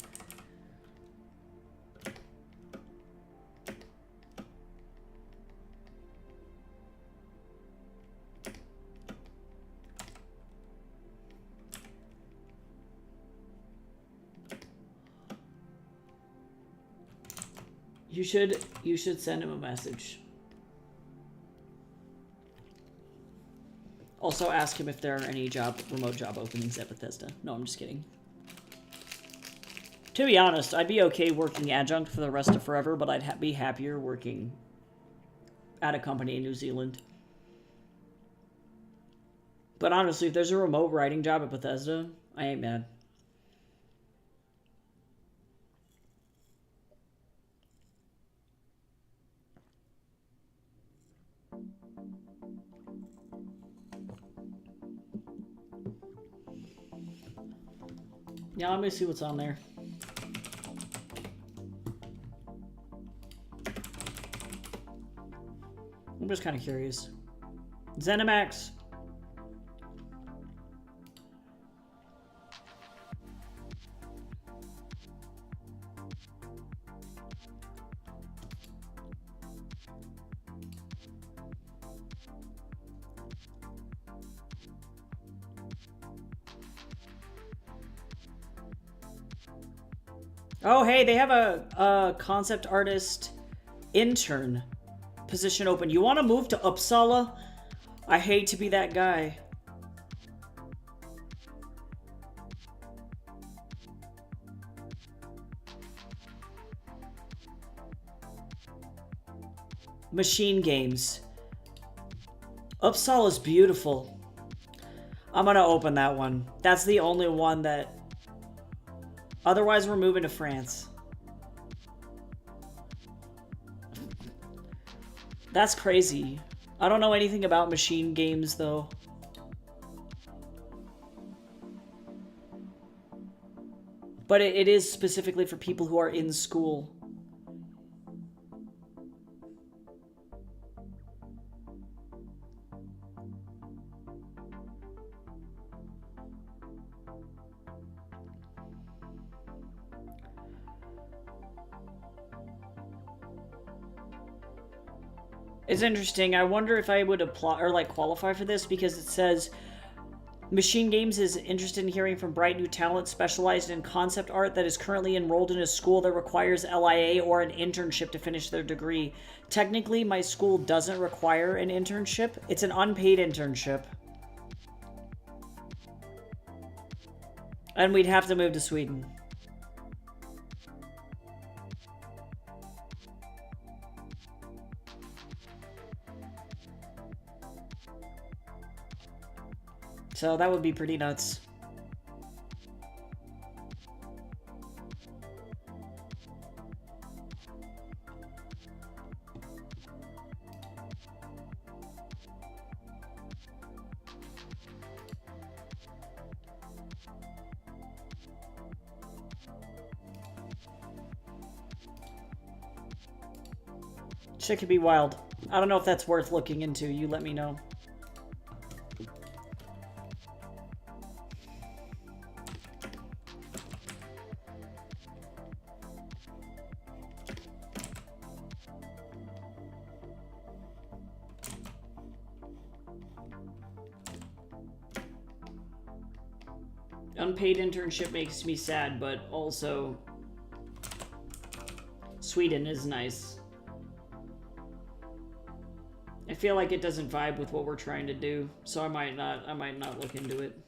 You should send him a message. Also ask him if there are any remote job openings at Bethesda. No, I'm just kidding. To be honest, I'd be okay working adjunct for the rest of forever, but I'd be happier working at a company in New Zealand. But honestly, if there's a remote writing job at Bethesda, I ain't mad. Yeah, let me see what's on there. I'm just kind of curious. ZeniMax. Oh, hey, they have a concept artist intern position open. You want to move to Uppsala? I hate to be that guy. Machine Games. Uppsala's beautiful. I'm gonna open that one. That's the only one that... Otherwise, we're moving to France. That's crazy. I don't know anything about Machine Games, though. But it is specifically for people who are in school. It's interesting. I wonder if I would apply or like qualify for this because it says Machine Games is interested in hearing from bright new talent specialized in concept art that is currently enrolled in a school that requires LIA or an internship to finish their degree. Technically, my school doesn't require an internship. It's an unpaid internship. And we'd have to move to Sweden. So that would be pretty nuts. Shit could be wild. I don't know if that's worth looking into. You let me know. Unpaid internship makes me sad, but also Sweden is nice. I feel like it doesn't vibe with what we're trying to do, so I might not look into it.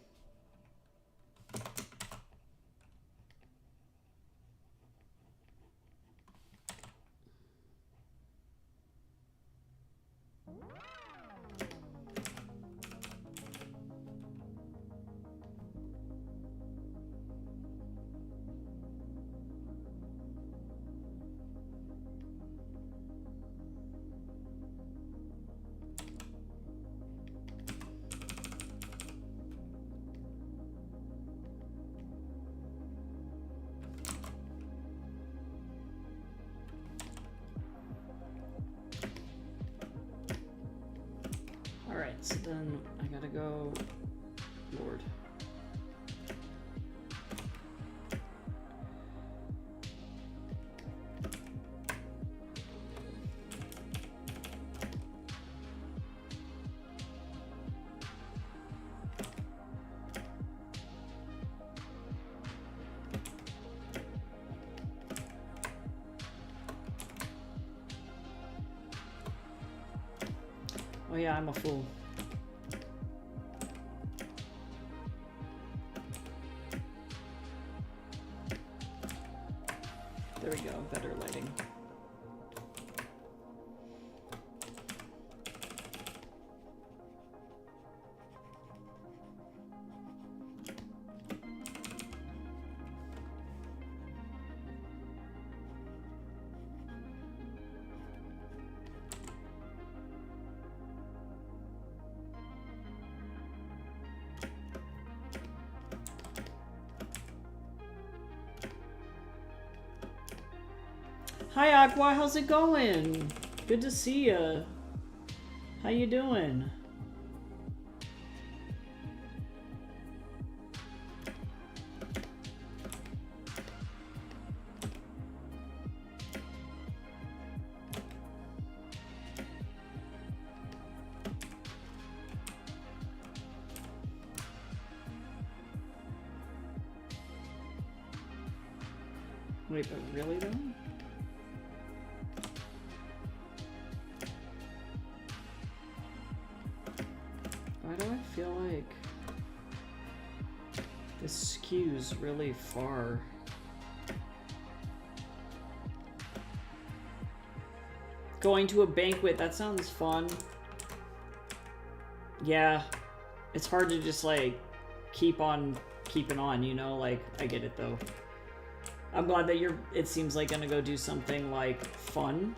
Alright, so then I gotta go... Lord. Oh yeah, I'm a fool. There we go, better lighting. Hi Aqua, how's it going? Good to see ya. How you doing? Wait, but really though? Why do I feel like this skews really far? Going to a banquet, that sounds fun. Yeah, it's hard to just like keep on keeping on, you know? Like, I get it though. I'm glad that it seems like gonna go do something like fun.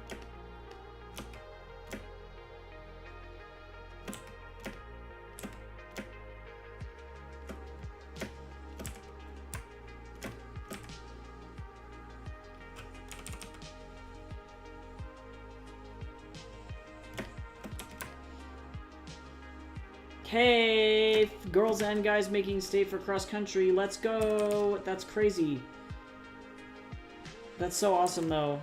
Hey, girls and guys making state for cross country. Let's go. That's crazy. That's so awesome, though.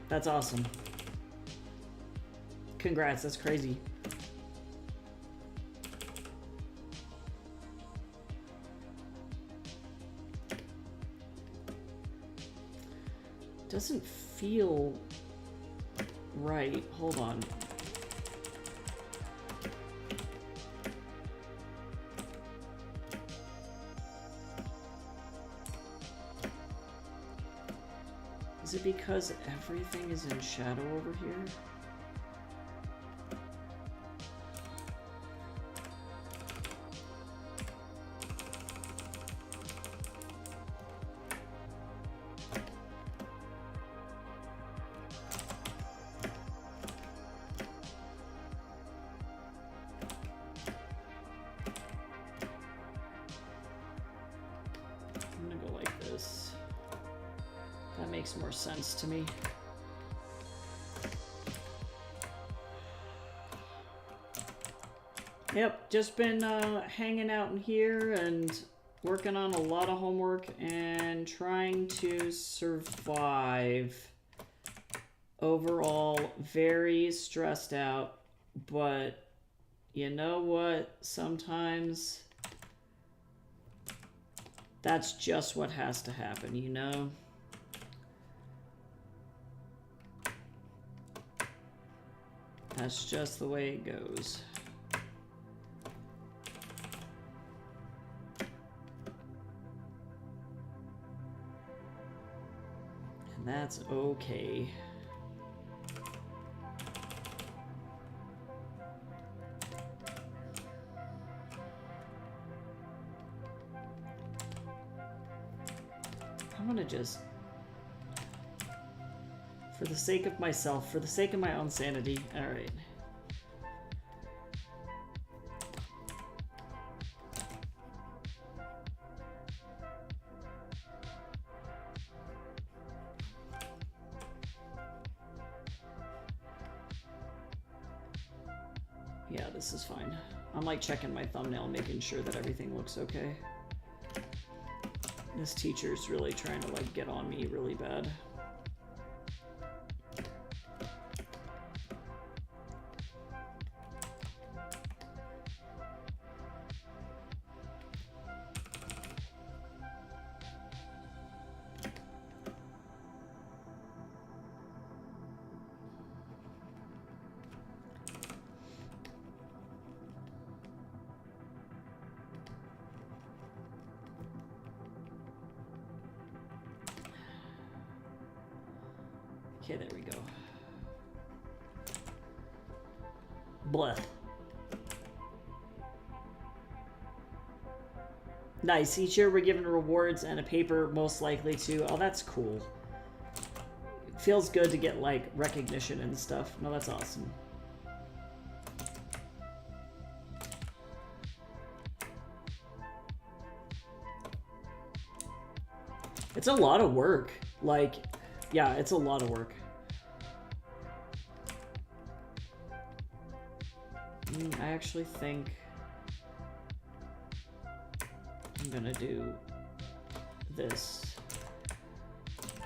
That's awesome. Congrats, that's crazy. Doesn't feel right. Hold on. Is it because everything is in shadow over here? makes more sense to me. Yep, just been hanging out in here and working on a lot of homework and trying to survive. Overall, very stressed out, but you know what? Sometimes that's just what has to happen, you know? That's just the way it goes. And that's okay. I'm gonna just, for the sake of myself, for the sake of my own sanity, alright. Yeah, this is fine. I'm like checking my thumbnail, making sure that everything looks okay. This teacher's really trying to like get on me really bad. Okay, there we go. Blah. Nice. Each year we're given rewards and a paper, most likely to. Oh, that's cool. It feels good to get, like, recognition and stuff. No, that's awesome. It's a lot of work. Like, yeah, it's a lot of work. I actually think I'm gonna do this,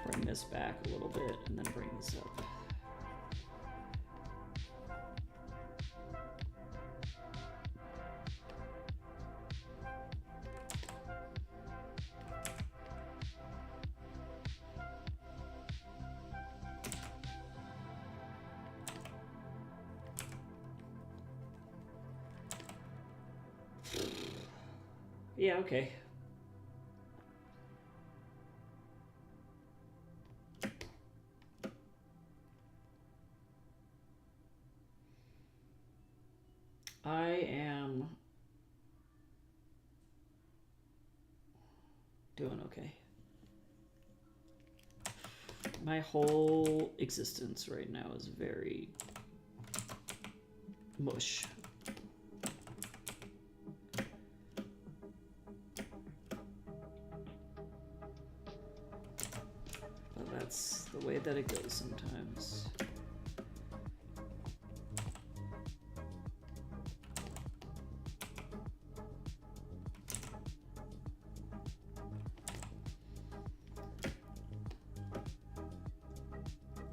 bring this back a little bit, and then bring this up. Yeah, okay. I am doing okay. My whole existence right now is very mush. That's the way that it goes sometimes.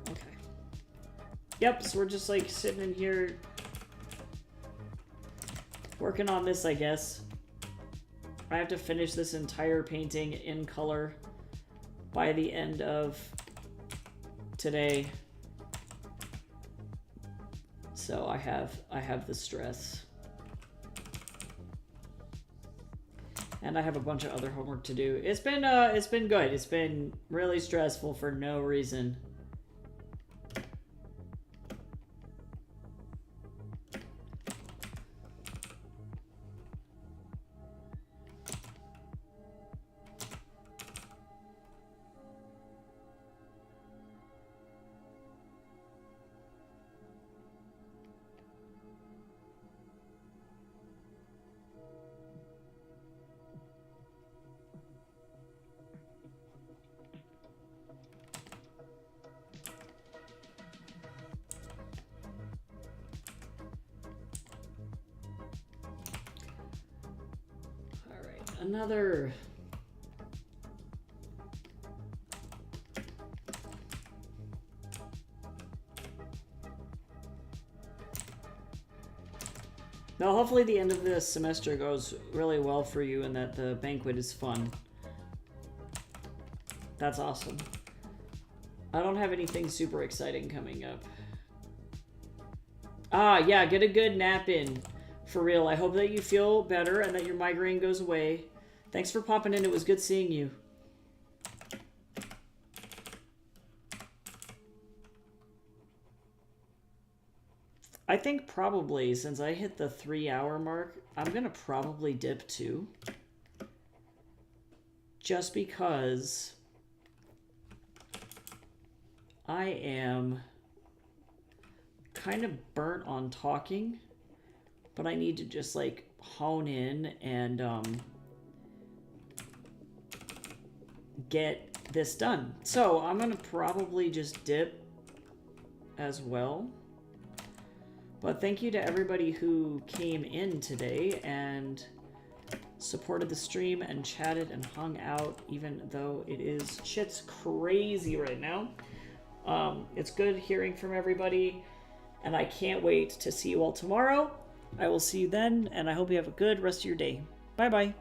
Okay. Yep, so we're just like sitting in here working on this, I guess. I have to finish this entire painting in color by the end of today. So I have the stress. And I have a bunch of other homework to do. It's been good. It's been really stressful for no reason. another... Now, hopefully the end of this semester goes really well for you and that the banquet is fun. That's awesome. I don't have anything super exciting coming up. Ah, yeah, get a good nap in. For real, I hope that you feel better and that your migraine goes away. Thanks for popping in. It was good seeing you. I think probably, since I hit the 3-hour mark, I'm gonna probably dip too. Just because I am kind of burnt on talking, but I need to just like hone in and get this done. So I'm gonna probably just dip as well. But thank you to everybody who came in today and supported the stream and chatted and hung out, even though it is shit's crazy right now. It's good hearing from everybody, and I can't wait to see you all tomorrow. I will see you then, and I hope you have a good rest of your day. Bye-bye.